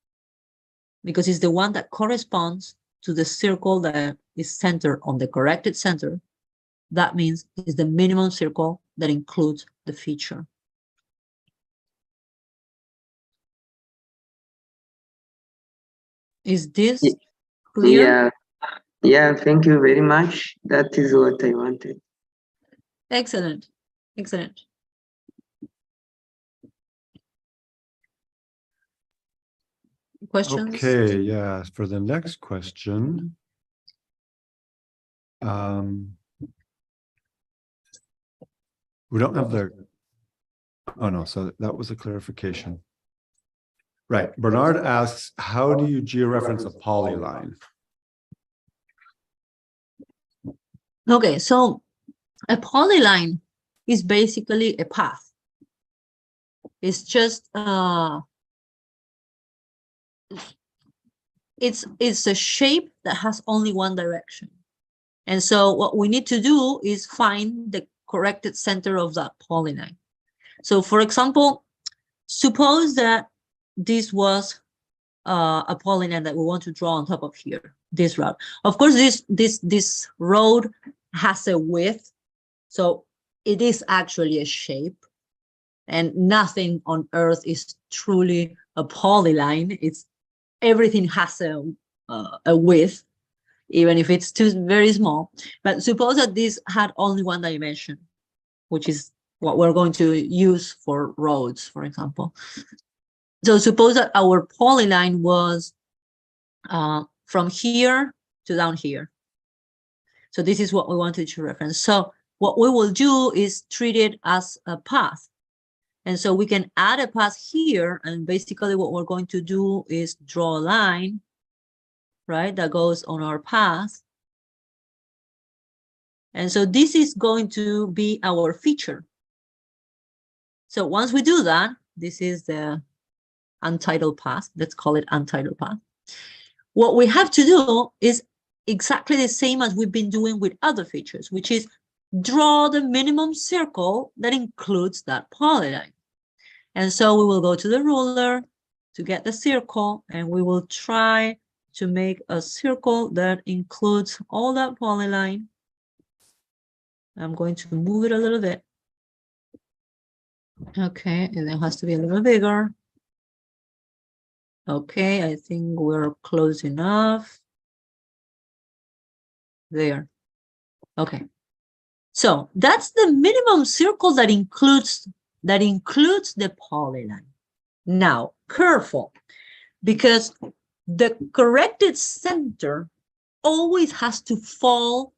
because it's the one that corresponds to the circle that is centered on the corrected center. That means it's the minimum circle that includes the feature. Is this clear? Yeah, thank you very much. That is what I wanted. Excellent, excellent. Questions? Okay, yeah, for the next question. We don't have the, oh no, so that was a clarification. Right, Bernard asks, how do you georeference a polyline? Okay, so a polyline is basically a path. It's just it's a shape that has only one direction. And so what we need to do is find the corrected center of that polyline. So for example, suppose that this was a polyline that we want to draw on top of here, this route. Of course, this road has a width, so it is actually a shape, and nothing on Earth is truly a polyline. It's everything has a width, even if it's very small. But suppose that this had only one dimension, which is what we're going to use for roads, for example. So suppose that our polyline was from here to down here. So this is what we wanted to reference. So what we will do is treat it as a path. And so we can add a path here, and basically what we're going to do is draw a line, right, that goes on our path. And so this is going to be our feature. So once we do that, this is the untitled path. Let's call it untitled path. What we have to do is exactly the same as we've been doing with other features, which is draw the minimum circle that includes that polyline. And so we will go to the ruler to get the circle, and we will try to make a circle that includes all that polyline. I'm going to move it a little bit. Okay, and it has to be a little bigger. Okay, I think we're close enough. There. Okay. So that's the minimum circle that includes the polyline. Now, careful, because the corrected center always has to fall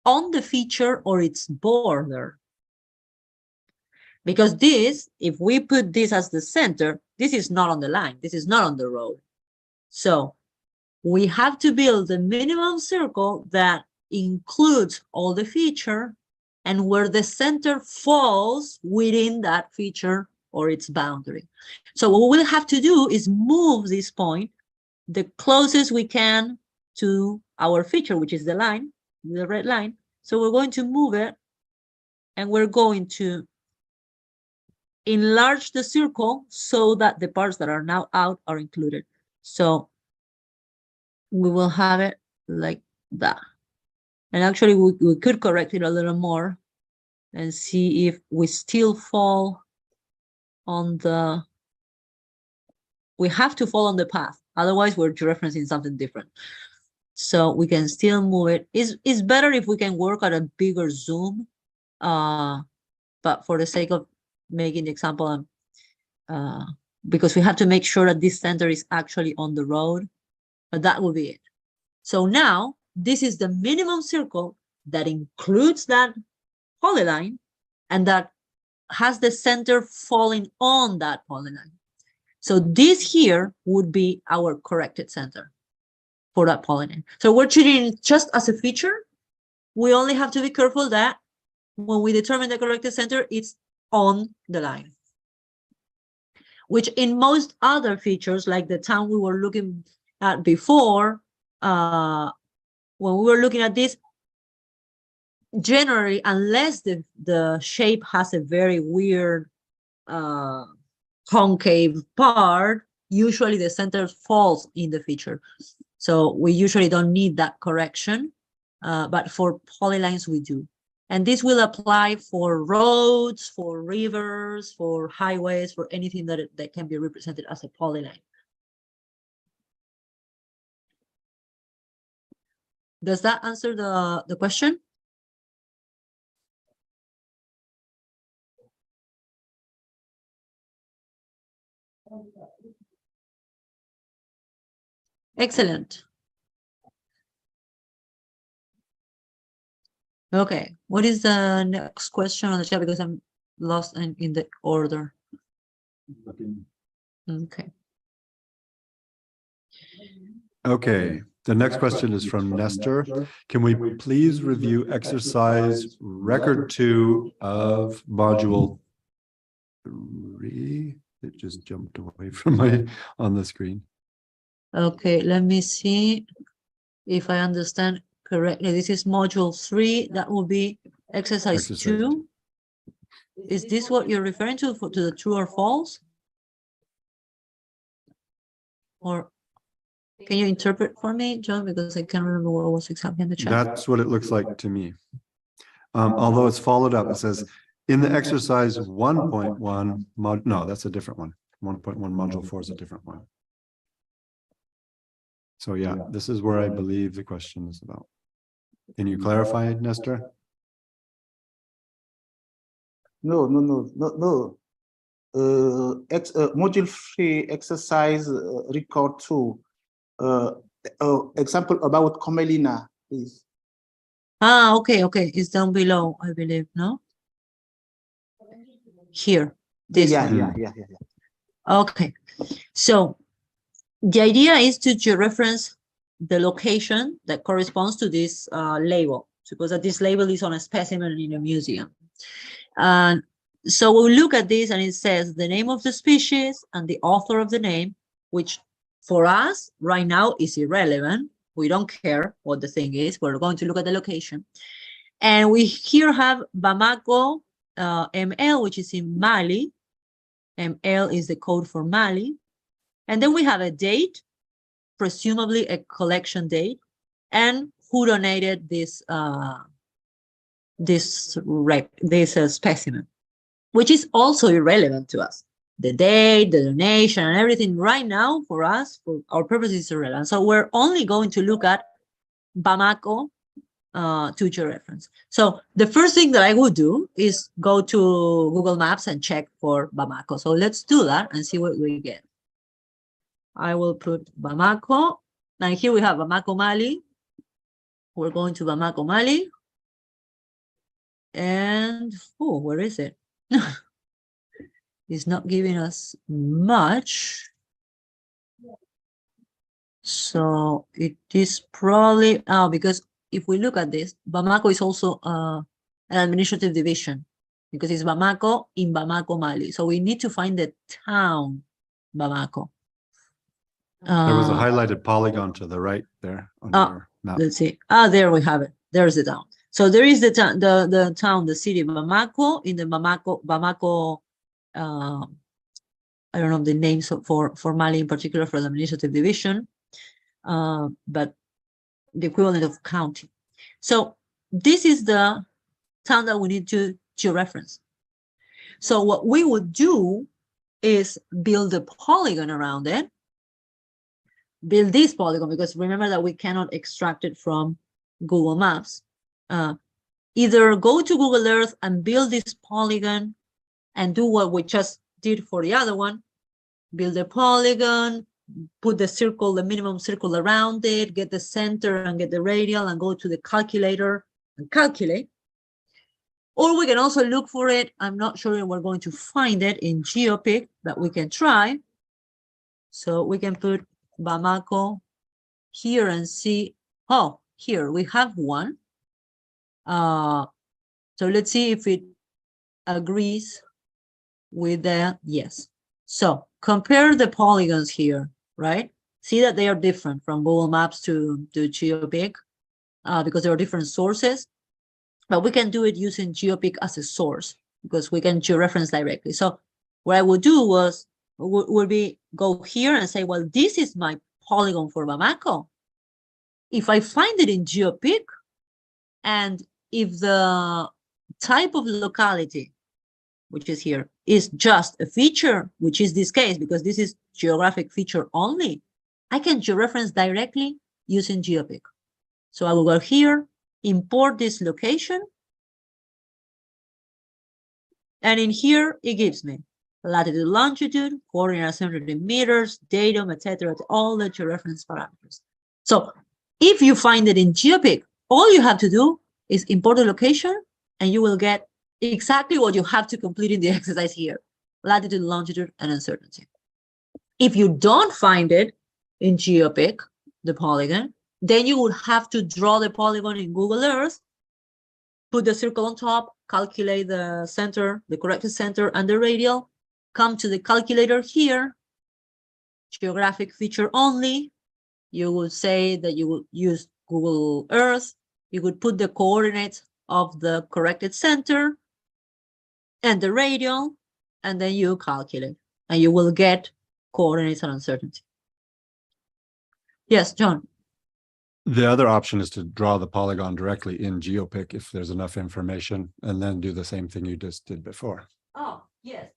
on the feature or its border. Because this, if we put this as the center, this is not on the line. This is not on the road. So we have to build the minimum circle that includes all the feature and where the center falls within that feature or its boundary. So what we'll have to do is move this point the closest we can to our feature, which is the line, the red line. So we're going to move it and we're going to enlarge the circle so that the parts that are now out are included. So we will have it like that. And actually we could correct it a little more and see if we still fall on the, we have to fall on the path. Otherwise we're referencing something different. So we can still move it. It's better if we can work at a bigger zoom. But for the sake of making the example, because we have to make sure that this center is actually on the road, but that will be it. So now this is the minimum circle that includes that polyline and that has the center falling on that polyline. So this here would be our corrected center for that polyline. So we're treating it just as a feature. We only have to be careful that when we determine the corrected center, it's on the line. Which in most other features, like the town we were looking at before, when we were looking at this, generally, unless the shape has a very weird concave part, usually the center falls in the feature. So we usually don't need that correction, but for polylines we do. And this will apply for roads, for rivers, for highways, for anything that can be represented as a polyline. Does that answer the question? Excellent. Okay, what is the next question on the chat? Because I'm lost in the order. Okay. Okay, the next question is from Nestor. Can we please review exercise record 2 of module 3? It just jumped away from my on the screen. Okay, let me see if I understand correctly. This is module 3. That will be exercise 2. Is this what you're referring to the true or false? Or can you interpret for me, John? Because I can't remember what was exactly in the chat. That's what it looks like to me. Although it's followed up, it says in the exercise 1.1 no, that's a different one. 1.1 module 4 is a different one. So yeah, this is where I believe the question is about. Can you clarify, Nestor? No. Module 3 exercise record 2. Example about Comelina, please. Okay. It's down below, I believe, no? Here. This one. Yeah. Okay. So the idea is to georeference the location that corresponds to this label. Suppose that this label is on a specimen in a museum. And so we'll look at this and it says the name of the species and the author of the name, which for us right now is irrelevant. We don't care what the thing is. We're going to look at the location. And we here have Bamako ML, which is in Mali. ML is the code for Mali. And then we have a date, presumably a collection date, and who donated this specimen, which is also irrelevant to us. The date, the donation, and everything right now for us, for our purposes, is irrelevant. So we're only going to look at Bamako to georeference. So the first thing that I would do is go to Google Maps and check for Bamako. So let's do that and see what we get. I will put Bamako. Now here we have Bamako, Mali. We're going to Bamako, Mali. And, oh, where is it? It's not giving us much. So it is probably, because if we look at this, Bamako is also an administrative division because it's Bamako in Bamako, Mali. So we need to find the town Bamako. There was a highlighted polygon to the right there on your map. Let's see. There we have it. There's the town. So there is the town, the town, the city Bamako in the Bamako. I don't know the names for Mali in particular for the administrative division, but the equivalent of county. So this is the town that we need to georeference. So what we would do is build a polygon around it. Build this polygon, because remember that we cannot extract it from Google Maps. Either go to Google Earth and build this polygon and do what we just did for the other one, build a polygon, put the circle, the minimum circle around it, get the center and get the radial and go to the calculator and calculate. Or we can also look for it. I'm not sure if we're going to find it in GeoPick, but we can try. So we can put Bamako here and see, oh, here we have one. So let's see if it agrees with the, yes. So compare the polygons here, right? See that they are different from Google Maps to GeoPick because there are different sources, but we can do it using GeoPick as a source because we can georeference directly. So what I would do would be go here and say, well, this is my polygon for Bamako. If I find it in GeoPick, and if the type of locality, which is here, is just a feature, which is this case, because this is geographic feature only, I can georeference directly using GeoPick. So I will go here, import this location, and in here, it gives me latitude, longitude, coordinate 100 meters, datum, etc., all the georeference parameters. So if you find it in GeoPick, all you have to do is import the location, and you will get exactly what you have to complete in the exercise here: latitude, longitude, and uncertainty. If you don't find it in GeoPick, the polygon, then you would have to draw the polygon in Google Earth, put the circle on top, calculate the center, the corrected center, and the radial, come to the calculator here, geographic feature only. You would say that you would use Google Earth. You would put the coordinates of the corrected center and the radial, and then you calculate, and you will get coordinates and uncertainty. Yes, John. The other option is to draw the polygon directly in GeoPick if there's enough information, and then do the same thing you just did before. Oh, yes.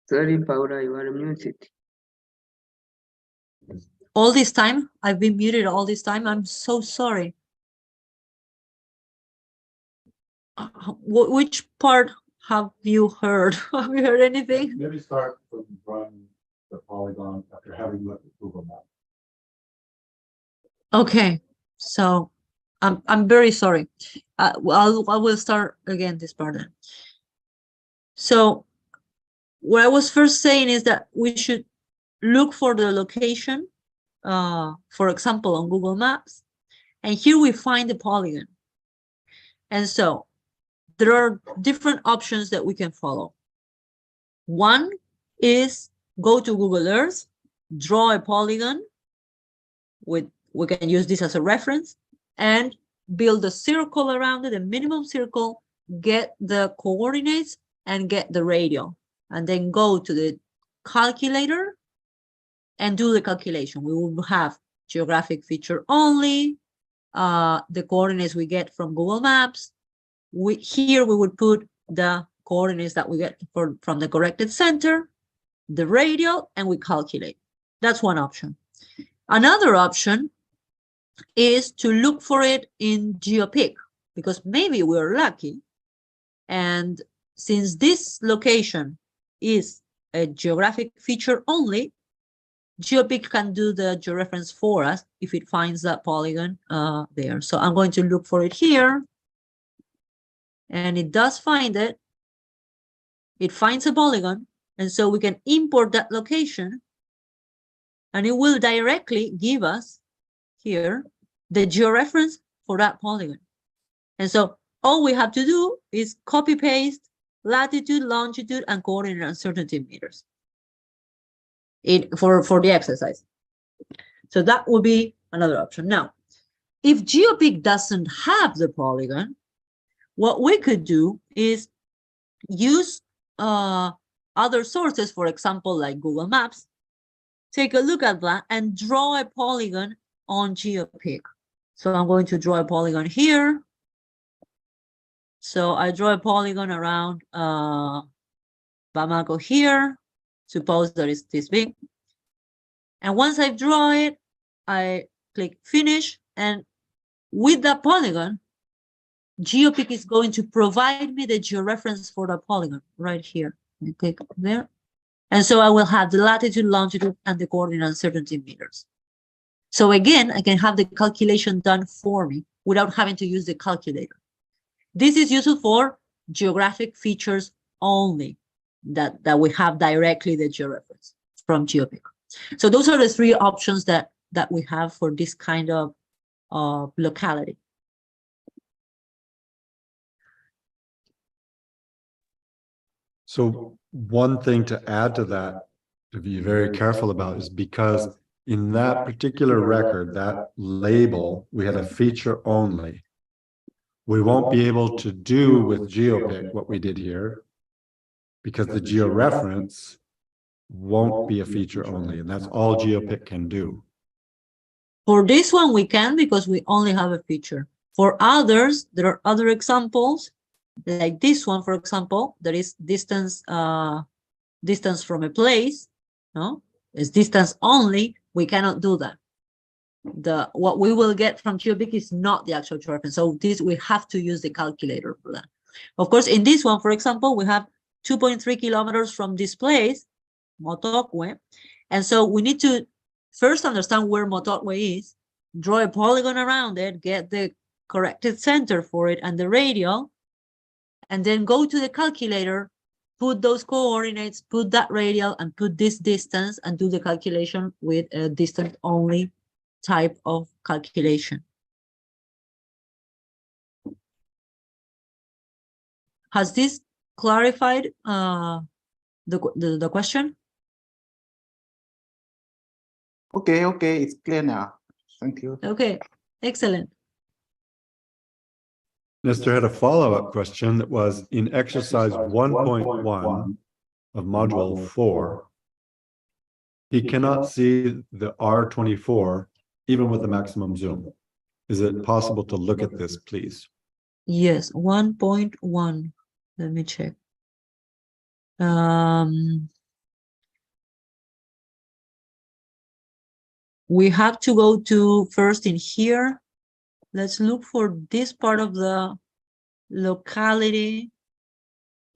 Sorry, Paula, you are muted. All this time, I've been muted all this time. I'm so sorry. Which part have you heard? Have you heard anything? Maybe start from drawing the polygon after having looked at Google Maps. Okay, so I'm very sorry. I will start again this part then. So what I was first saying is that we should look for the location, for example, on Google Maps, and here we find the polygon. And so there are different options that we can follow. One is go to Google Earth, draw a polygon with, we can use this as a reference, and build a circle around it, a minimum circle, get the coordinates and get the radial, and then go to the calculator and do the calculation. We will have geographic feature only, the coordinates we get from Google Maps. Here we would put the coordinates that we get from the corrected center, the radial, and we calculate. That's one option. Another option is to look for it in GeoPick, because maybe we're lucky. And since this location is a geographic feature only, GeoPick can do the georeference for us if it finds that polygon there. So I'm going to look for it here. And it does find it. It finds a polygon. And so we can import that location. And it will directly give us here the georeference for that polygon. And so all we have to do is copy paste latitude, longitude, and coordinate uncertainty meters for the exercise. So that would be another option. Now, if GeoPick doesn't have the polygon, what we could do is use other sources, for example, like Google Maps, take a look at that and draw a polygon on GeoPick. So I'm going to draw a polygon here. So I draw a polygon around Bamako here. Suppose that it's this big. And once I draw it, I click finish. And with that polygon, GeoPick is going to provide me the georeference for the polygon right here. I click there. And so I will have the latitude, longitude, and the coordinate uncertainty meters. So again, I can have the calculation done for me without having to use the calculator. This is useful for geographic features only, that we have directly the georeference from GeoPick. So those are the three options that we have for this kind of locality. So one thing to add to that, to be very careful about, is because in that particular record, that label, we had a feature only. We won't be able to do with GeoPick what we did here, because the georeference won't be a feature only, and that's all GeoPick can do. For this one, we can, because we only have a feature. For others, there are other examples, like this one, for example, that is distance from a place. No, it's distance only. We cannot do that. What we will get from GeoPick is not the actual georeference. So this, we have to use the calculator for that. Of course, in this one, for example, we have 2.3 kilometers from this place, Motokwe. And so we need to first understand where Motokwe is, draw a polygon around it, get the corrected center for it and the radial, and then go to the calculator, put those coordinates, put that radial, and put this distance, and do the calculation with a distance only type of calculation. Has this clarified the question? Okay, it's clear now. Thank you. Okay, excellent. Nestor had a follow-up question that was, in exercise 1.1 of module 4, he cannot see the R24 even with the maximum zoom. Is it possible to look at this, please? Yes, 1.1. Let me check. We have to go to first in here. Let's look for this part of the locality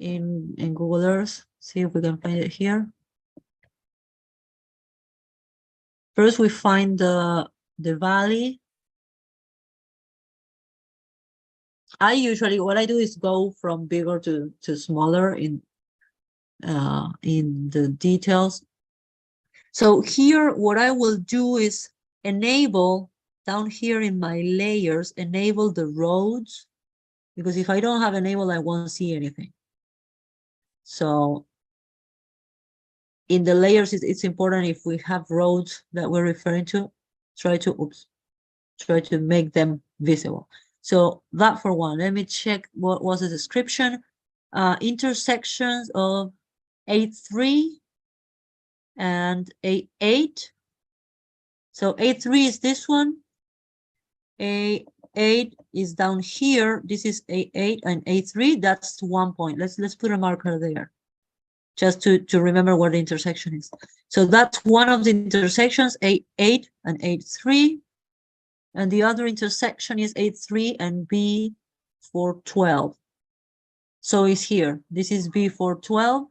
in Google Earth. See if we can find it here. First, we find the valley. What I do is go from bigger to smaller in the details. So here, what I will do is enable down here in my layers, enable the roads, because if I don't have enable, I won't see anything. So in the layers, it's important, if we have roads that we're referring to, try to make them visible. So that for one. Let me check what was the description. Intersections of A3 and A8. So A3 is this one. A8 is down here. This is A8 and A3. That's 1 point. Let's put a marker there just to remember where the intersection is. So that's one of the intersections, 8 and 8-3. And the other intersection is 8-3 and B412. So it's here. This is B412.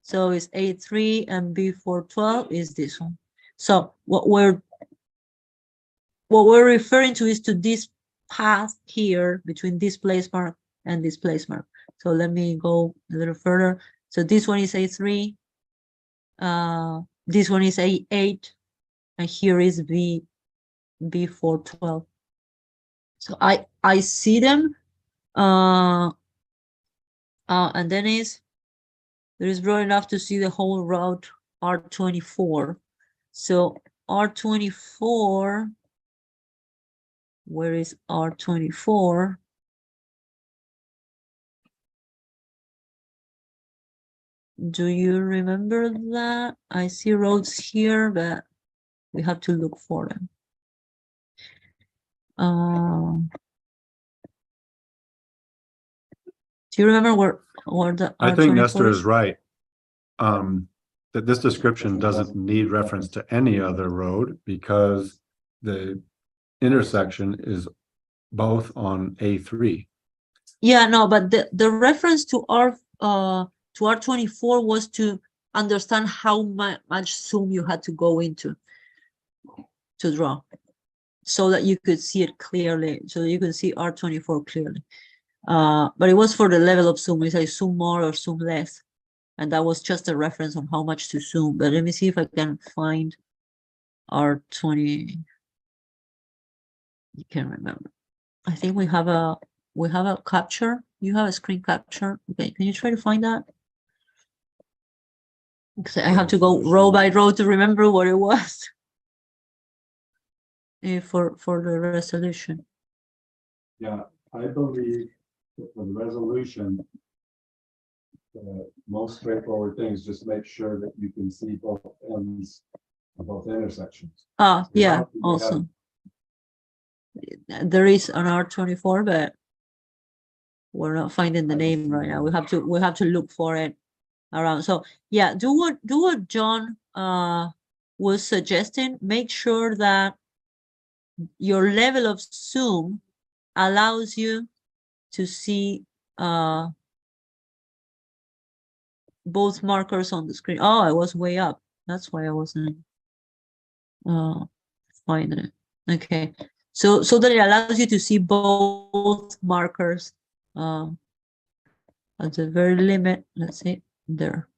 So it's 8-3 and B412 is this one. So what we're referring to is to this path here between this place mark and this place mark. So let me go a little further. So this one is 8-3. This one is 8-8, and here is B412. So I see them. And then there is broad enough to see the whole route R24. So R24, where is R24? Do you remember that? I see roads here, but we have to look for them. Do you remember where the I think R24 Nestor is right. That this description doesn't need reference to any other road because the intersection is both on A3. Yeah, no, but the reference to R24 was to understand how much zoom you had to go into to draw, so that you could see it clearly, so that you could see R24 clearly. But it was for the level of zoom. It's like zoom more or zoom less, and that was just a reference on how much to zoom. But let me see if I can find R20. You can remember. I think we have a capture. You have a screen capture. Okay, can you try to find that? Because I have to go row by row to remember what it was. For the resolution. Yeah, I believe that for the resolution, the most straightforward thing is just make sure that you can see both ends of both intersections. Yeah, also. There is an R24, but we're not finding the name right now. We have to look for it around. So yeah, do what John was suggesting. Make sure that your level of zoom allows you to see both markers on the screen. Oh, I was way up. That's why I wasn't finding it. Okay, so that it allows you to see both markers at the very limit. Let's see there.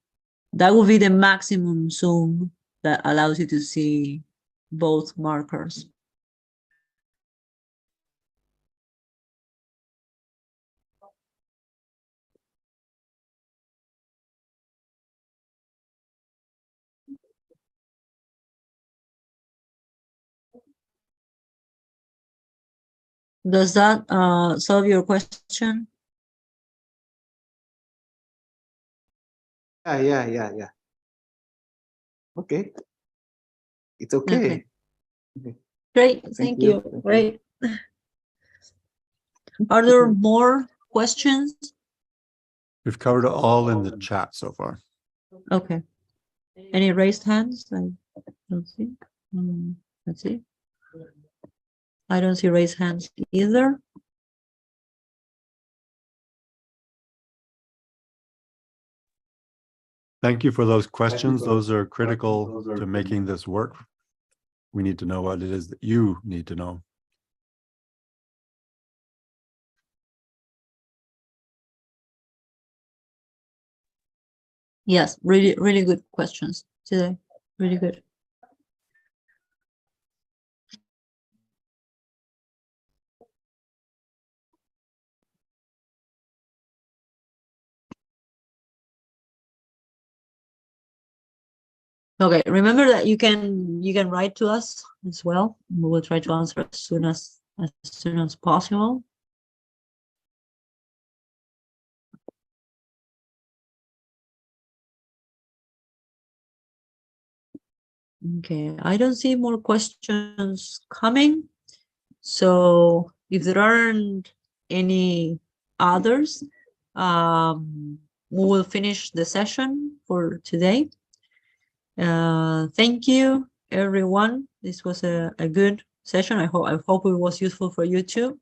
That will be the maximum zoom that allows you to see both markers. Does that solve your question? Yeah. Okay. It's okay. Okay. Great, thank you. Great. Are there more questions? We've covered it all in the chat so far. Okay. Any raised hands? I don't see. Let's see. I don't see raised hands either. Thank you for those questions. Those are critical to making this work. We need to know what it is that you need to know. Yes, really, really good questions today. Really good. Okay, remember that you can write to us as well. We will try to answer as soon as possible. Okay, I don't see more questions coming. So if there aren't any others, we will finish the session for today. Thank you, everyone. This was a good session. I hope it was useful for you too.